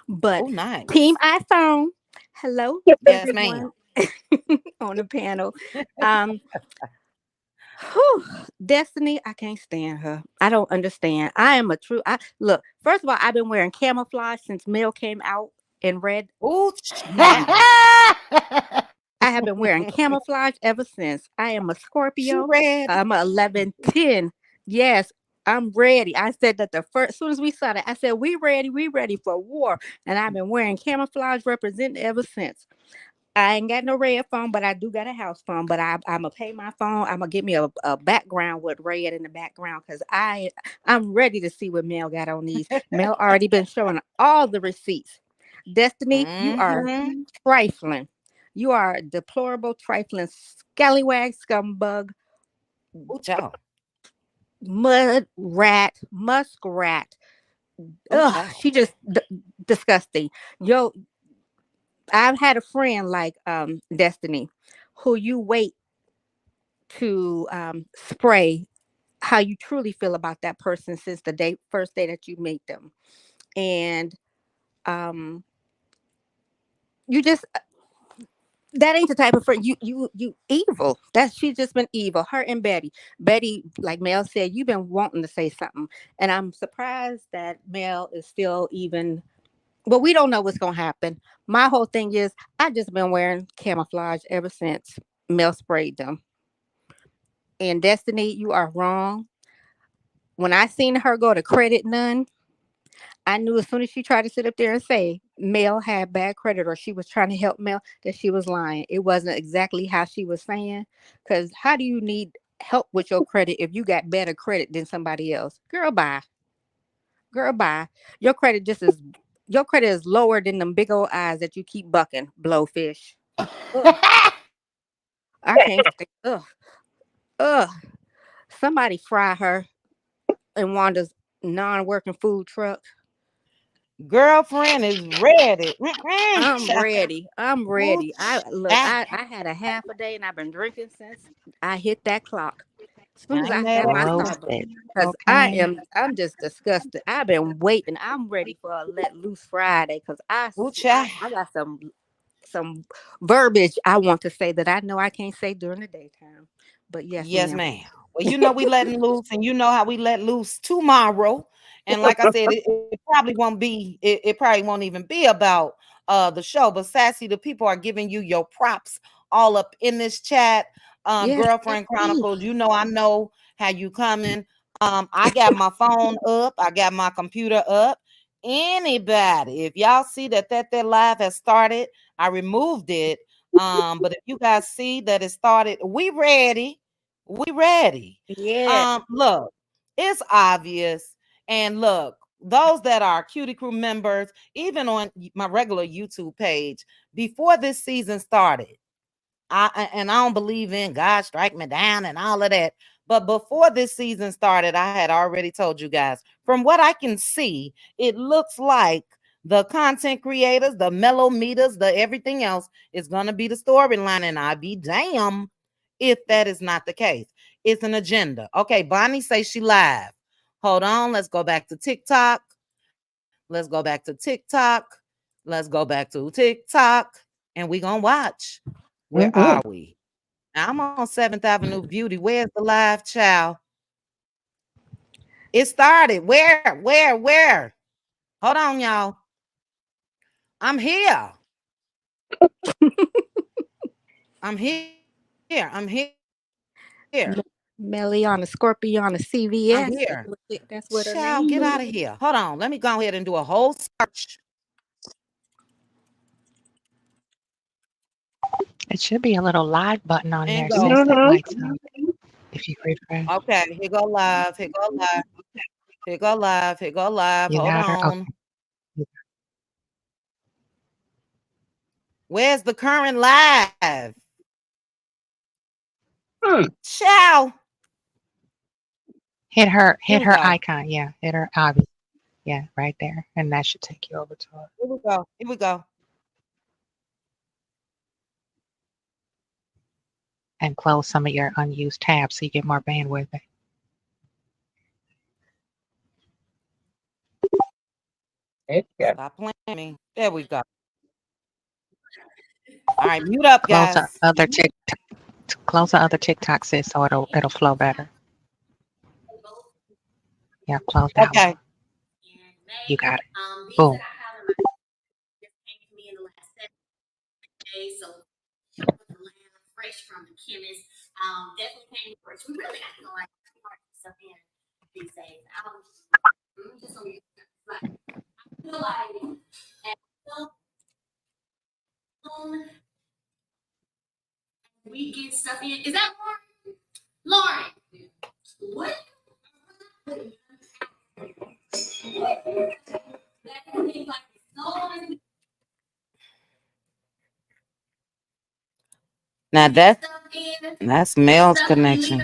But Oh, Team nice. iPhone, hello Yes, ma'am. everyone on the panel. Um, whew, Destiny, I can't stand her. I don't understand. I am a true. I look. First of all, I've been wearing camouflage since Mel came out in red. Oh, Now child. I have been wearing camouflage ever since. I am a She Scorpio. read. I'm a 1110. Yes, I'm ready. I said that the first, as soon as we saw that, I said, we ready for war. And I've been wearing camouflage representing ever since. I ain't got no red phone, but I do got a house phone. But I'm gonna pay my phone. I'm gonna give me a background with red in the background because I'm ready to see what Mel got on these. Mel already been showing all the receipts. Destiny, you are Mm-hmm. trifling. You are a deplorable, trifling, scallywag, scumbug, Oh, child. mud rat, muskrat. Oh, Ugh, child. she just disgusting. Yo, I've had a friend like Destiny, who you wait to spray how you truly feel about that person since the first day that you meet them, and um, you just that ain't the type of friend you evil. That's she's just been evil. Her and Betty. Betty, like Mel said, you've been wanting to say something. And I'm surprised that Mel is still even but we don't know what's gonna happen. My whole thing is I've just been wearing camouflage ever since Mel sprayed them. And Destiny, you are wrong. When I seen her go to credit none, I knew as soon as she tried to sit up there and say Mel had bad credit or she was trying to help Mel that she was lying. It wasn't exactly how she was saying. Because how do you need help with your credit if you got better credit than somebody else? Girl, bye. Girl, bye. Your credit just is your credit is lower than them big old eyes that you keep bucking, blowfish. Ugh, I can't stay. Ugh, ugh. Somebody fry her in Wanda's non-working food truck. Girlfriend is ready. I'm Child. ready. I'm Oh, ready. I look. child. I had a half a day, and I've been drinking since I hit that clock. As soon I as ain't I mad have at my you. Starbucks, Roasted. because Okay. I'm just disgusted. I've been waiting. I'm ready for a let loose Friday because Oh, child. I got some verbiage I want to say that I know I can't say during the daytime. But yes, Yes, ma'am. ma'am. Well, you know we letting loose, and you know how we let loose tomorrow. And like I said, it probably won't be. It probably won't even be about the show. But Sassy, the people are giving you your props all up in this chat. Yes, I Girlfriend see. Chronicles. I know how you coming. I got my phone up. I got my computer up. Anybody, if y'all see that live has started, I removed it. But if you guys see that it started, we ready. We ready. Yeah. Look, it's obvious. And look, those that are Cutie Crew members, even on my regular YouTube page, before this season started, and I don't believe in God strike me down and all of that. But before this season started, I had already told you guys, from what I can see, it looks like the content creators, the mellow meters, the everything else is going to be the storyline. And I'd be damn if that is not the case. It's an agenda. Okay, Bonnie says she live. Hold on. Let's go back to TikTok. Let's go back to TikTok. Let's go back to TikTok. And we going to watch. Where are we? Now, I'm on 7th Avenue Beauty. Where's the live, child? It started. Where? Hold on, y'all. I'm here. I'm here. I'm here. Meliana, Scorpiona, I'm CVS. here. That's what her Child, get name out of is. here. Hold on. Let me go ahead and do a whole search. It should be a little live button on And there, go. sis, that lights up if you refresh. Okay, here go live. Here go live. Here go live. Here go live. You Hold got her? on. Okay. Where's the current live? Child. Hit her Here we go. icon. Yeah, hit her obvious. Yeah, right there. And that should take you over to it. Here we go. Here we go. And close some of your unused tabs so you get more bandwidth. Stop playing me. There we go. All right, mute up, Close guys. the other TikTok, sis, so it'll flow better. Yeah, close that one. Okay. You got it. These Boom. that I have in my just came to me in the last 7 days, so fresh from the chemist. Definitely came fresh. We really got to go like stuff in these days. Just so you like, I feel like at some we get stuff in. Is that Lauren? What? Now that's Mel's connection.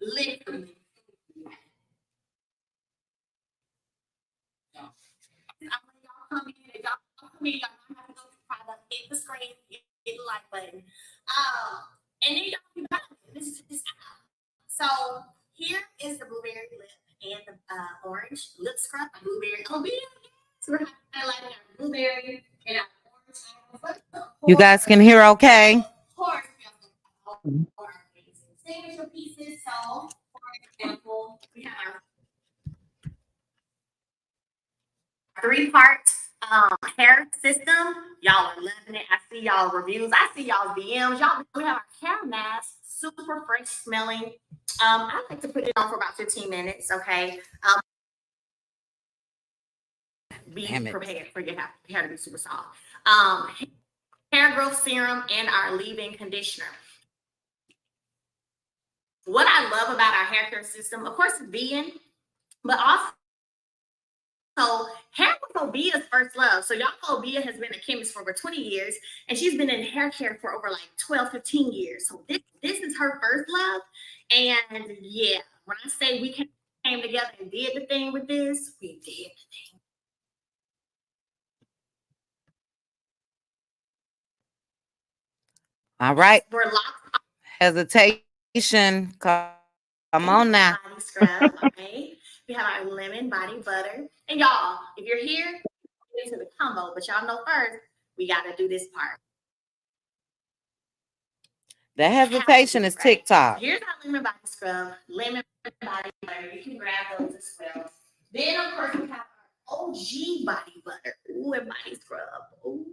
Literally. Y'all come in, y'all know how to go to the product, hit the screen, hit the like button. And then y'all can buy it. This is so here is the blueberry lip and the orange lip scrub by blueberry. Oh, so we're highlighting our blueberry and our orange. You guys can hear okay? Signature pieces. So, for example, we have our 3-part hair system. Y'all are loving it. I see y'all reviews. I see y'all DMs. Y'all, we have our hair mask, super fresh smelling. I like to put it on for about 15 minutes. Okay. Be prepared for your hair to be super soft. Hair growth serum and our leave-in conditioner. What I love about our hair care system, of course, it's vegan, but also hair was Obia's first love. So y'all know Obia has been a chemist for over 20 years, and she's been in hair care for over like 12, 15 years. So this is her first love. And yeah, when I say we came together and did the thing with this, we did the thing. All right. Hesitation. Come on now. Body scrub, okay? We have our lemon body butter. And y'all, if you're here, get into the combo. But y'all know first, we got to do this part. The hesitation is TikTok. Here's our lemon body scrub, lemon body butter. You can grab those as well. Then, of course, we have our OG body butter. Ooh, and body scrub. Ooh.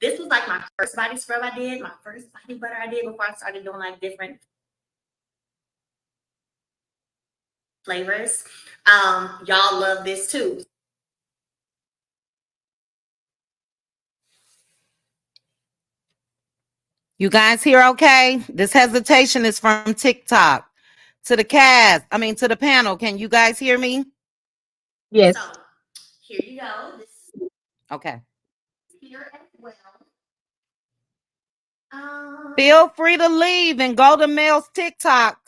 This was like my first body scrub I did, my first body butter I did before I started doing like different flavors. Y'all love this too. You guys hear okay? This hesitation is from TikTok. To the cast, to the panel. Can you guys hear me? Yes. So, here you go. Okay. Here as well. Feel free to leave and go to Mel's TikTok.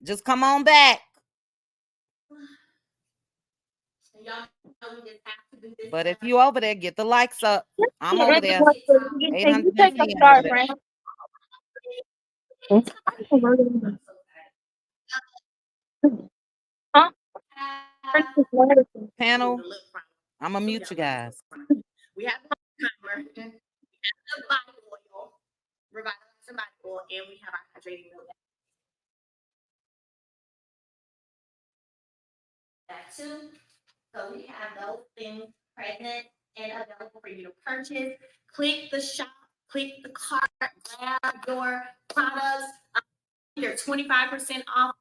Just come on back. But if you over there, get the likes up. I'm over there. You take a 850 start, over friend. Huh? Panel, I'm gonna mute you guys. We have the timer, we have the body oil, revitalizing body oil, and we have our hydrating milk. That too. So we have those things present and available for you to purchase. Click the shop, click the cart, grab your products. They're 25% off.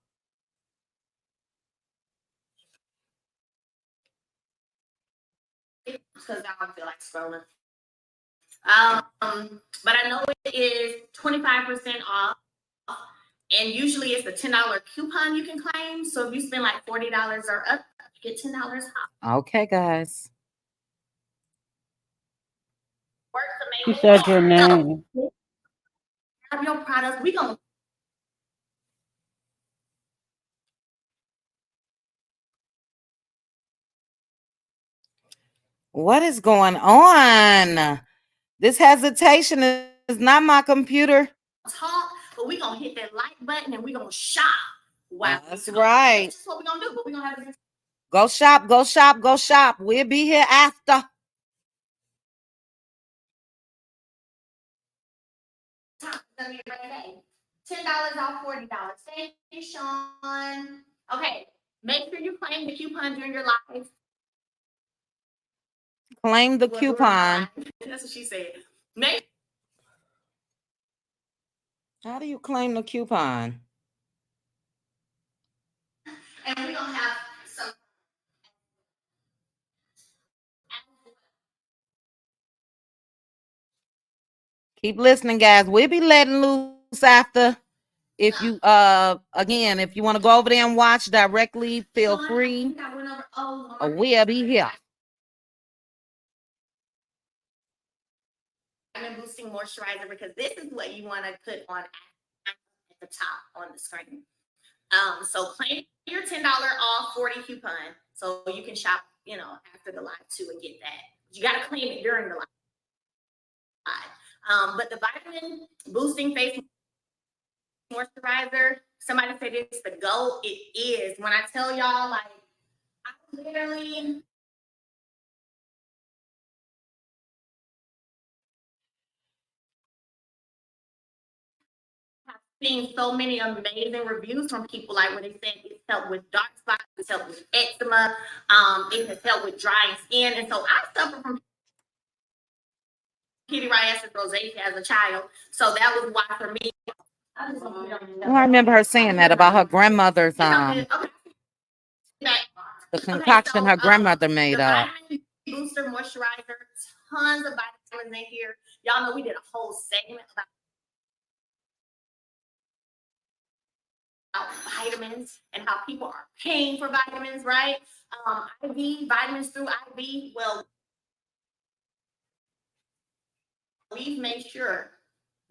Because I don't feel like scrolling. But I know it is 25% off. And usually it's a $10 coupon you can claim. So if you spend like $40 or up, you get $10 off. Okay, guys. She said your name. Have your products. We gonna What is going on? This hesitation is not my computer. talk, but we gonna hit that like button and we gonna shop. Wow, that's right. That's just what we gonna do. But we gonna have a Go shop, go shop, go shop. We'll be here after. gonna be a great day. $10 off $40. Thank you, Sean. Okay, make sure you claim the coupon during your live. Claim the coupon. That's what she said. How do you claim the coupon? And we're gonna have some. Keep listening, guys. We'll be letting loose after. If you again, if you want to go over there and watch directly, feel free. We'll be here. Boosting moisturizer, because this is what you want to put on at the top on the screen. So claim your $10 off 40 coupon so you can shop, after the live too and get that. You got to claim it during the live. But the vitamin boosting face moisturizer, somebody said it's the GOAT. It is. When I tell y'all, like, I literally have seen so many amazing reviews from people, like when they said it's helped with dark spots, it's helped with eczema, it has helped with drying skin. And so I suffer from pityriasis rosacea as a child. So that was why for me. Well, I remember her saying that about her grandmother's the concoction her grandmother made up. Booster moisturizer, tons of vitamins in here. Y'all know we did a whole segment about vitamins and how people are paying for vitamins, right? IV, vitamins through IV. Well, we've made sure,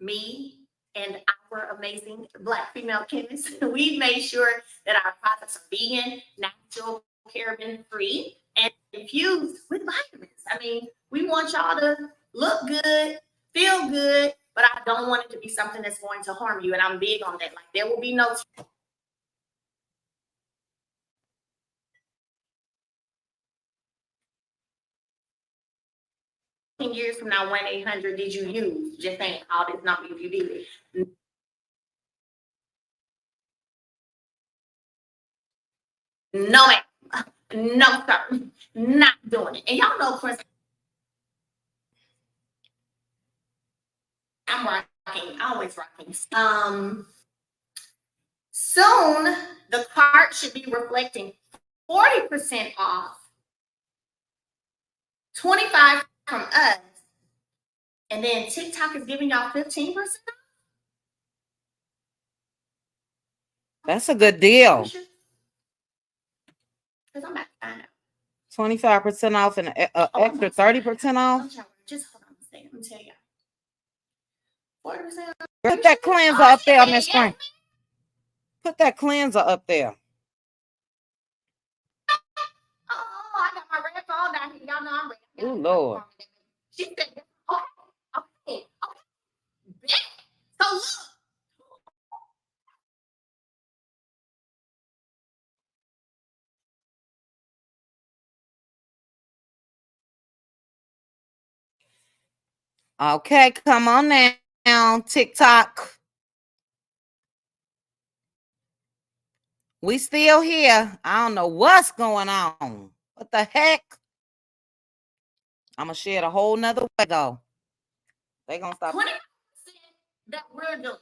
me and our amazing Black female chemists, we've made sure that our products are vegan, natural, paraben-free, and infused with vitamins. I mean, we want y'all to look good, feel good, but I don't want it to be something that's going to harm you. And I'm big on that. Like, there will be no years from now, 1-800 did you use? Just saying, all this number if you did it. No, no, sir, not doing it. And y'all know, of course, I'm rocking, always rocking. Soon the cart should be reflecting 40% off, 25% from us, and then TikTok is giving y'all 15% off. That's a good deal. Because I'm about to find out. 25% off and extra 30% off. Just hold on a second. Let me tell y'all. Put that cleanser up there on the screen. Put that cleanser up there. Oh, I got my red phone down here. Y'all know I'm ready. Oh, Lord. She said, okay. So look. Okay, come on now, TikTok. We still here. I don't know what's going on. What the heck? I'm going to share it a whole nother way, though. They going to stop. 20% that we're doing.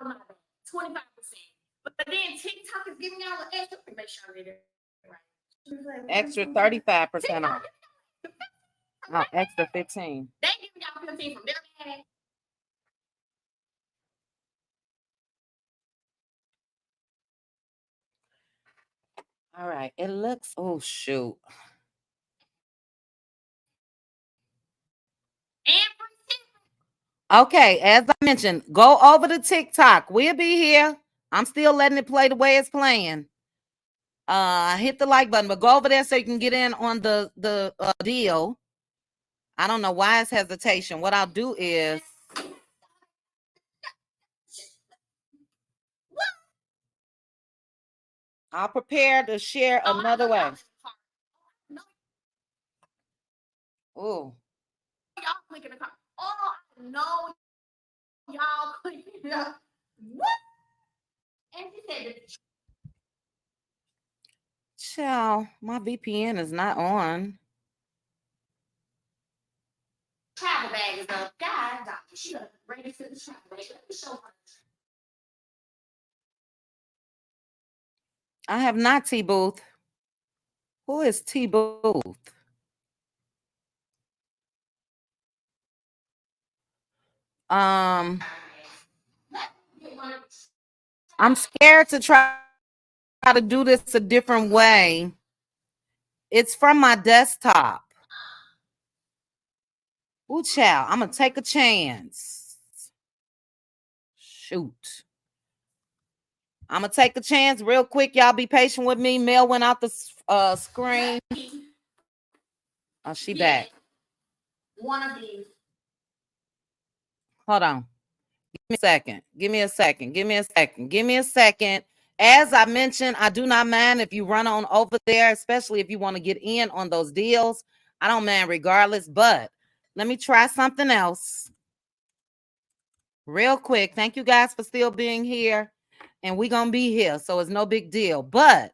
25%. But then TikTok is giving y'all an extra. Make sure I read it right. Extra 35% off. Oh, extra 15. They giving y'all 15 from their bag. All right. It looks, oh, shoot. Okay, as I mentioned, go over to TikTok. We'll be here. I'm still letting it play the way it's playing. Hit the like button, but go over there so you can get in on the deal. I don't know why it's hesitation. What I'll do is I'll prepare to share another way. Oh. Y'all click in the car. Oh, no. Y'all click it up. What? And she said, Child, my VPN is not on. travel bag is up. God, doctor, she done ready for the travel bag. Let me show her. I have not T Booth. Who is T Booth? I'm scared to try to do this a different way. It's from my desktop. Ooh, child, I'm gonna take a chance. Shoot. I'm gonna take a chance real quick. Y'all be patient with me. Mel went out the screen. Oh, she back. One of these. Hold on. Give me a second. Give me a second. Give me a second. Give me a second. As I mentioned, I do not mind if you run on over there, especially if you want to get in on those deals. I don't mind regardless, but let me try something else real quick. Thank you guys for still being here, and we're going to be here, so it's no big deal, but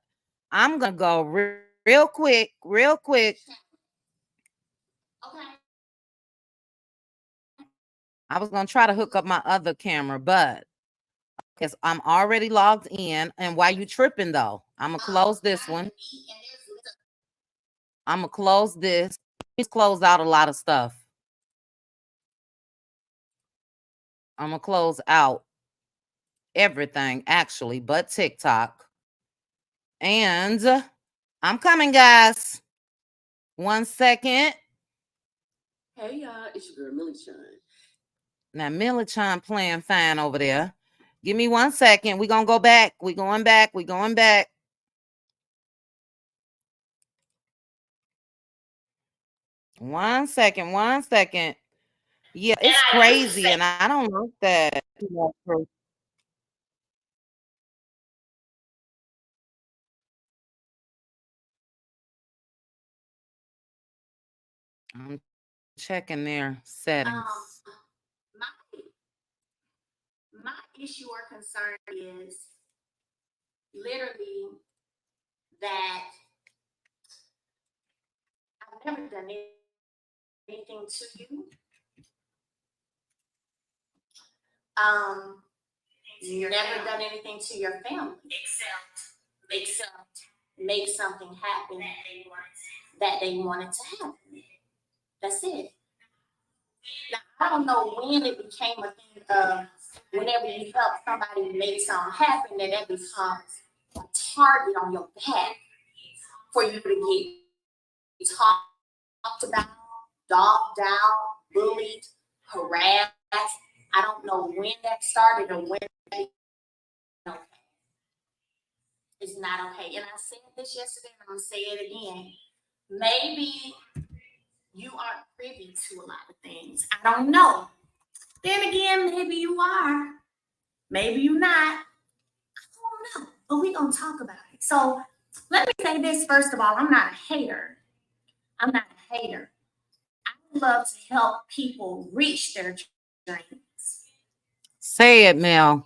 I'm going to go real quick. Okay. I was going to try to hook up my other camera, but because I'm already logged in, and while you tripping, though, I'm going to close this one. I'm going to close this. Please close out a lot of stuff. I'm going to close out everything, actually, but TikTok. And I'm coming, guys. 1 second. Hey, y'all. It's your girl, Mel'S. Now, Mel'S playing fine over there. Give me 1 second. We're going to go back. We're going back. We're going back. One second. Yeah, it's crazy, and I don't like that. I'm checking their settings. My issue or concern is literally that I've never done anything to you. Never done anything to your family except make something happen that they wanted to happen. That's it. Now, I don't know when it became a thing of whenever you help somebody make something happen, that becomes a target on your back for you to get talked about, dogged out, bullied, harassed. I don't know when that started or when it's not okay. And I said this yesterday and I'm gonna say it again. Maybe you aren't privy to a lot of things. I don't know. Then again, maybe you are. Maybe you're not. I don't know. But we're gonna talk about it. So let me say this first of all. I'm not a hater. I'm not a hater. I love to help people reach their dreams. Say it, Mel.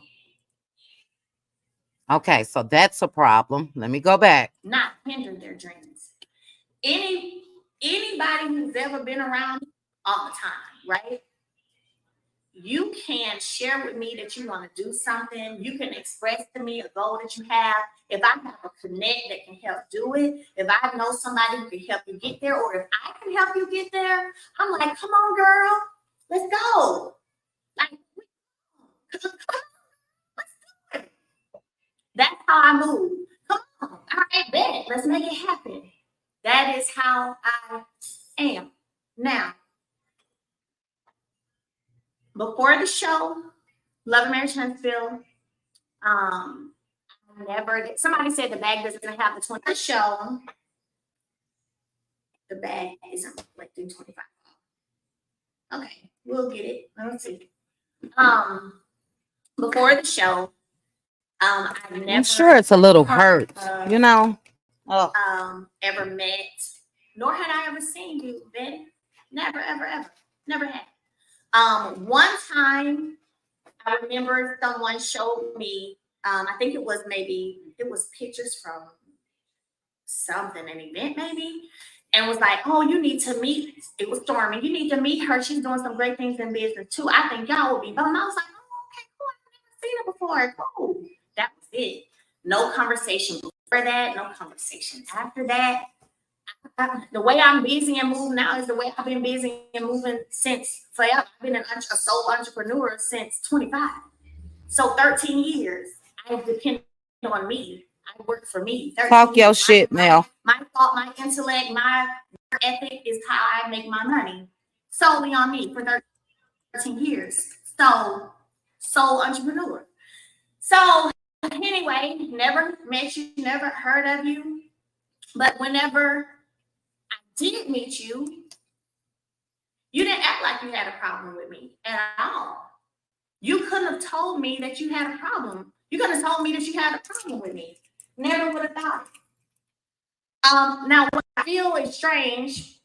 Okay, so that's a problem. Let me go back. Not hinder their dreams. Anybody who's ever been around all the time, right? You can share with me that you want to do something. You can express to me a goal that you have. If I have a connect that can help do it, if I know somebody who can help you get there, or if I can help you get there, I'm like, come on, girl, let's go. Like, let's do it. That's how I move. Come on, all right, bet. Let's make it happen. That is how I am. Now, before the show, Love and Marriage Huntsville, never did. Somebody said the bag doesn't have the 20 show. The bag isn't reflecting 25. Okay, we'll get it. Let's see. Before the show, I never. I'm sure it's a little hurt, you know. Ever met, nor had I ever seen you, Betty. Never, ever, ever. Never had. One time, I remember someone showed me. I think it was pictures from something, an event maybe, and was like, oh, you need to meet. It was Stormy. You need to meet her. She's doing some great things in business too. I think y'all will be. But I was like, oh, okay, cool. I've never seen her before. Cool. That was it. No conversation before that. No conversation after that. The way I'm busy and moving now is the way I've been busy and moving since forever. I've been a sole entrepreneur since 25. So 13 years. I depend on me. I work for me. Talk your shit, Mel. My thought, my intellect, my ethic is how I make my money. Solely on me for 13 years. So, sole entrepreneur. So, anyway, never met you, never heard of you. But whenever I did meet you, you didn't act like you had a problem with me at all. You couldn't have told me that you had a problem. You couldn't have told me that you had a problem with me. Never would have thought it. Now, what I feel is strange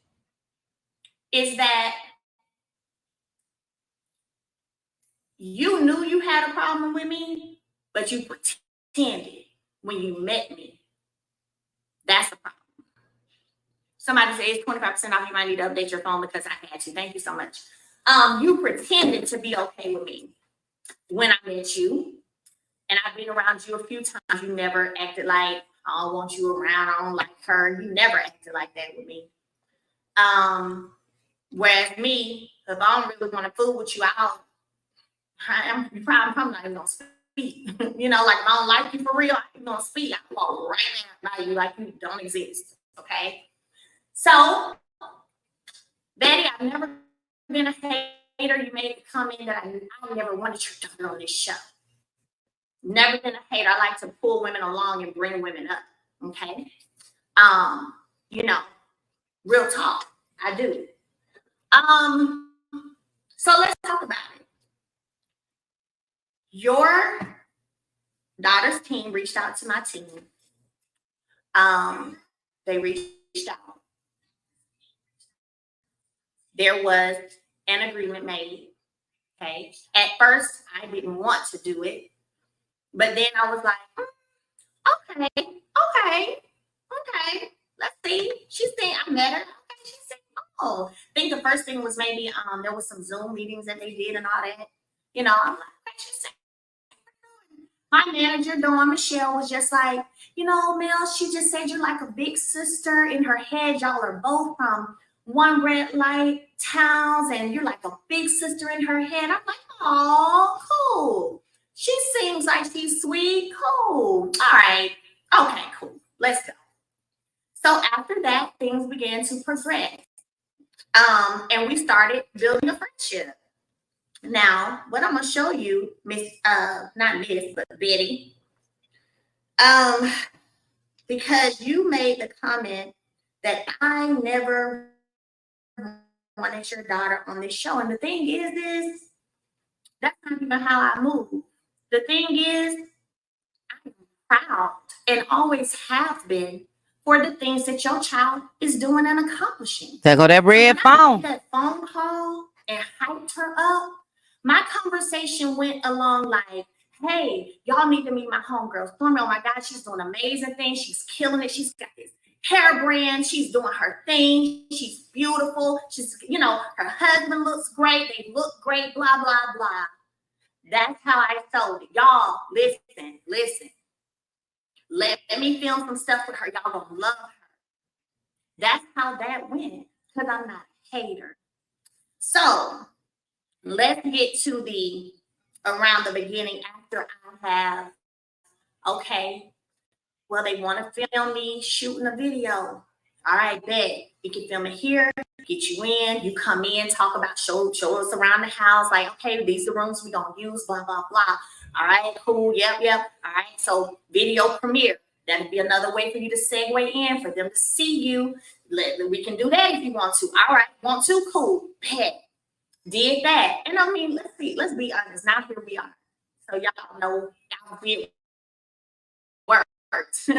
is that you knew you had a problem with me, but you pretended when you met me. That's the problem. Somebody says 25% off. You might need to update your phone because I had to. Thank you so much. You pretended to be okay with me when I met you. And I've been around you a few times. You never acted like, I don't want you around. I don't like her. You never acted like that with me. Whereas me, if I don't really want to fool with you, I'm probably not even going to speak. You know, like if I don't like you for real, I ain't going to speak. I walk right now by you like you don't exist. Okay? So, Betty, I've never been a hater. You made a comment that I never wanted your daughter on this show. Never been a hater. I like to pull women along and bring women up. Okay. You know, real talk. I do. So let's talk about it. Your daughter's team reached out to my team. They reached out. There was an agreement made. Okay. At first, I didn't want to do it. But then I was like, okay. Let's see. She said, I met her. Okay, she said, oh. I think the first thing was maybe there was some Zoom meetings that they did and all that. You know, I'm like, okay, she said. My manager, Dawn Michelle, was just like, you know, Mel, she just said you're like a big sister. In her head, y'all are both from one red light towns, and you're like a big sister in her head. I'm like, oh, cool. She seems like she's sweet. Cool. All right. Okay, cool. Let's go. So after that, things began to progress. And we started building a friendship. Now, what I'm gonna show you, Miss, not Miss, but Betty, because you made the comment that I never wanted your daughter on this show, and the thing is that's not even how I move. The thing is, I'm proud and always have been for the things that your child is doing and accomplishing. There go that red phone. That phone call and hyped her up. My conversation went along like, hey, y'all need to meet my homegirl Stormy. Oh my God, she's doing amazing things. She's killing it. She's got this hair brand. She's doing her thing. She's beautiful. She's, her husband looks great. They look great, blah, blah, blah. That's how I sold it. Y'all, listen. Let me film some stuff with her. Y'all gonna love her. That's how that went, because I'm not a hater. So let's get to the around the beginning after I have, okay, well, they want to film me shooting a video. All right, bet. You can film it here, get you in, you come in, talk about, show us around the house, like, okay, these are the rooms we're going to use, blah, blah, blah. All right, cool, yep. All right, so video premiere. That'd be another way for you to segue in, for them to see you. We can do that if you want to. All right, want to? Cool, bet. Did that. And I mean, let's be honest. Now here we are. So y'all know y'all did worked.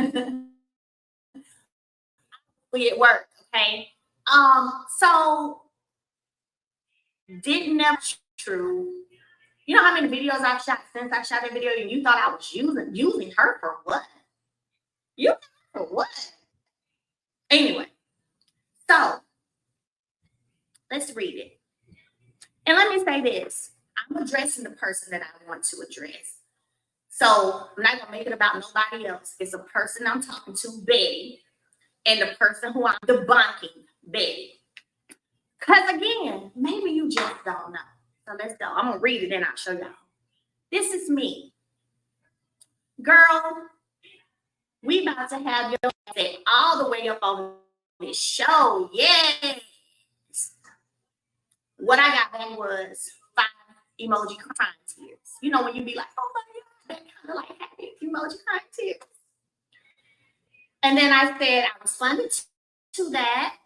It worked, okay? So didn't never true. You know how many videos I've shot since I shot that video, and you thought I was using her for what? You for what? Anyway, so let's read it. And let me say this. I'm addressing the person that I want to address. So I'm not gonna make it about nobody else. It's a person I'm talking to, Betty, and the person who I'm debunking, Betty. Because again, maybe you just don't know. So let's go. I'm gonna read it and I'll show y'all. This is me. Girl, we about to have your set all the way up on this show. Yes. What I got back was 5 emoji crying tears. You know when you be like, oh my God, that kind of like happy emoji crying tears. And then I said I responded to that.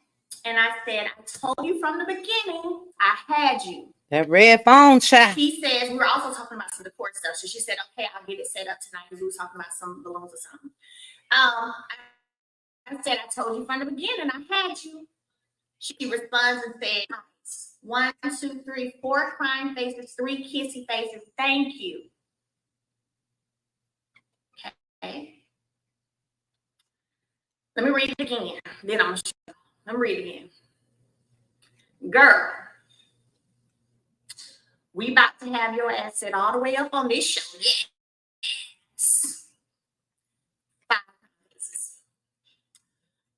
And I said, I told you from the beginning, I had you. That red phone child. He says, we were also talking about some decor stuff. So she said, okay, I'll get it set up tonight because we were talking about some balloons or something. I said, I told you from the beginning, I had you. She responds and said, 1, 2, 3, 4 crying faces, 3 kissy faces. Thank you. Okay. Let me read it again. Then I'm going to show you. Let me read it again. Girl, we about to have your ass set all the way up on this show. Yes. 5 faces.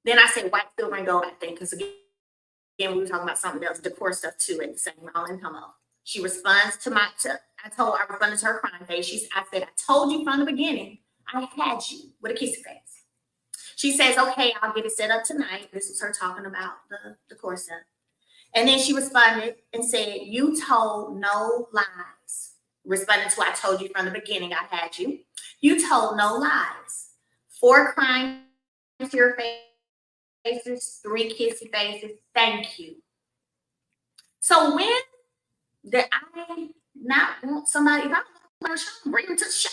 Then I said white, silver, and gold, I think, because again, we were talking about something else, decor stuff too, at the same all in come up. She responds to I responded to her crying face. I said, I told you from the beginning, I had you, with a kissy face. She says, okay, I'll get it set up tonight. This was her talking about the decor stuff. And then she responded and said, you told no lies. Responding to, I told you from the beginning, I had you. You told no lies. 4 crying to your faces, 3 kissy faces. Thank you. So when did I not want somebody, if I want to show, bring them to the show.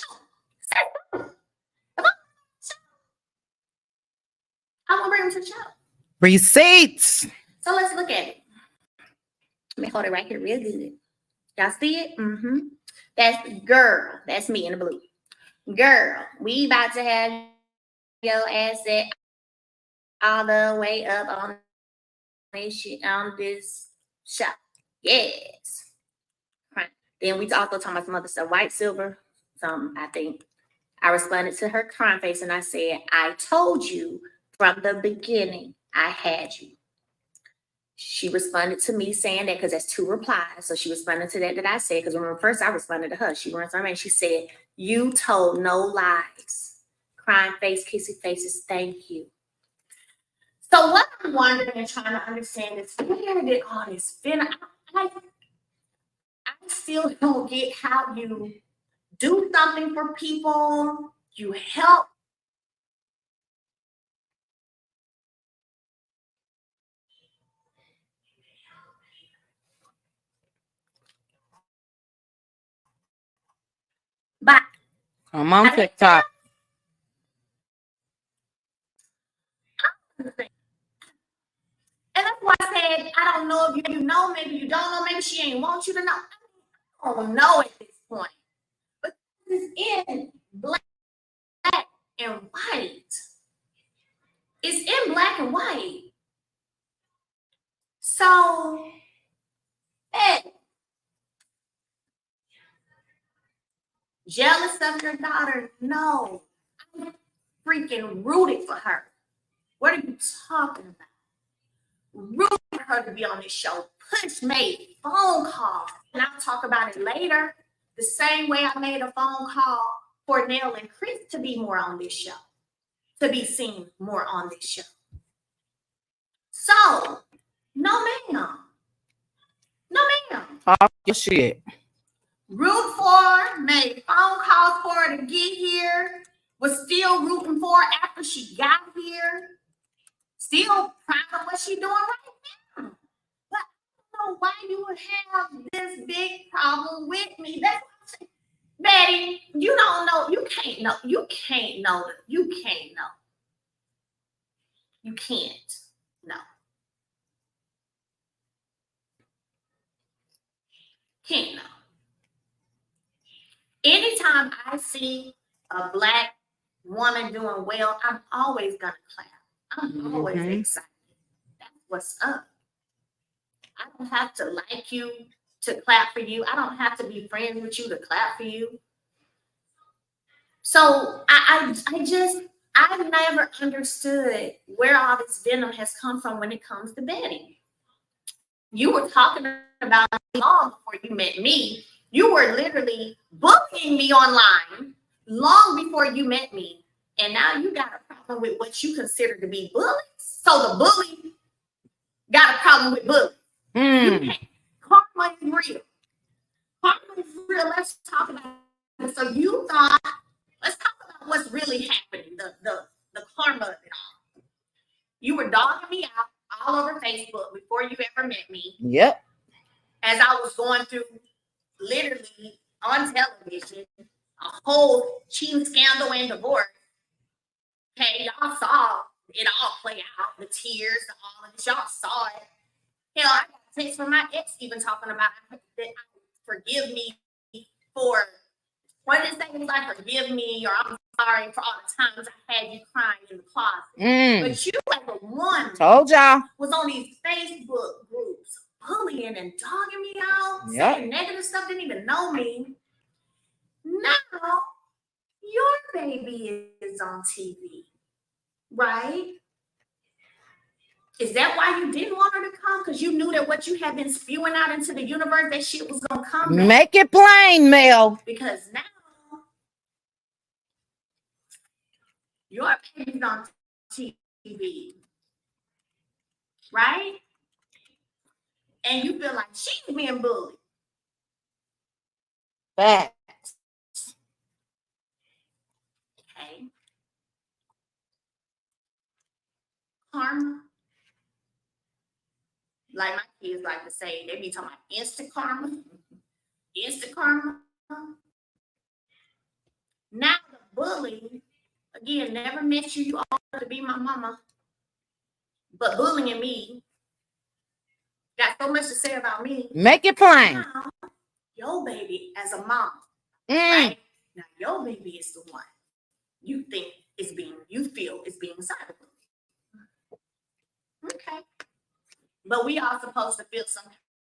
I want to bring them to the show. Receipts. So let's look at it. Let me hold it right here real good. Y'all see it? Mm-hmm. That's girl. That's me in the blue. Girl, we about to have your ass set all the way up on this show. Yes. Right. Then we also talking about some other stuff. White, silver, I think. I responded to her crying face and I said, I told you from the beginning I had you. She responded to me saying that because that's 2 replies. So she responded to that I said, because remember first I responded to her. She responded and she said, you told no lies. Crying face, kissy faces, thank you. So what I'm wondering and trying to understand is where did all this fit? I still don't get how you do something for people, you help. But I'm on TikTok. And that's why I said, I don't know if you know, maybe you don't know, maybe she ain't want you to know. I don't know at this point. But it's in black and white. It's in black and white. So, hey, jealous of your daughter? No. I'm freaking rooted for her. What are you talking about? Rooted for her to be on this show. Push made phone calls. And I'll talk about it later. The same way I made a phone call for Nell and Chris to be more on this show. To be seen more on this show. So, no ma'am. No ma'am. Talk your shit. Root for, made phone calls for her to get here, was still rooting for her after she got here. Still proud of what she's doing right now. But I don't know why you would have this big problem with me. That's what I'm saying. Betty, you don't know. You can't know. You can't know. You can't know. You can't. No. Can't know. Anytime I see a Black woman doing well, I'm always going to clap. I'm always excited. That's what's up. I don't have to like you to clap for you. I don't have to be friends with you to clap for you. So I never understood where all this venom has come from when it comes to Betty. You were talking about long before you met me. You were literally bullying me online long before you met me. And now you got a problem with what you consider to be bullies. So the bully got a problem with bullies. You can't. Karma is real. Karma is real. Let's talk about it. So you thought, let's talk about what's really happening, the karma of it all. You were dogging me out all over Facebook before you ever met me. Yep. As I was going through literally on television, a whole cheating scandal and divorce. Okay, y'all saw it all play out, the tears, all of this. Y'all saw it. Hell, I got a text from my ex even talking about that. Forgive me for what did it say? It was like, forgive me, or I'm sorry for all the times I had you crying in the closet. But you, as a woman, told y'all, was on these Facebook groups bullying and dogging me out, saying negative stuff, didn't even know me. Now, your baby is on TV, right? Is that why you didn't want her to come? Because you knew that what you had been spewing out into the universe, that shit was going to come back. Make it plain, Mel. Because now, your baby's on TV, right? And you feel like she's being bullied. Facts. Okay. Karma. Like my kids like to say, they be talking about instant karma. Instant karma. Now the bully, again, never met you. You all to be my mama. But bullying me got so much to say about me. Make it plain. Now, your baby as a mom, right? Now your baby is the one you think is being, you feel is being cyberbullied. Okay. But we all supposed to feel some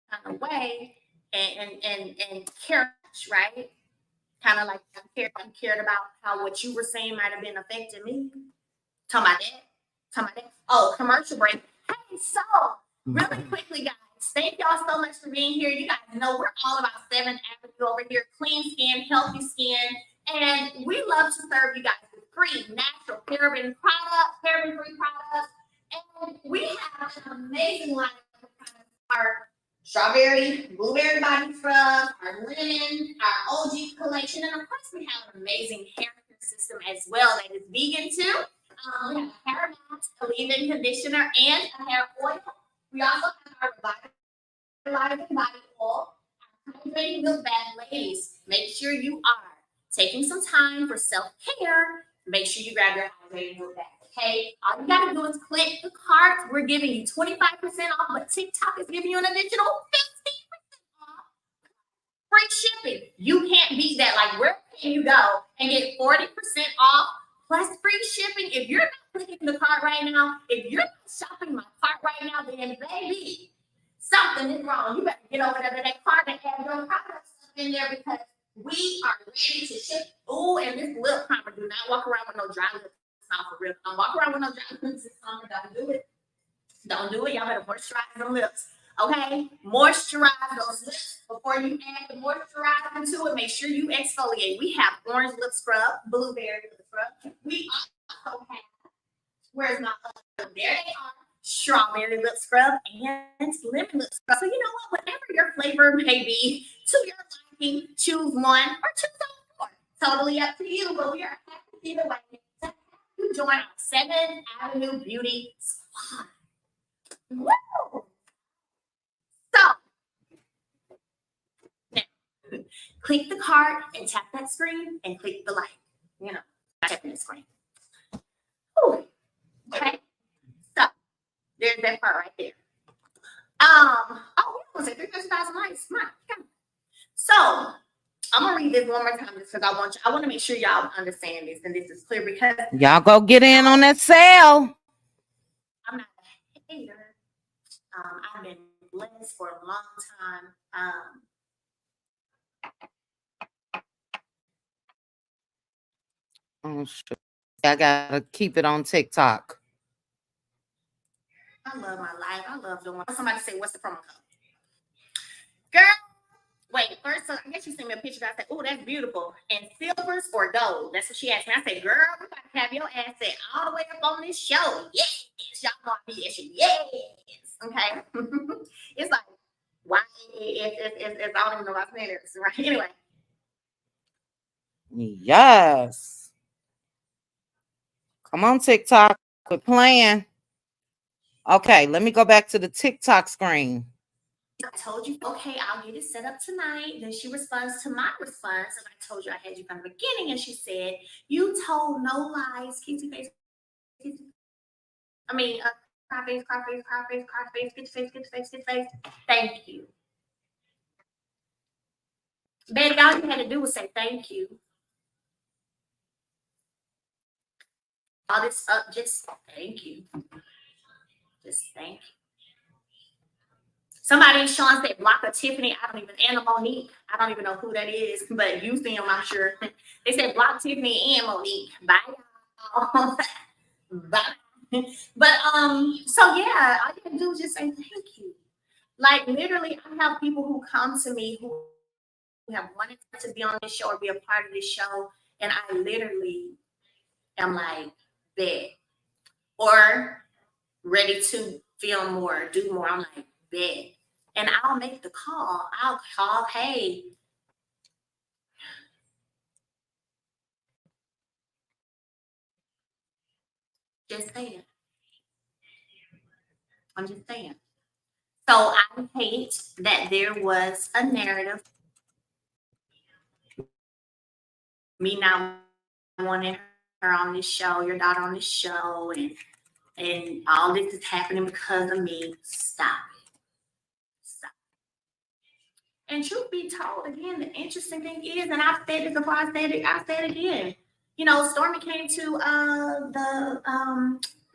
kind of way and care, right? Kind of like I cared about how what you were saying might have been affecting me. Talking about that. Oh, commercial break. Hey, so really quickly, guys, thank y'all so much for being here. You guys know we're all about 7th Avenue over here. Clean skin, healthy skin. And we love to serve you guys with free, natural, paraben-free products. And we have an amazing line of products. Our strawberry, blueberry body scrub, our lemon, our OG collection, and of course we have an amazing hair care system as well that is vegan too. We have a hair mask, a leave-in conditioner, and a hair oil. We also have our revitalizing body oil, hydrating milk bath. Ladies, make sure you are taking some time for self-care. Make sure you grab your hydrating milk bath. Okay, all you gotta do is click the cart. We're giving you 25% off, but TikTok is giving you an additional 15% off. Free shipping. You can't beat that. Like, where can you go and get 40% off plus free shipping? If you're not clicking the cart right now, if you're not shopping my cart right now, then baby, something is wrong. You better get over there to that cart and add your products in there because we are ready to ship. Oh, and this lip primer. Do not walk around with no dry lips. Not for real. Don't walk around with no dry lips this summer. Don't do it. Don't do it. Y'all better moisturize them lips. Okay? Moisturize those lips before you add the moisturizer into it. Make sure you exfoliate. We have orange lip scrub, blueberry lip scrub. We also have, where's my other? There they are. Strawberry lip scrub and lemon lip scrub. So you know what? Whatever your flavor may be, to your liking, choose one or choose all four. Totally up to you. But we are happy either way. You join our 7th Avenue Beauty Squad. Woo! So, now, click the card and tap that screen and click the like. You know, tapping the screen. Ooh. Okay. So, there's that part right there. Oh, we almost at 300,000 likes. My God. So, I'm gonna read this one more time just because I want to make sure y'all understand this and this is clear because y'all go get in on that sale. I'm not a hater. I've been blessed for a long time. Oh shit! I gotta keep it on TikTok. I love my life. I love doing. Somebody say, "What's the promo code?" Girl. Wait, first, I guess you sent me a picture. I said, "Oh, that's beautiful." And silvers or gold? That's what she asked me. I said, "Girl, we about to have your ass set all the way up on this show." Yes, y'all know I be itching. Yes, okay. It's like, why? It's I don't even know what I'm saying this, right? Anyway. Yes. Come on, TikTok. Quit playing. Okay, let me go back to the TikTok screen. I told you, okay, I'll get it set up tonight. Then she responds to my response. And I told you I had you from the beginning. And she said, "You told no lies, kissy face. I mean, cry face, cry face, cry face, cry face, get face, get face, get face." Thank you. Baby, all you had to do was say thank you. All this up, just thank you. Just thank you. Somebody in Sean said, "Block of Tiffany." I don't even, and Monique. I don't even know who that is, but you see them, I'm sure. They said, "Block Tiffany and Monique." Bye, y'all. Bye. But so yeah, all you can do is just say thank you. Like literally, I have people who come to me who have wanted to be on this show or be a part of this show, and I literally am like, bet, or ready to film more, do more. I'm like, bet. And I'll make the call. I'll call, "Hey, just saying." I'm just saying. So I hate that there was a narrative, me not wanting her on this show, your daughter on this show, and all this is happening because of me. Stop it. Stop. And truth be told, again, the interesting thing is, and I've said it before, I said it again. You know, Stormy came to the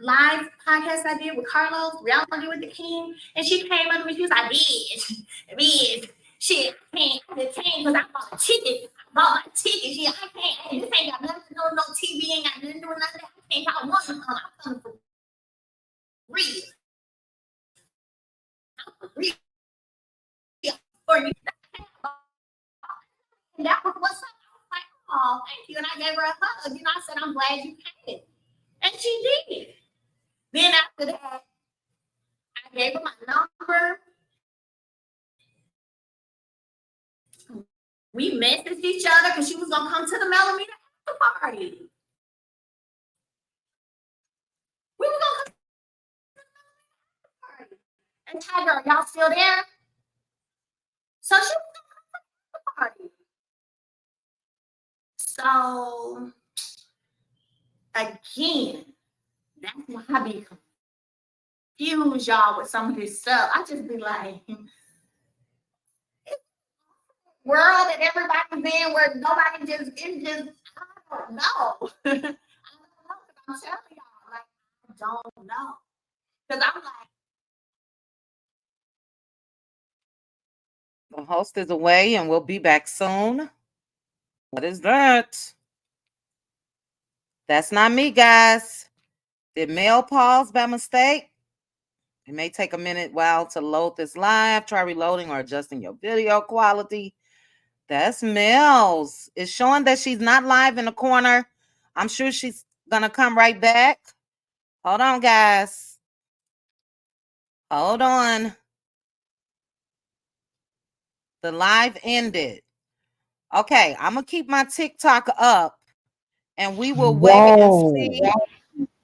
live podcast I did with Carlos, Reality with the King, and she came up to me. She was like, "Bitch, shit, I can't because I bought a ticket. I bought my ticket. Shit, I can't. This ain't got nothing to do with no TV. Ain't got nothing to do with nothing. I can't call one come. I'm coming for real. I'm for real for you." And that was what's up. I was like, "Oh, thank you." And I gave her a hug. You know, I said, "I'm glad you came." And she did. Then after that, I gave her my number. We messaged each other because she was gonna come to the Mel'S after party. We were gonna come to the party. And hi girl, y'all still there? So she was gonna come to the party. So again, that's why I be confused, y'all, with some of this stuff. I just be like, world that everybody's in where nobody just, it's just, I don't know. I don't know, because I'm telling y'all, like, I don't know. Because I'm like, The host is away and we'll be back soon. What is that? That's not me, guys. Did Mel pause by mistake? It may take a minute while to load this live. Try reloading or adjusting your video quality. That's Mel's. It's showing that she's not live in the corner. I'm sure she's going to come right back. Hold on, guys. Hold on. The live ended. Okay, I'm going to keep my TikTok up and we will wait and see.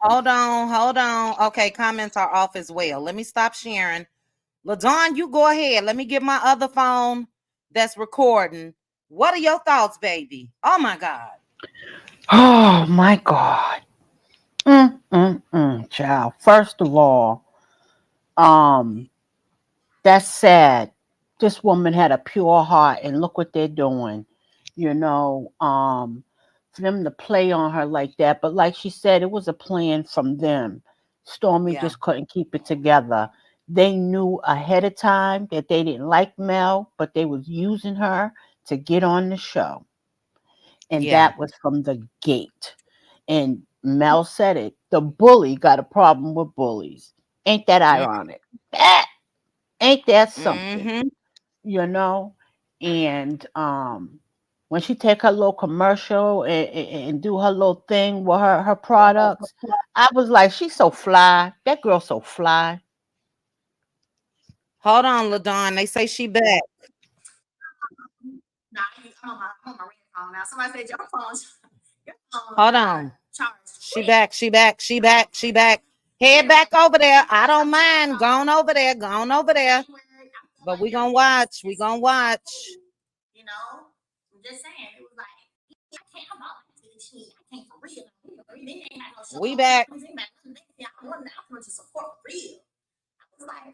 Hold on. Okay, comments are off as well. Let me stop sharing. LaDawn, you go ahead. Let me get my other phone that's recording. What are your thoughts, baby? Oh, my God. Oh, my God. Child. First of all, that's sad. This woman had a pure heart, and look what they're doing. You know, for them to play on her like that. But like she said, it was a plan from them. Stormy Yeah. just couldn't keep it together. They knew ahead of time that they didn't like Mel, but they was using her to get on the show. And Yeah. that was from the gate. And Mel said it. The bully got a problem with bullies. Ain't that ironic? Ain't that something? Mm-hmm. You know? And when she take her little commercial and do her little thing with her products, I was like, she's so fly. That girl's so fly. Hold on, LaDawn. They say she back. nah, I'm on my red phone now. Somebody said your phone Hold on. charged. She back. Head back over there. I don't mind. Gone over there. But we gonna watch. You know, I'm just saying, it was like, I can't, I'm all into this shit. I can't for real. They ain't got no show. We back. I want to support for real. I was like, oh,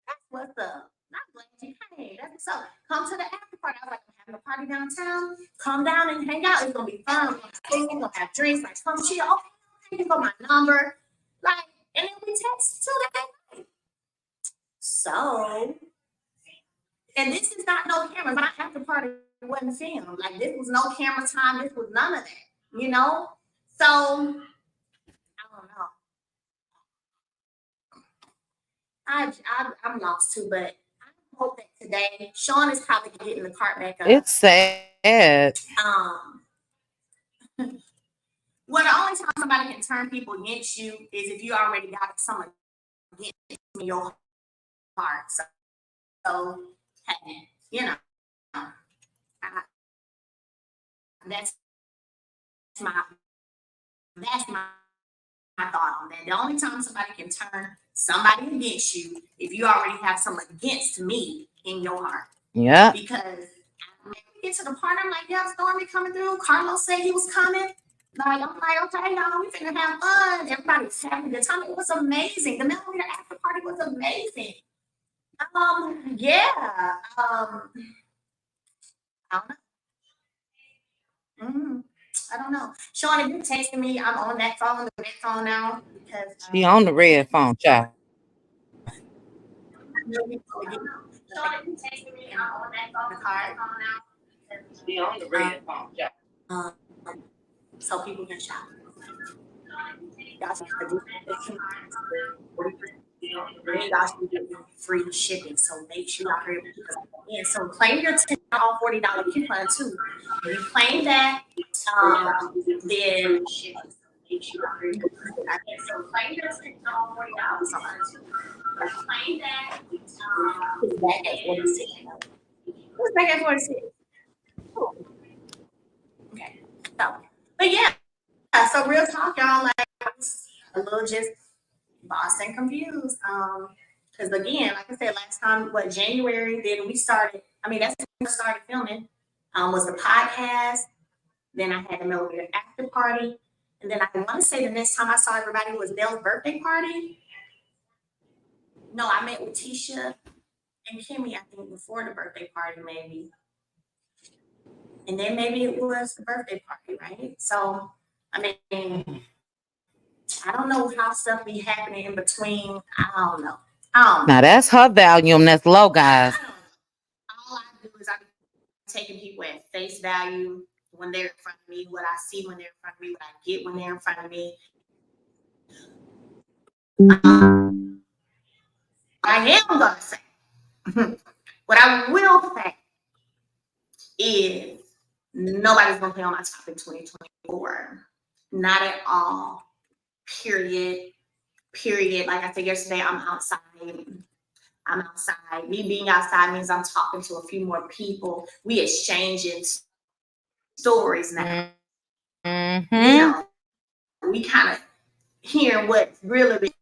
that's what's up. Not glad you came. That's what's up. Come to the after party. I was like, I'm having a party downtown. Come down and hang out. It's gonna be fun. We're gonna have food. We're gonna have drinks. Like, come chill. Okay, thank you for my number. Like, and then we text till that night. So, and this is not no camera. My after party wasn't filmed. Like, this was no camera time. This was none of that. You know. So, I don't know. I'm lost too, but I hope that today Sean is probably getting the cart back up. It's sad. Well, the only time somebody can turn people against you is if you already got someone against in your heart. So hey, you know, that's my thought on that. The only time somebody can turn somebody against you if you already have someone against me in your heart. Yeah. Because when we get to the part, I'm like, yeah, Stormy coming through. Carlos said he was coming. Like, I'm like, okay, y'all, we finna have fun. Everybody's having a good time. It was amazing. The Mel'S after party was amazing. Yeah. I don't know. I don't know. Sean, if you're texting me, I'm on that phone, the red phone now, because She on the red phone, child. Sean, if you're texting me, I'm on that phone, the phone now. She on the red phone, child. So people can shop. Y'all should do 40%. Y'all should be getting free shipping. So make sure y'all hurry up. And so claim your $10 off $40 coupon too. When you claim that, then make sure y'all hurry up. So claim your $10 off $40 coupon too. Claim that, it's back at 46. Who's back at 46? Okay. So, but yeah. So real talk, y'all. Like I was a little just lost and confused. Because again, like I said last time, January? Then we started. I mean, that's when we started filming. Was the podcast. Then I had the Mel'S after party, and then I want to say the next time I saw everybody was Dell's birthday party. No, I met with Tisha and Kimmy, I think, before the birthday party, maybe. And then maybe it was the birthday party, right? So, I mean, I don't know how stuff be happening in between. I don't know. Now that's her volume. That's low, guys. All I do is I be taking people at face value when they're in front of me, what I see when they're in front of me, what I get when they're in front of me. I am gonna say, what I will say is nobody's gonna play on my top in 2024. Not at all. Period. Like I said yesterday, I'm outside. Me being outside means I'm talking to a few more people. We exchanging stories now. Mm-hmm. You know, we kind of hearing what really.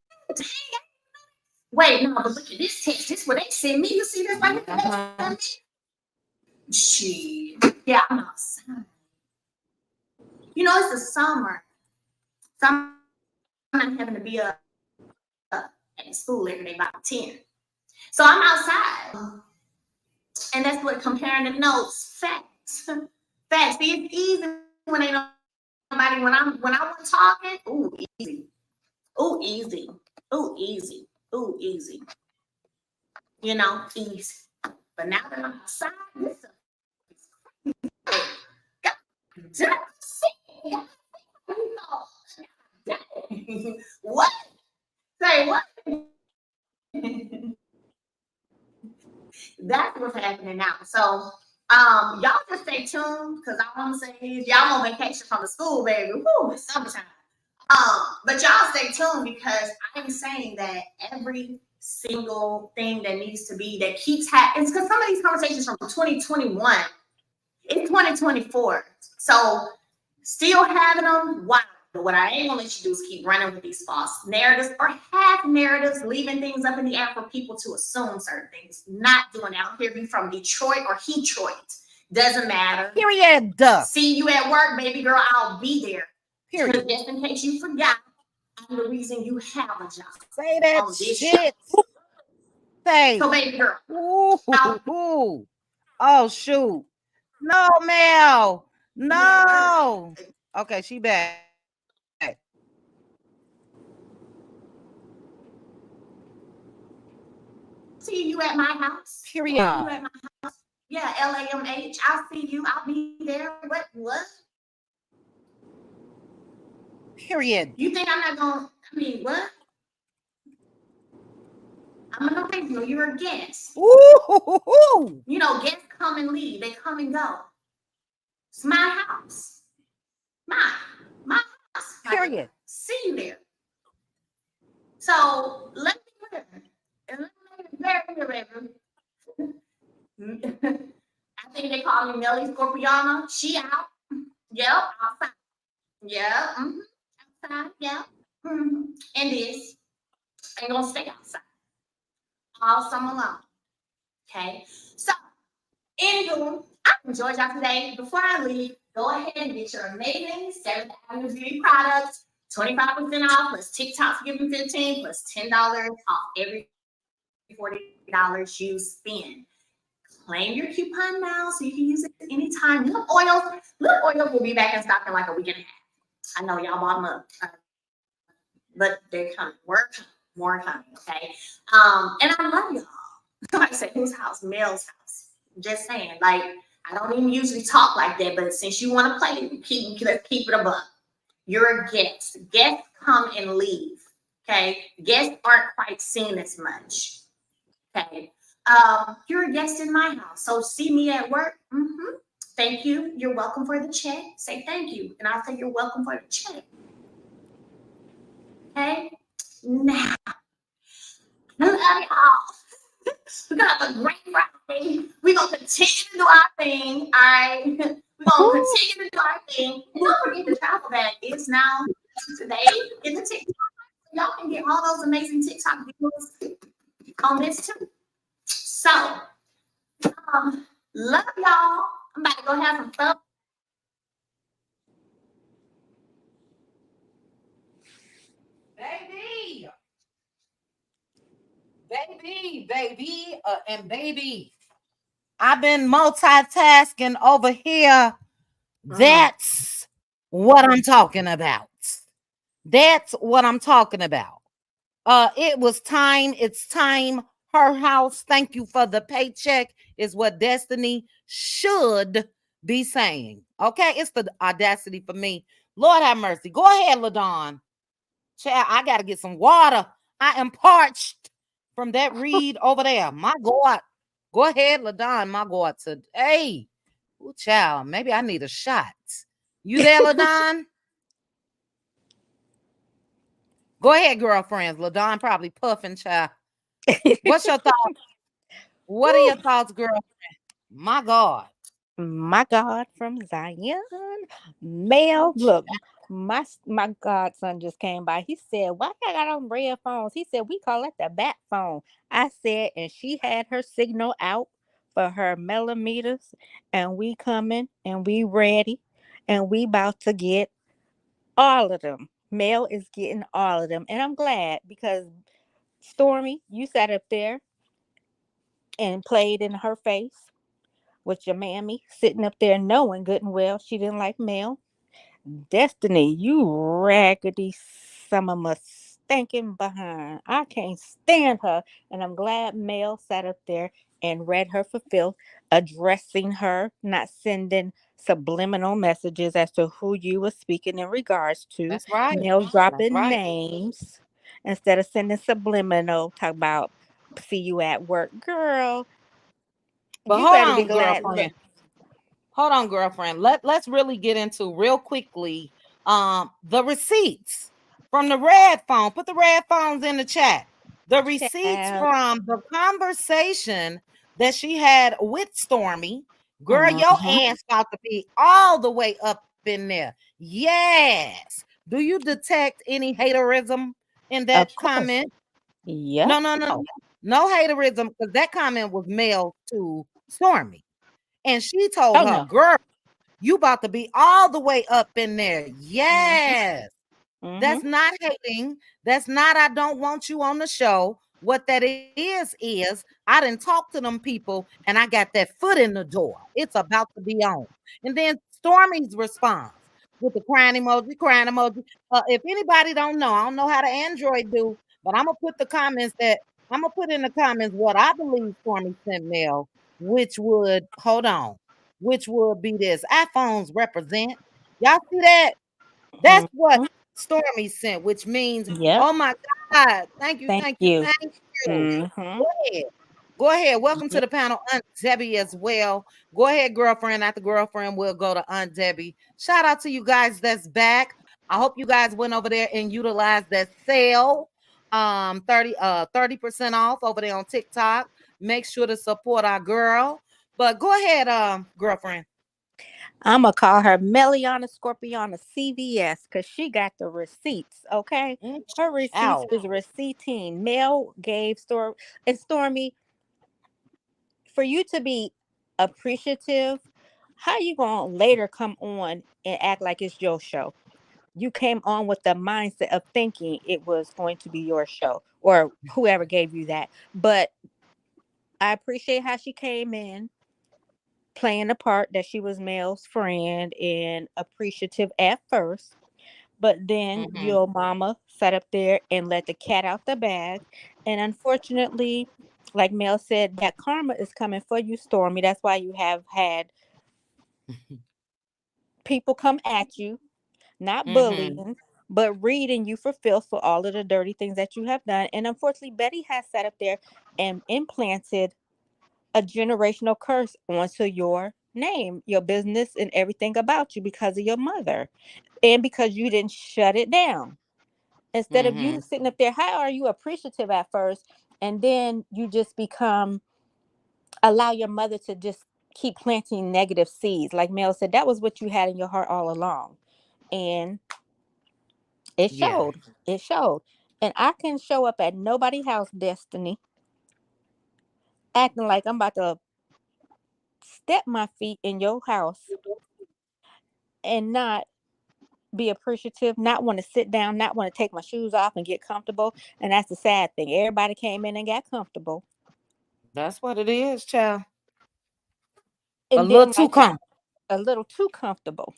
Wait, no, but look at this text. This is what they sent me. You see this right here? Shit. Yeah, I'm outside. You know, it's the summer. So I'm not having to be up at school every day by 10. So I'm outside. And that's what comparing the notes. Facts. Facts. See, it's easy when ain't nobody. When I was talking, ooh, easy. Ooh, easy. Ooh, easy. Ooh, easy. You know, easy. But now that I'm outside, this what? Say what? That's what's happening now. So y'all just stay tuned because I want to say is y'all on vacation from the school, baby. Woo, it's summertime. But y'all stay tuned because I'm saying that every single thing that needs to be that keeps happening, because some of these conversations from 2021, it's 2024. So still having them, wow. But what I ain't gonna let you do is keep running with these false narratives or half narratives, leaving things up in the air for people to assume certain things. Not doing that. I don't care if you're from Detroit or Detroit. Doesn't matter. Period. See you at work, baby girl. I'll be there. Period. Just in case you forgot, I'm the reason you have a job. Say that shit. Say. So, baby girl. Ooh. Oh, shoot. No, Mel. No. Okay, she back. See you at my house. Period. See you at my house. Yeah, LAMH. I'll see you. I'll be there. What? Period. You think I'm not gonna? I mean, what? I'm an original. You're a guest. Ooh. You know, guests come and leave. They come and go. It's my house. My house. Period. See you there. So let me clear. And let me make it very clear. I think they call me Mel'S Scorpiana. She out. Yep, outside. Yeah. Outside. Yeah. And this ain't gonna stay outside all summer long. Okay. So, anywho, I enjoyed y'all today. Before I leave, go ahead and get your amazing 7th Avenue Beauty products. 25% off plus TikTok's giving 15 plus $10 off every $40 you spend. Claim your coupon now so you can use it anytime. Lip oils will be back in stock in like a week and a half. I know y'all bought them up, but they're coming. More coming. Okay. And I love y'all. Somebody said, whose house? Mel's house. Just saying. Like, I don't even usually talk like that, but since you want to play, let's keep it above. You're a guest. Guests come and leave. Okay. Guests aren't quite seen as much. Okay. You're a guest in my house. So see me at work. Thank you. You're welcome for the check. Say thank you. And I'll say you're welcome for the check. Okay. Now, I love y'all. We're gonna have a great Friday. We're gonna continue to do our thing. All right. We're gonna continue to do our thing. And don't forget the travel bag is now today in the TikTok. Y'all can get all those amazing TikTok videos on this too. So love y'all. I'm about to go have some fun. Baby, and baby, I've been multitasking over here. That's what I'm talking about. That's what I'm talking about. It was time. It's time. Her house. Thank you for the paycheck, is what Destiny should be saying. Okay, it's the audacity for me. Lord have mercy. Go ahead, LaDon. Child, I gotta get some water. I am parched from that read over there. My God. Go ahead, LaDon. My God. Today. Ooh, child, maybe I need a shot. You there, LaDon? Go ahead, girlfriends. LaDon probably puffing, child. What's your thoughts? What are your thoughts, girlfriend? My God. My God from Zion. Mel, look, my godson just came by. He said, "Why I got on red phones?" He said, "We call it the bat phone." I said, and she had her signal out for her millimeters, and we coming and we ready, and we about to get all of them. Mel is getting all of them, and I'm glad because Stormy, you sat up there and played in her face with your mammy, sitting up there knowing good and well she didn't like Mel. Destiny, you raggedy some of my stinking behind. I can't stand her. And I'm glad Mel sat up there and read her for filth, addressing her, not sending subliminal messages as to who you were speaking in regards to. That's right. Mel That's dropping right. names instead of sending subliminal, talk about see you at work. Girl, But you hold better be on, glad. Look, girlfriend. Hold on, girlfriend. Let's really get into real quickly the receipts from the red phone. Put the red phones in the chat. The receipts child. from the conversation that she had with Stormy. Girl, your Mhm. ass about to be all the way up in there. Yes. Do you detect any haterism in that Of course. comment? Yep. No haterism, because that comment was mailed to Stormy. And she told Oh her, no. girl, you about to be all the way up in there. Mhm. Yes. That's Mhm. not hating. That's not I don't want you on the show. What that is I didn't talk to them people and I got that foot in the door. It's about to be on. And then Stormy's response with the crying emoji, crying emoji. If anybody don't know, I don't know how the Android do, but I'm gonna put the comments that I'm gonna put in the comments what I believe Stormy sent Mel, which would hold on, which would be this. iPhones represent. Y'all see that? That's what Mhm. Stormy sent, which means, Yep. oh my God, thank you, Thank thank you, you. thank you. Mhm. Go ahead. Go ahead. Welcome to Yep. the panel, Aunt Debbie, as well. Go ahead, girlfriend. After girlfriend, we'll go to Aunt Debbie. Shout out to you guys that's back. I hope you guys went over there and utilized that sale. 30% off over there on TikTok. Make sure to support our girl. But go ahead, girlfriend. I'm gonna call her Meliana Scorpiana CVS because she got the receipts. Okay, her receipts Out. is receipting. Mel gave Stormy for you to be appreciative. How you gonna later come on and act like it's your show? You came on with the mindset of thinking it was going to be your show or whoever gave you that. But I appreciate how she came in playing the part that she was Mel's friend and appreciative at first. But then Mm-hmm. your mama sat up there and let the cat out the bag. And unfortunately, like Mel said, that karma is coming for you, Stormy. That's why you have had people come at you, not Mm-hmm. bullying, but reading you for filth for all of the dirty things that you have done. And unfortunately, Betty has sat up there and implanted a generational curse onto your name, your business, and everything about you because of your mother and because you didn't shut it down. Instead of Mm-hmm. you sitting up there, how are you appreciative at first? and then you just become allow your mother to just keep planting negative seeds. Like Mel said, that was what you had in your heart all along, and it Yeah. showed. It showed. And I can show up at nobody's house, Destiny, acting like I'm about to step my feet in your house and not be appreciative, not want to sit down, not want to take my shoes off and get comfortable. And that's the sad thing. Everybody came in and got comfortable. That's what it is, child. A And little then too like you, comfortable. a little too comfortable.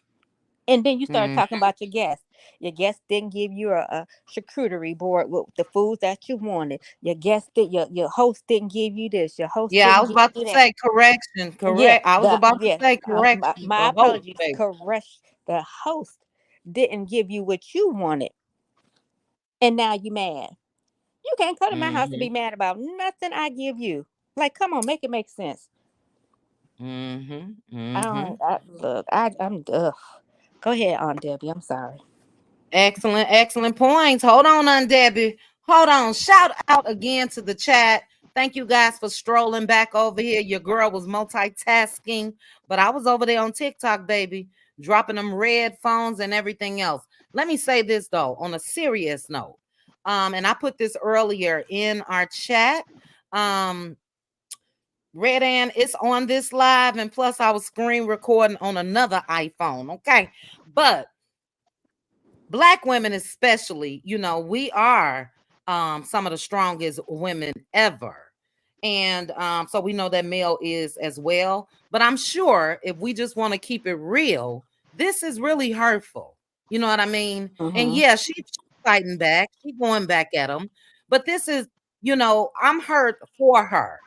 And then you start Mm, talking about your guests. Your guests didn't give you a charcuterie board with the foods that you wanted. Your guest did your host didn't give you this. Your host yeah, I didn't was give about to you that. say correction. Yeah, Correct. I was about to say correction. my The host, apologies. baby. Correct. The host didn't give you what you wanted, and now you mad. You can't come to my house and Mm-hmm. be mad about nothing I give you. Like, come on, make it make sense. Mm-hmm. I Mm-hmm. don't. Look, I'm. Ugh. Go ahead, Aunt Debbie. I'm sorry. Excellent, excellent points. Hold on, Debbie. Hold on. Shout out again to the chat. Thank you guys for strolling back over here. Your girl was multitasking, but I was over there on TikTok, baby, dropping them red phones and everything else. Let me say this though, on a serious note. And I put this earlier in our chat. Um, Red Ann, it's on this live, and plus I was screen recording on another iPhone. Okay. But Black women especially, we are some of the strongest women ever. And so we know that Mel is as well. But I'm sure if we just want to keep it real, this is really hurtful. You know what I mean? And Mm-hmm. yeah, she's fighting back. She's going back at him. But this is, I'm hurt for her.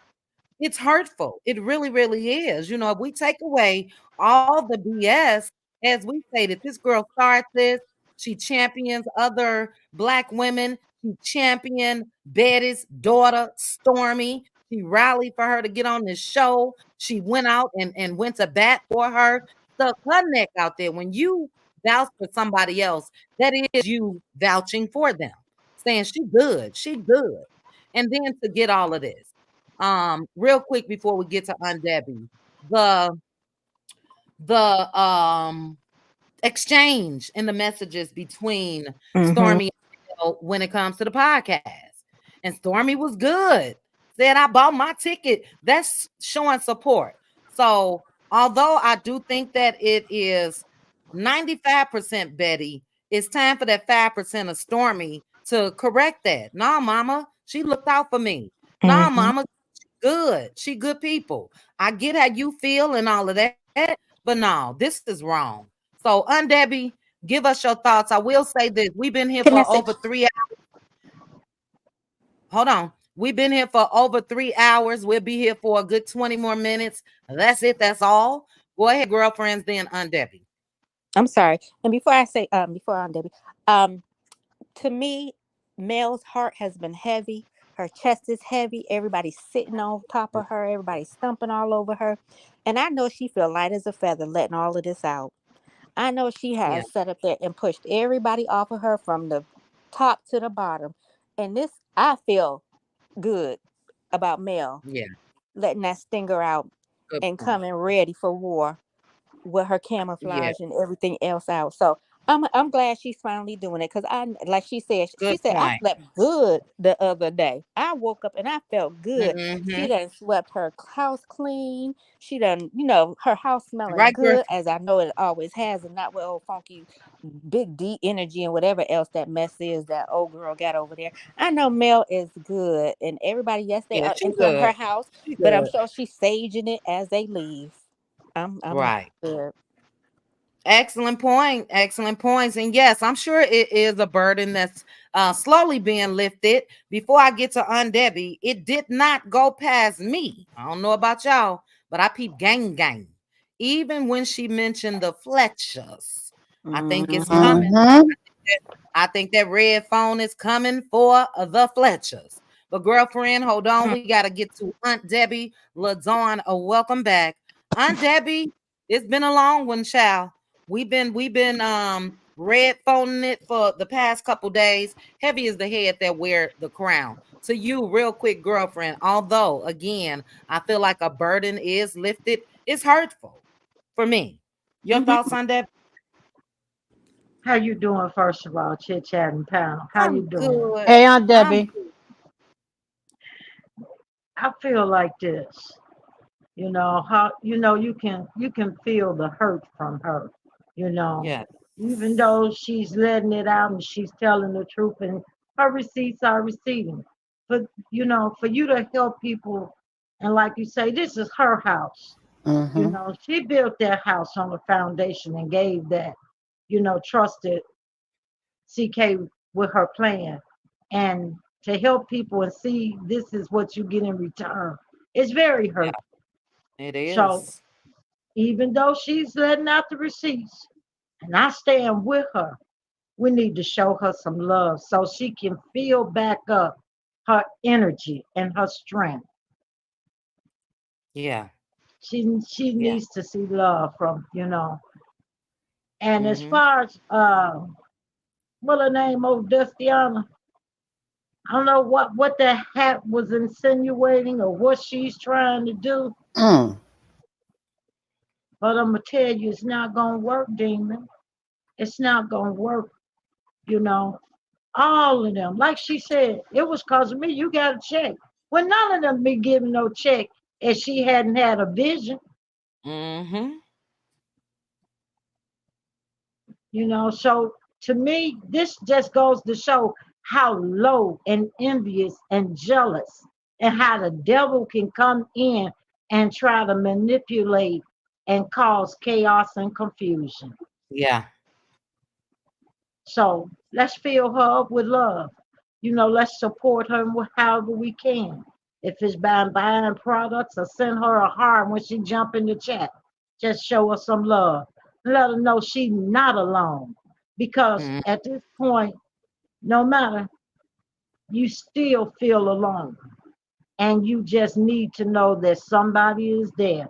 It's hurtful. It really, really is. If we take away all the BS, as we stated, this girl starts this. She champions other Black women. She championed Betty's daughter, Stormy. She rallied for her to get on this show. She went out and went to bat for her, stuck her neck out there. When you vouch for somebody else, that is you vouching for them, saying she good, she good. And then to get all of this. Real quick before we get to Aunt Debbie, the the exchange in the messages between Mm-hmm. Stormy and Mel when it comes to the podcast. And Stormy was good. Said I bought my ticket. That's showing support. So although I do think that it is 95% Betty, it's time for that 5% of Stormy to correct that. Nah, mama, she looked out for me. Nah, Mm-hmm. mama, good. She good people. I get how you feel and all of that, but no, this is wrong. So, Debbie, give us your thoughts. I will say this: we've been here Can I for say? over 3 hours. Hold on, we've been here for over 3 hours. We'll be here for a good 20 more minutes. That's it. That's all. Go ahead, girlfriends. Then, Debbie. I'm sorry. And before I say, before Aunt Debbie, to me, Mel's heart has been heavy. Her chest is heavy. Everybody's sitting on top of her. Everybody's stumping all over her. And I know she feel light as a feather letting all of this out. I know she Yeah, has sat up there and pushed everybody off of her from the top to the bottom. And this, I feel good about Mel yeah. letting that stinger out Good and point. coming ready for war with her Yeah, camouflage and everything else out. So I'm glad she's finally doing it because I like she good said I point. slept good the other day. I woke up and I felt good. She Mm-hmm. done swept her house clean. She done her house smelling Right, girl. good as I know it always has, and not with old funky big D energy and whatever else that mess is that old girl got over there. I know Mel is good, and everybody, yes, they Yeah, are she entering her good. house, She but I'm good. sure she's saging it as they leave. I'm Right. good. Excellent point. Excellent points. And yes, I'm sure it is a burden that's slowly being lifted. Before I get to Aunt Debbie, it did not go past me. I don't know about y'all, but I peep gang gang. Even when she mentioned the Fletchers, I think it's coming. Mm-hmm. Mm-hmm. I think that red phone is coming for the Fletchers. But girlfriend, hold on. We got to get to Aunt Debbie LaDawn. Welcome back. Aunt Debbie, it's been a long one, child. We've been red phoning it for the past couple days. Heavy is the head that wear the crown. To you, real quick, girlfriend, although again, I feel like a burden is lifted, it's hurtful for me. Your thoughts on that? How you doing, first of all, chit chatting pal? How you I'm doing? good. Hey, Aunt I'm Debbie. good. I feel like this. You know how you can feel the hurt from her. You know, Yes. even though she's letting it out and she's telling the truth, and her receipts are receiving. But for you to help people, and like you say, this is her house. Mm-hmm. She built that house on a foundation and gave that, trusted CK with her plan. And to help people and see this is what you get in return, it's very Yeah, hurtful. it So is. even though she's letting out the receipts, and I stand with her, we need to show her some love so she can feel back up her energy and her strength. Yeah. She Yeah. needs to see love from. And as Mm-hmm. far as what her name, old Dustiana, I don't know what that hat was insinuating or what she's trying to do, Mm. but I'm gonna tell you, it's not gonna work, demon. It's not gonna work. You know, all of them, like she said, it was cause of me. You got a check. Well, none of them be giving no check if she hadn't had a vision. Mm-hmm. So to me, this just goes to show how low and envious and jealous, and how the devil can come in and try to manipulate and cause chaos and confusion. Yeah. So let's fill her up with love. Let's support her however we can. If it's by buying products or send her a heart when she jump in the chat, just show her some love. Let her know she's not alone. Because Mm, at this point, no matter, you still feel alone. And you just need to know that somebody is there.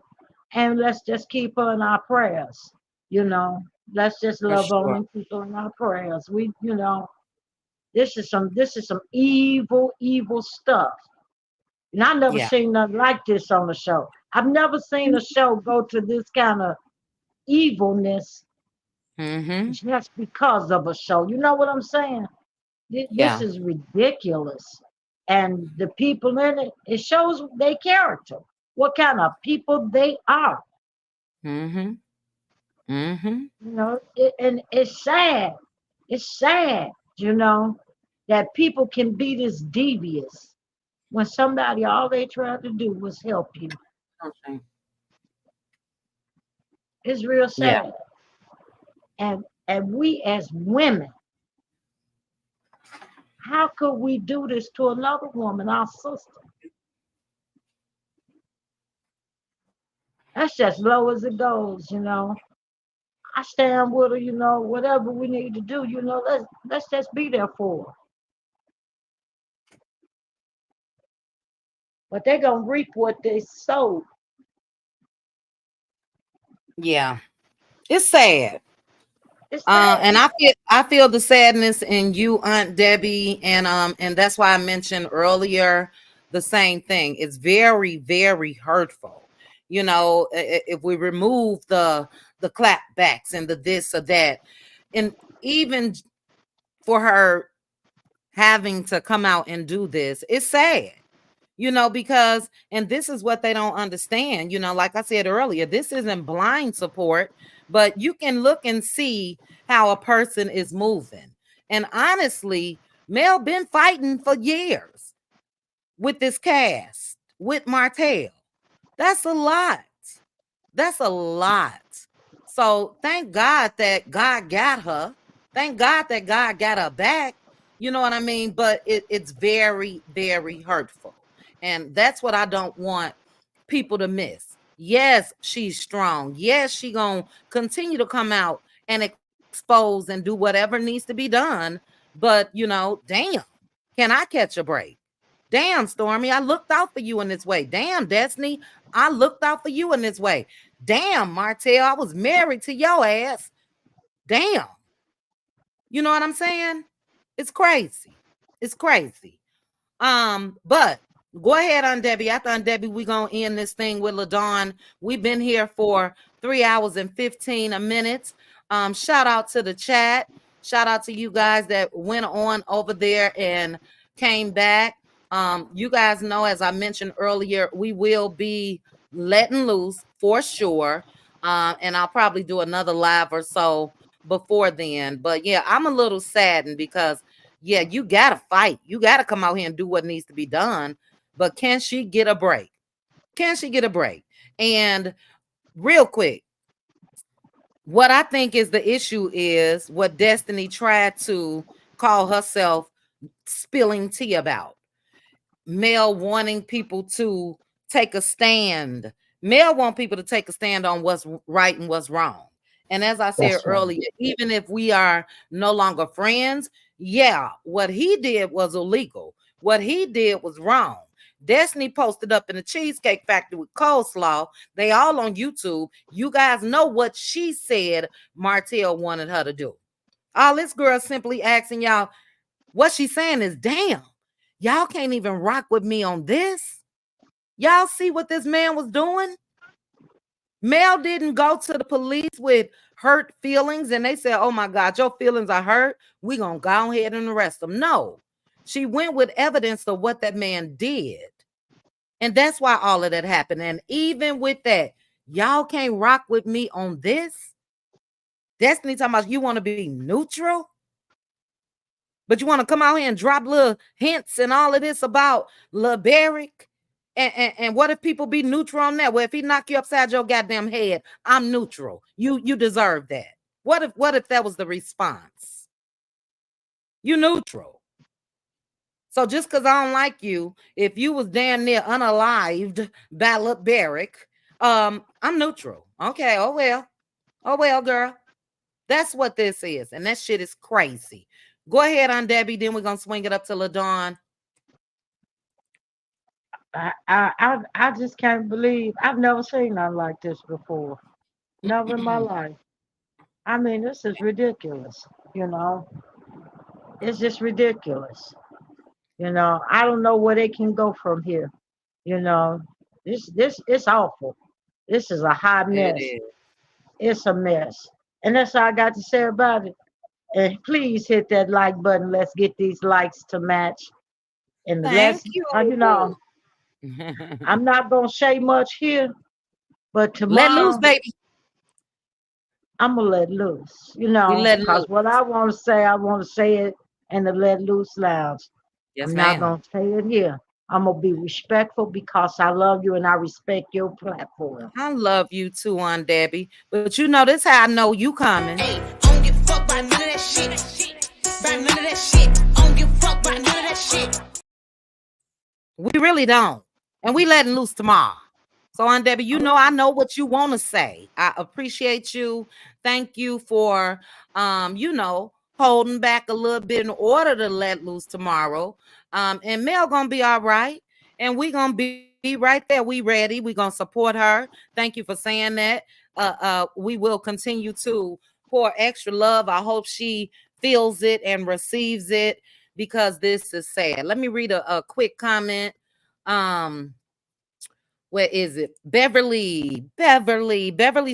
And let's just keep her in our prayers. You know, let's just for love on sure. and keep her in our prayers. This is some evil, evil stuff. And I never Yeah. seen nothing like this on the show. I've never seen a show go to this kind of evilness Mm-hmm. just because of a show. You know what I'm saying? This Yeah. is ridiculous. And the people in it, it shows their character, what kind of people they are. Mm-hmm. Mm-hmm. And it's sad. It's sad, you know, that people can be this devious when somebody all they tried to do was help you. Okay. It's real Yeah. sad. And we as women, how could we do this to another woman, our sister? That's just low as it goes. I stand with her, whatever we need to do, let's just be there for her. But they're gonna reap what they sow. Yeah. It's sad. It's sad. And I feel the sadness in you, Aunt Debbie, and that's why I mentioned earlier the same thing. It's very, very hurtful. If we remove the clapbacks and the this or that, and even for her having to come out and do this, it's sad. Because, and this is what they don't understand, like I said earlier, this isn't blind support, but you can look and see how a person is moving. And honestly, Mel been fighting for years with this cast, with Martell. That's a lot. That's a lot. So thank God that God got her. Thank God that God got her back. You know what I mean? But it's very, very hurtful. And that's what I don't want people to miss. Yes, she's strong. Yes, she gonna continue to come out and expose and do whatever needs to be done. But damn, can I catch a break? Damn, Stormy, I looked out for you in this way. Damn, Destiny, I looked out for you in this way. Damn, Martell, I was married to your ass. Damn. You know what I'm saying? It's crazy. It's crazy. But go ahead on Debbie. After on Debbie, we're gonna end this thing with LaDawn. We've been here for 3 hours and 15 minutes. Shout out to the chat. Shout out to you guys that went on over there and came back. You guys know, as I mentioned earlier, we will be letting loose for sure. And I'll probably do another live or so before then. But yeah, I'm a little saddened because yeah, you gotta fight. You gotta come out here and do what needs to be done. But can she get a break? Can she get a break? And real quick, what I think is the issue is what Destiny tried to call herself spilling tea about. Mel wanting people to take a stand. Mel want people to take a stand on what's right and what's wrong. And as I said That's right. earlier, even if we are no longer friends, yeah, what he did was illegal. What he did was wrong. Destiny posted up in the Cheesecake Factory with coleslaw. They all on YouTube. You guys know what she said Martell wanted her to do. All this girl simply asking y'all, what she's saying is, damn, y'all can't even rock with me on this. Y'all see what this man was doing? Mel didn't go to the police with hurt feelings and they said, oh my God, your feelings are hurt. We're going to go ahead and arrest them. No, she went with evidence of what that man did. And that's why all of that happened. And even with that, y'all can't rock with me on this. Destiny talking about you want to be neutral, but you want to come out here and drop little hints and all of this about Lil Barrick. And what if people be neutral on that? Well, if he knock you upside your goddamn head, I'm neutral. You deserve that. What if that was the response? You neutral. So just because I don't like you, if you was damn near unalived by Lil Barrick, I'm neutral. Okay, oh well, girl. That's what this is, and that shit is crazy. Go ahead on Debbie, then we're gonna swing it up to LaDawn. I just can't believe I've never seen nothing like this before. Never in my life. I mean, this is ridiculous. You know, it's just ridiculous. I don't know where they can go from here. You know, this it's awful. This is a hot It mess. is. It's a mess, and that's all I got to say about it. And please hit that like button. Let's get these likes to match. And Thank let's, you. I'm not gonna say much here, but Let loose, tomorrow baby. I'm gonna let loose. We letting Cause loose. what I want to say it in the Let Loose Lounge. Yes, I'm not ma'am. gonna say it here. I'm gonna be respectful because I love you and I respect your platform. I love you too, Aunt Debbie. But you know this how I know you coming. Hey, I don't give a fuck about none of that shit. About none of that shit. I don't give a fuck about none of that shit. We really don't. And we letting loose tomorrow. So, Aunt Debbie, you know I know what you want to say. I appreciate you. Thank you for holding back a little bit in order to let loose tomorrow. And Mel gonna be all right. And we gonna be right there. We ready. We gonna support her. Thank you for saying that. We will continue to pour extra love. I hope she feels it and receives it because this is sad. Let me read a quick comment. Where is it? Beverly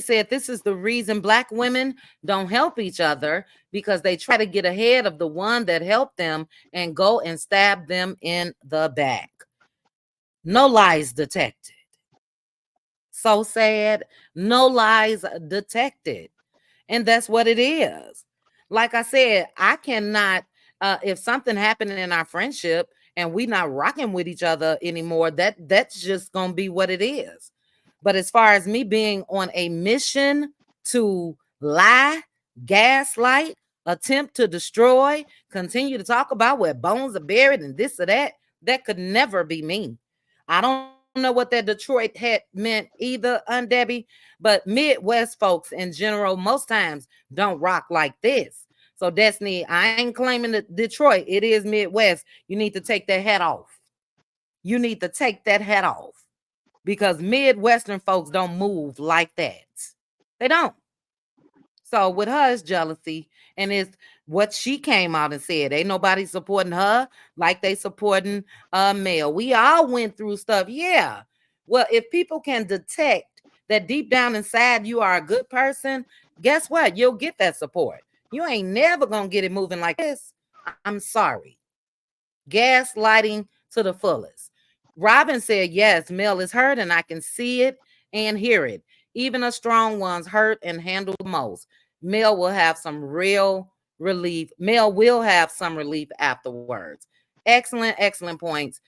said this is the reason Black women don't help each other because they try to get ahead of the one that helped them and go and stab them in the back. No lies detected. So sad. No lies detected. And that's what it is. Like I said, I cannot, if something happened in our friendship and we not rocking with each other anymore, that's just gonna be what it is. But as far as me being on a mission to lie, gaslight, attempt to destroy, continue to talk about where bones are buried and this or that could never be me. I don't know what that Detroit had meant either, Debbie, but Midwest folks in general, most times don't rock like this. So Destiny, I ain't claiming that Detroit. It is Midwest. You need to take that hat off. You need to take that hat off because Midwestern folks don't move like that. They don't. So with her, it's jealousy, and it's what she came out and said. Ain't nobody supporting her like they supporting Mel. We all went through stuff, yeah. Well, if people can detect that deep down inside you are a good person, guess what? You'll get that support. You ain't never gonna get it moving like this. I'm sorry. Gaslighting to the fullest. Robin said, yes, Mel is hurt and I can see it and hear it. Even the strong ones hurt and handle the most. Mel will have some real relief. Mel will have some relief afterwards. Excellent, excellent points.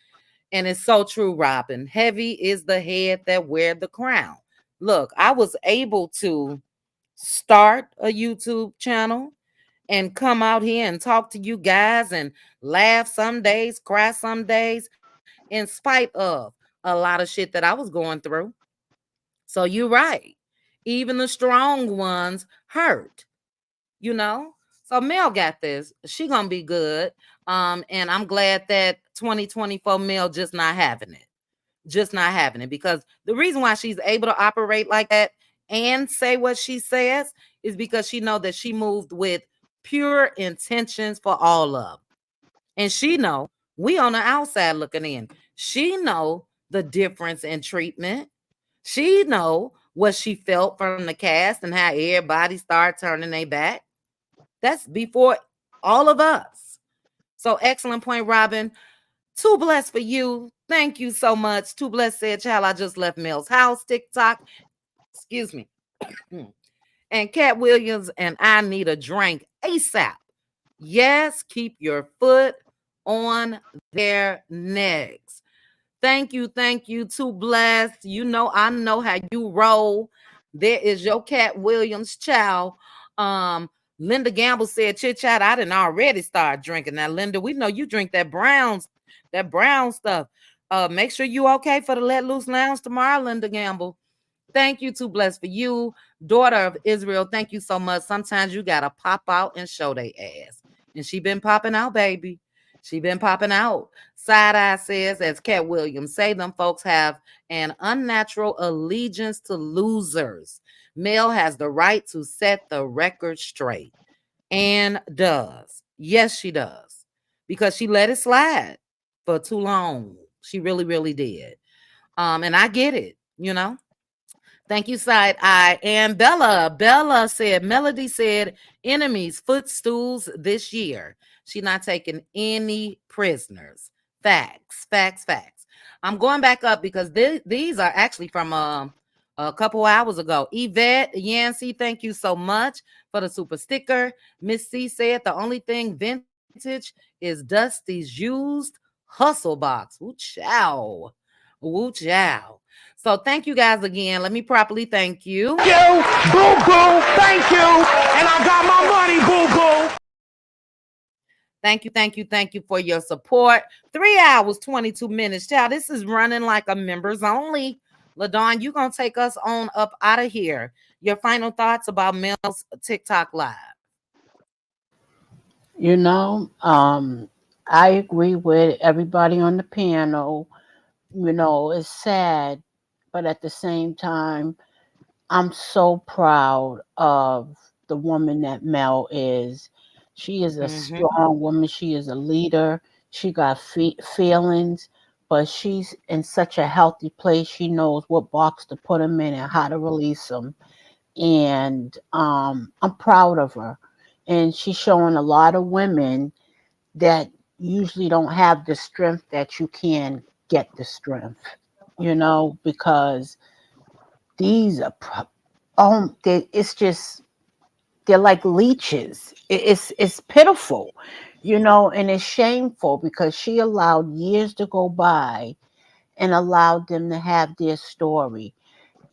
And it's so true, Robin. Heavy is the head that wear the crown. Look, I was able to start a YouTube channel and come out here and talk to you guys and laugh some days, cry some days, in spite of a lot of shit that I was going through. So you're right. Even the strong ones hurt, you know? So Mel got this. She gonna be good. And I'm glad that 2024 Mel just not having it. Just not having it. Because the reason why she's able to operate like that and say what she says is because she know that she moved with pure intentions for all of. And she know we on the outside looking in. She know the difference in treatment. She know what she felt from the cast and how everybody started turning their back. That's before all of us. So excellent point, Robin. Too blessed for you. Thank you so much. Too blessed said, child, I just left Mel's house, TikTok. Excuse me. And Cat Williams and I need a drink ASAP. Yes, keep your foot on their necks. Thank you, too blessed. You know, I know how you roll. There is your Cat Williams child. Um, Linda Gamble said, chit chat, I didn't already start drinking. Now, Linda, we know you drink that brown stuff. Make sure you okay for the Let Loose Lounge tomorrow, Linda Gamble. Thank you, too blessed for you, daughter of Israel. Thank you so much. Sometimes you gotta pop out and show they ass. And she been popping out, baby. She been popping out. Side Eye says, as Cat Williams say, them folks have an unnatural allegiance to losers. Mel has the right to set the record straight. And does. Yes, she does. Because she let it slide for too long. She really, really did. And I get it, you know. Thank you, Side Eye. And Bella said, Melody said, enemies, footstools this year. She not taking any prisoners. Facts, facts, facts. I'm going back up because these are actually from a couple hours ago. Yvette Yancey, thank you so much for the super sticker. Miss C said the only thing vintage is Dusty's used hustle box. Ooh, chow. Ooh, chow. So thank you guys again. Let me properly thank you. You, boo boo, thank you. And I got my money, boo boo. Thank you for your support. 3 hours, 22 minutes. Child, this is running like a members only. LaDawn, you going to take us on up out of here. Your final thoughts about Mel's TikTok Live. You know, I agree with everybody on the panel. You know, it's sad, but at the same time, I'm so proud of the woman that Mel is. She is a strong woman. She is a leader. She got feelings, but she's in such a healthy place. She knows what box to put them in and how to release them. And I'm proud of her. And she's showing a lot of women that usually don't have the strength that you can get the strength, you know, because these are it's just they're like leeches. It's pitiful, you know, and it's shameful because she allowed years to go by and allowed them to have their story,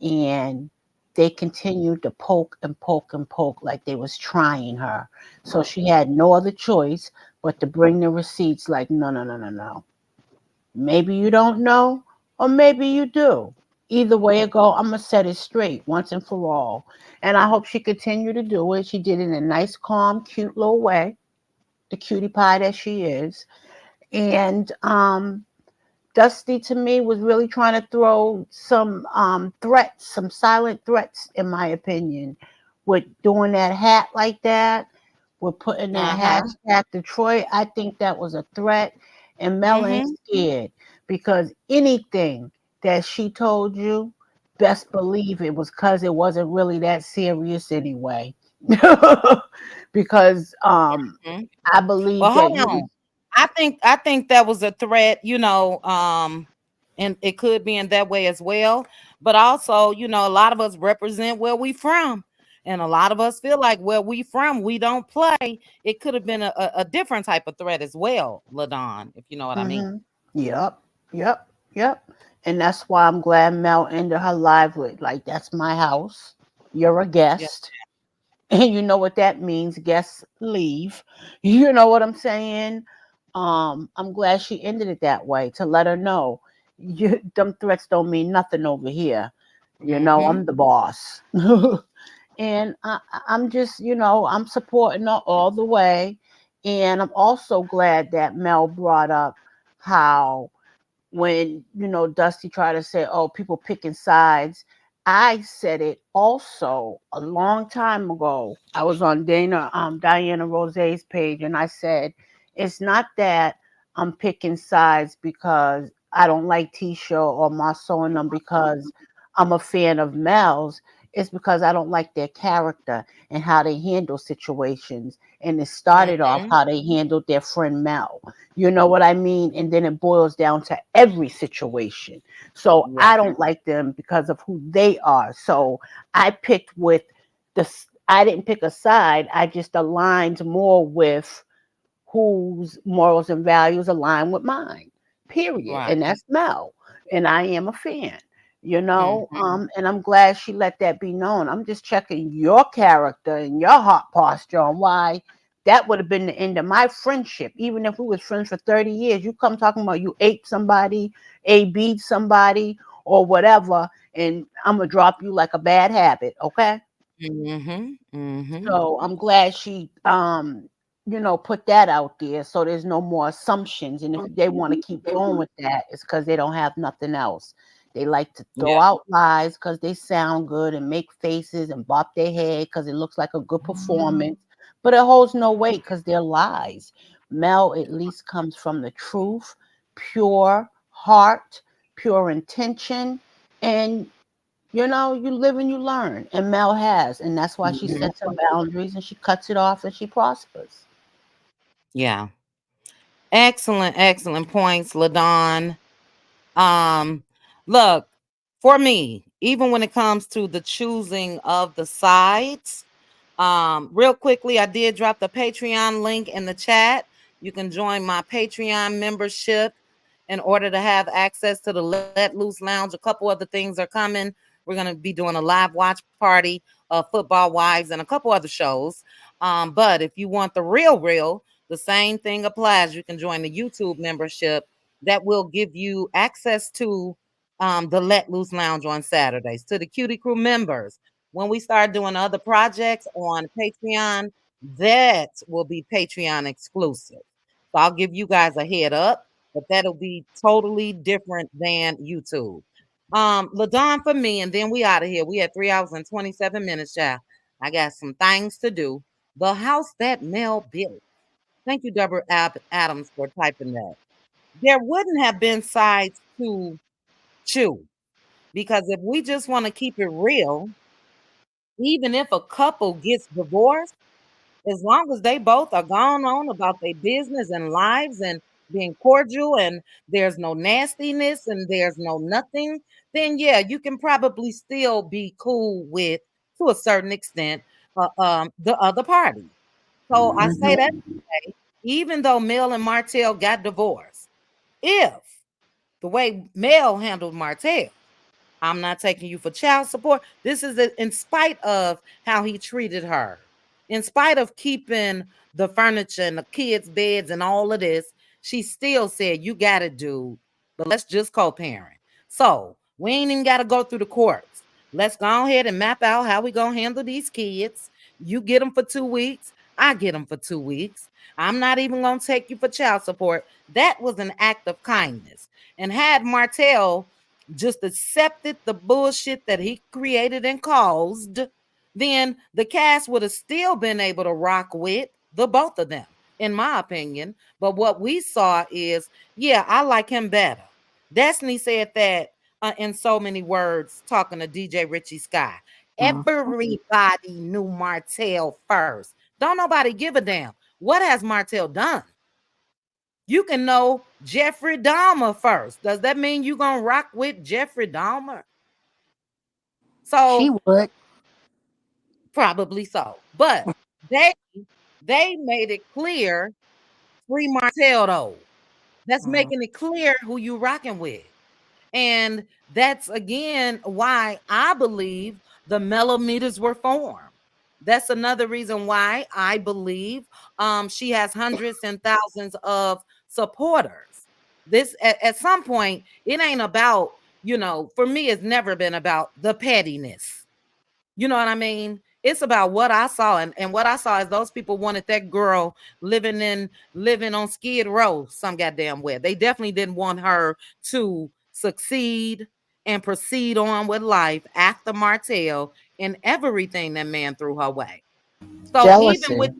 and they continued to poke and poke and poke like they was trying her. So she had no other choice but to bring the receipts like, no, no, no, no, no. Maybe you don't know, or maybe you do. Either way it go, I'm gonna set it straight once and for all. And I hope she continue to do it. She did it in a nice, calm, cute little way, the cutie pie that she is. And Dusty to me was really trying to throw some threats, some silent threats, in my opinion, with doing that hat like that, with putting that Uh-huh. hashtag Detroit. I think that was a threat, and Mel ain't Mm-hmm. scared because anything that she told you, best believe it was because it wasn't really that serious anyway. Because Mhm. I believe Well, that hold you was on. I think that was a threat, and it could be in that way as well. But also, a lot of us represent where we from. And a lot of us feel like where we from, we don't play. It could have been a different type of threat as well, LaDon, if you know what I mean. hmm Yep, yep, yep. And that's why I'm glad Mel ended her live with like, "That's my house. You're a Yeah. guest." And you know what that means. Guests leave. You know what I'm saying? I'm glad she ended it that way to let her know them threats don't mean nothing over here. Mm-hmm. I'm the boss. And I'm just, I'm supporting her all the way. And I'm also glad that Mel brought up how when Dusty tried to say, "Oh, people picking sides." I said it also a long time ago. I was on Diana Rose's page, and I said it's not that I'm picking sides because I don't like Tisha or Marceau and them because I'm a fan of Mel's. It's because I don't like their character and how they handle situations. And it started off Mm-hmm. how they handled their friend Mel. You know what I mean? And then it boils down to every situation. So Yeah. I don't like them because of who they are. So I picked with I didn't pick a side. I just aligned more with whose morals and values align with mine. Period. Right. And that's Mel. And I am a fan. Mm-hmm. And I'm glad she let that be known. I'm just checking your character and your heart posture on why that would have been the end of my friendship. Even if we was friends for 30 years, you come talking about you ate somebody, AB'd somebody, or whatever, and I'm gonna drop you like a bad habit, okay? Mm-hmm. Mm-hmm. So I'm glad she put that out there so there's no more assumptions. And if they want to keep going with that, it's because they don't have nothing else. They like to throw Yeah. out lies because they sound good and make faces and bop their head because it looks like a good performance. But it holds no weight because they're lies. Mel at least comes from the truth, pure heart, pure intention, and you live and you learn, and Mel has, and that's why she Mhm. sets her boundaries and she cuts it off and she prospers. Yeah. Excellent, excellent points, LaDon. Um, Look, for me, even when it comes to the choosing of the sides, real quickly, I did drop the Patreon link in the chat. You can join my Patreon membership in order to have access to the Let Loose Lounge. A couple other things are coming. We're going to be doing a live watch party of Football Wives and a couple other shows. But if you want the real, the same thing applies. You can join the YouTube membership that will give you access to the Let Loose Lounge on Saturdays, to the Cutie Crew members. When we start doing other projects on Patreon, that will be Patreon exclusive. So I'll give you guys a head up, but that'll be totally different than YouTube. LaDon for me, and then we out of here. We had 3 hours and 27 minutes, child. I got some things to do. The house that Mel built. Thank you, Deborah Adams, for typing that. There wouldn't have been sides to choose because if we just want to keep it real, even if a couple gets divorced, as long as they both are gone on about their business and lives and being cordial and there's no nastiness and there's no nothing, then yeah, you can probably still be cool with, to a certain extent, the other party. So I say that Mhm. to say, even though Mel and Martell got divorced, if the way Mel handled Martell, I'm not taking you for child support. This is in spite of how he treated her, in spite of keeping the furniture and the kids' beds and all of this. She still said, "You got it, dude, but let's just co-parent." So we ain't even got to go through the courts. Let's go ahead and map out how we gonna handle these kids. You get them for 2 weeks. I get them for 2 weeks. I'm not even gonna take you for child support. That was an act of kindness. And had Martell just accepted the bullshit that he created and caused, then the cast would have still been able to rock with the both of them, in my opinion. But what we saw is, yeah, I like him better. Destiny said that in so many words, talking to DJ Richie Sky. Everybody knew Martell first. Don't nobody give a damn. What has Martell done? You can know Jeffrey Dahmer first. Does that mean you gonna rock with Jeffrey Dahmer? She So would. probably so. But they they made it clear, free Martell though. That's making it clear who you rocking with. And that's again why I believe the millimeters were formed. That's another reason why I believe she has hundreds and thousands of supporters. This at some point, it ain't about, for me, it's never been about the pettiness. You know what I mean? It's about what I saw, and what I saw is those people wanted that girl living on Skid Row some goddamn way. They definitely didn't want her to succeed and proceed on with life after Martell and everything that man threw her way. So even Jealousy. with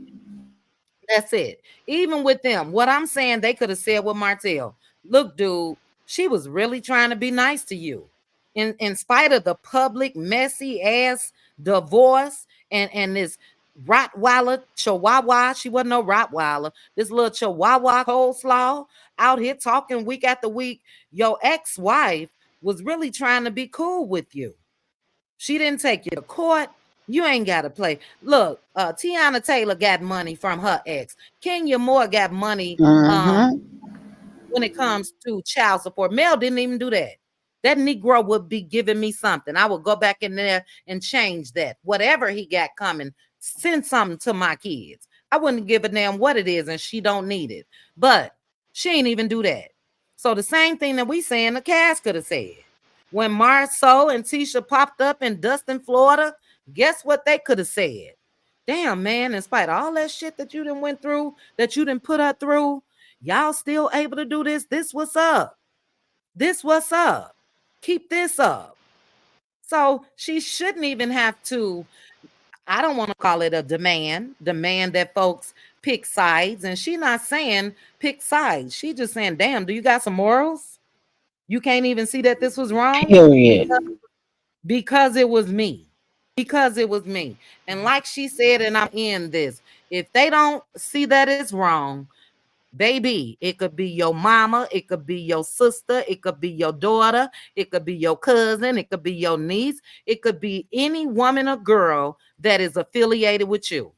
that's it. Even with them, what I'm saying, they could have said with Martell, look, dude, she was really trying to be nice to you. In spite of the public messy ass divorce and this Rottweiler Chihuahua, she wasn't no Rottweiler. This little Chihuahua coleslaw out here talking week after week. Your ex-wife was really trying to be cool with you. She didn't take you to court. You ain't got to play. Look, Tiana Taylor got money from her ex. Kenya Moore got money Mm-hmm. when it comes to child support. Mel didn't even do that. That Negro would be giving me something. I would go back in there and change that. Whatever he got coming, send something to my kids. I wouldn't give a damn what it is, and she don't need it. But she ain't even do that. So the same thing that we saying the cast could have said. When Marceau and Tisha popped up in Dustin, Florida, guess what they could have said? Damn, man, in spite of all that shit that you done went through, that you done put her through, y'all still able to do this? This what's up. This what's up. Keep this up. So she shouldn't even have to, I don't want to call it a demand that folks pick sides. And she not saying pick sides. She just saying, damn, do you got some morals? You can't even see that this was wrong? Period. Because it was me. Because it was me. And like she said, and I'm in this, if they don't see that it's wrong, baby, it could be your mama, it could be your sister, it could be your daughter, it could be your cousin, it could be your niece, it could be any woman or girl that is affiliated with you.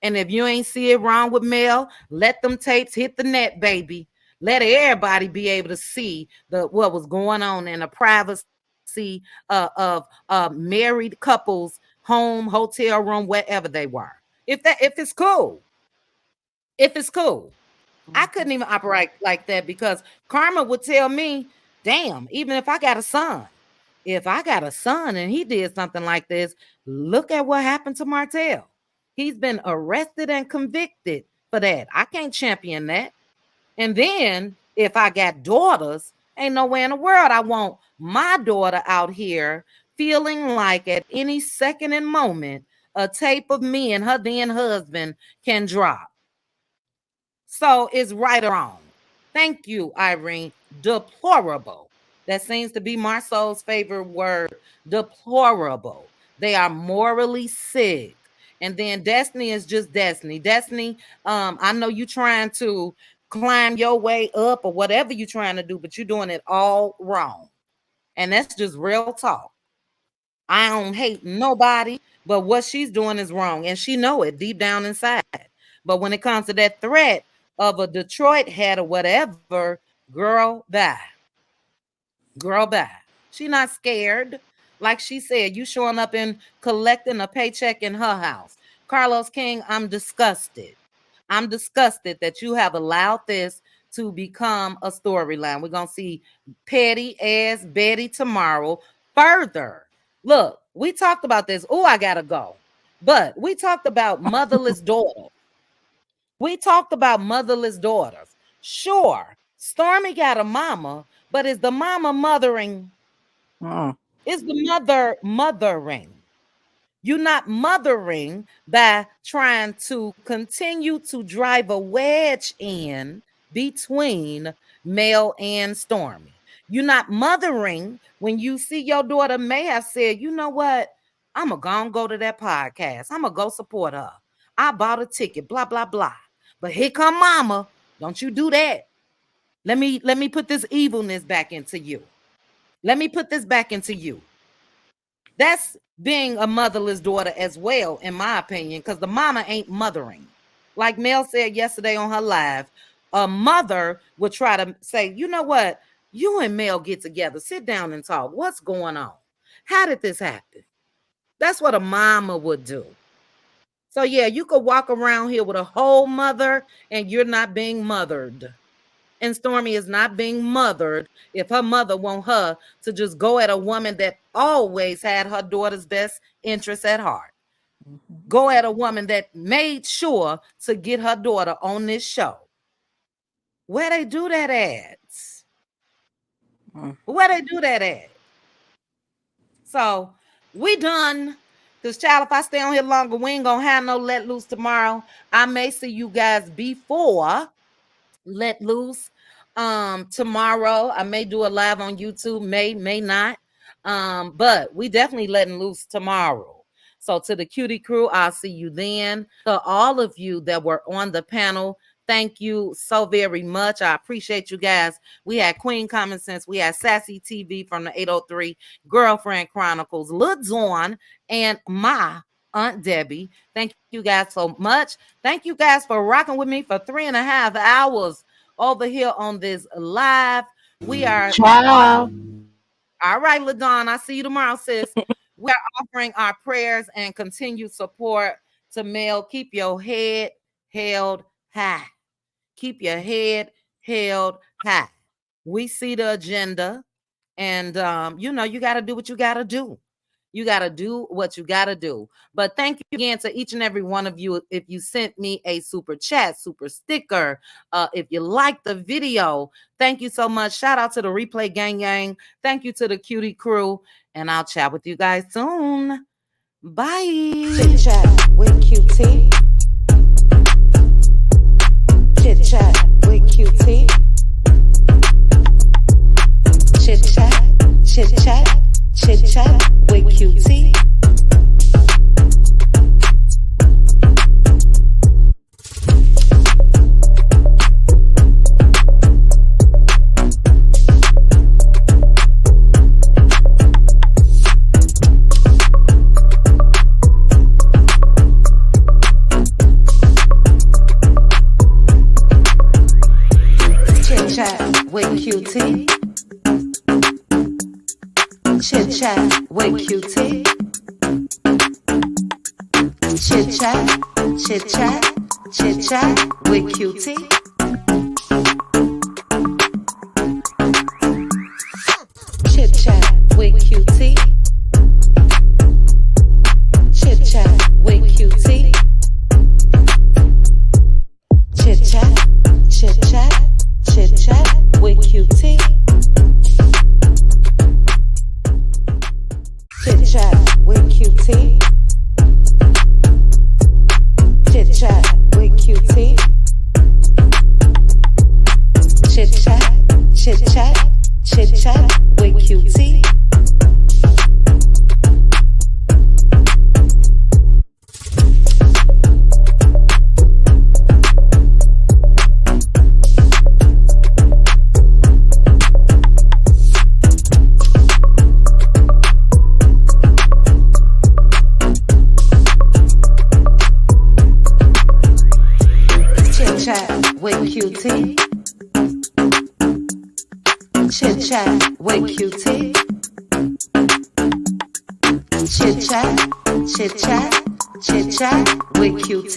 And if you ain't see it wrong with Mel, let them tapes hit the net, baby. Let everybody be able to see what was going on in the privacy of married couples' home, hotel room, wherever they were. If it's cool, if it's cool. I couldn't even operate like that because karma would tell me, damn, even if I got a son and he did something like this, look at what happened to Martell. He's been arrested and convicted for that. I can't champion that. And then if I got daughters, ain't no way in the world I want my daughter out here feeling like at any second and moment a tape of me and her then husband can drop. So it's right or wrong. Thank you, Irene. Deplorable. That seems to be Marceau's favorite word. Deplorable. They are morally sick. And then Destiny is just Destiny. Destiny, I know you trying to climb your way up or whatever you're trying to do, but you're doing it all wrong. And that's just real talk. I don't hate nobody, but what she's doing is wrong, and she know it deep down inside. But when it comes to that threat of a Detroit head or whatever, girl, bye. Girl, bye. She not scared. Like she said, you showing up and collecting a paycheck in her house. Carlos King, I'm disgusted. I'm disgusted that you have allowed this to become a storyline. We're going to see petty ass Betty tomorrow. Further, look, we talked about this. Oh, I got to go. But we talked about motherless daughters. We talked about motherless daughters. Sure, Stormy got a mama, but is the mama mothering? Is the mother mothering? You're not mothering by trying to continue to drive a wedge in between Mel and Stormy. You're not mothering when you see your daughter may have said, you know what? I'm going to go to that podcast. I'm going to go support her. I bought a ticket, blah, blah, blah. But here come mama. Don't you do that. Let me put this evilness back into you. Let me put this back into you. That's being a motherless daughter as well, in my opinion, because the mama ain't mothering. Like Mel said yesterday on her live, a mother would try to say, you know what? You and Mel get together, sit down and talk. What's going on? How did this happen? That's what a mama would do. So yeah, you could walk around here with a whole mother and you're not being mothered. And Stormy is not being mothered if her mother want her to just go at a woman that always had her daughter's best interests at heart. Go at a woman that made sure to get her daughter on this show. Where they do that at? Where they do that at? So we done. Because, child, if I stay on here longer, we ain't going to have no Let Loose tomorrow. I may see you guys before Let Loose. Tomorrow I may do a live on YouTube, may not. But we definitely letting loose tomorrow. So to the Cutie crew, I'll see you then. To all of you that were on the panel, thank you so very much. I appreciate you guys. We had Queen Common Sense, we had Sassy TV from the 803, Girlfriend Chronicles, Lil Zorn, and my Aunt Debbie. Thank you guys so much. Thank you guys for rocking with me for 3.5 hours over here on this live. We are Ciao. All right, LaDawn. I'll see you tomorrow, sis. We are offering our prayers and continued support to Mel. Keep your head held high. Keep your head held high. We see the agenda, and you got to do what you got to do. You got to do what you got to do. But thank you again to each and every one of you. If you sent me a super chat, super sticker, if you liked the video, thank you so much. Shout out to the Replay Gang. Thank you to the Cutie crew. And I'll chat with you guys soon. Bye. Chit chat with QT. Chit chat with QT. Chit chat, chit chat, chit chat with QT. Chit chat with QT. Chit chat with QT. Chit chat, chit chat, chit chat with QT. Chit chat with QT. Chit chat with QT. Chit chat, chit chat, chit chat with QT. Chit chat with QT. Chit chat with QT. Chit chat, chit chat, chit chat with QT. With QT. Chit chat with QT. Chit chat, chit chat, chit chat with QT.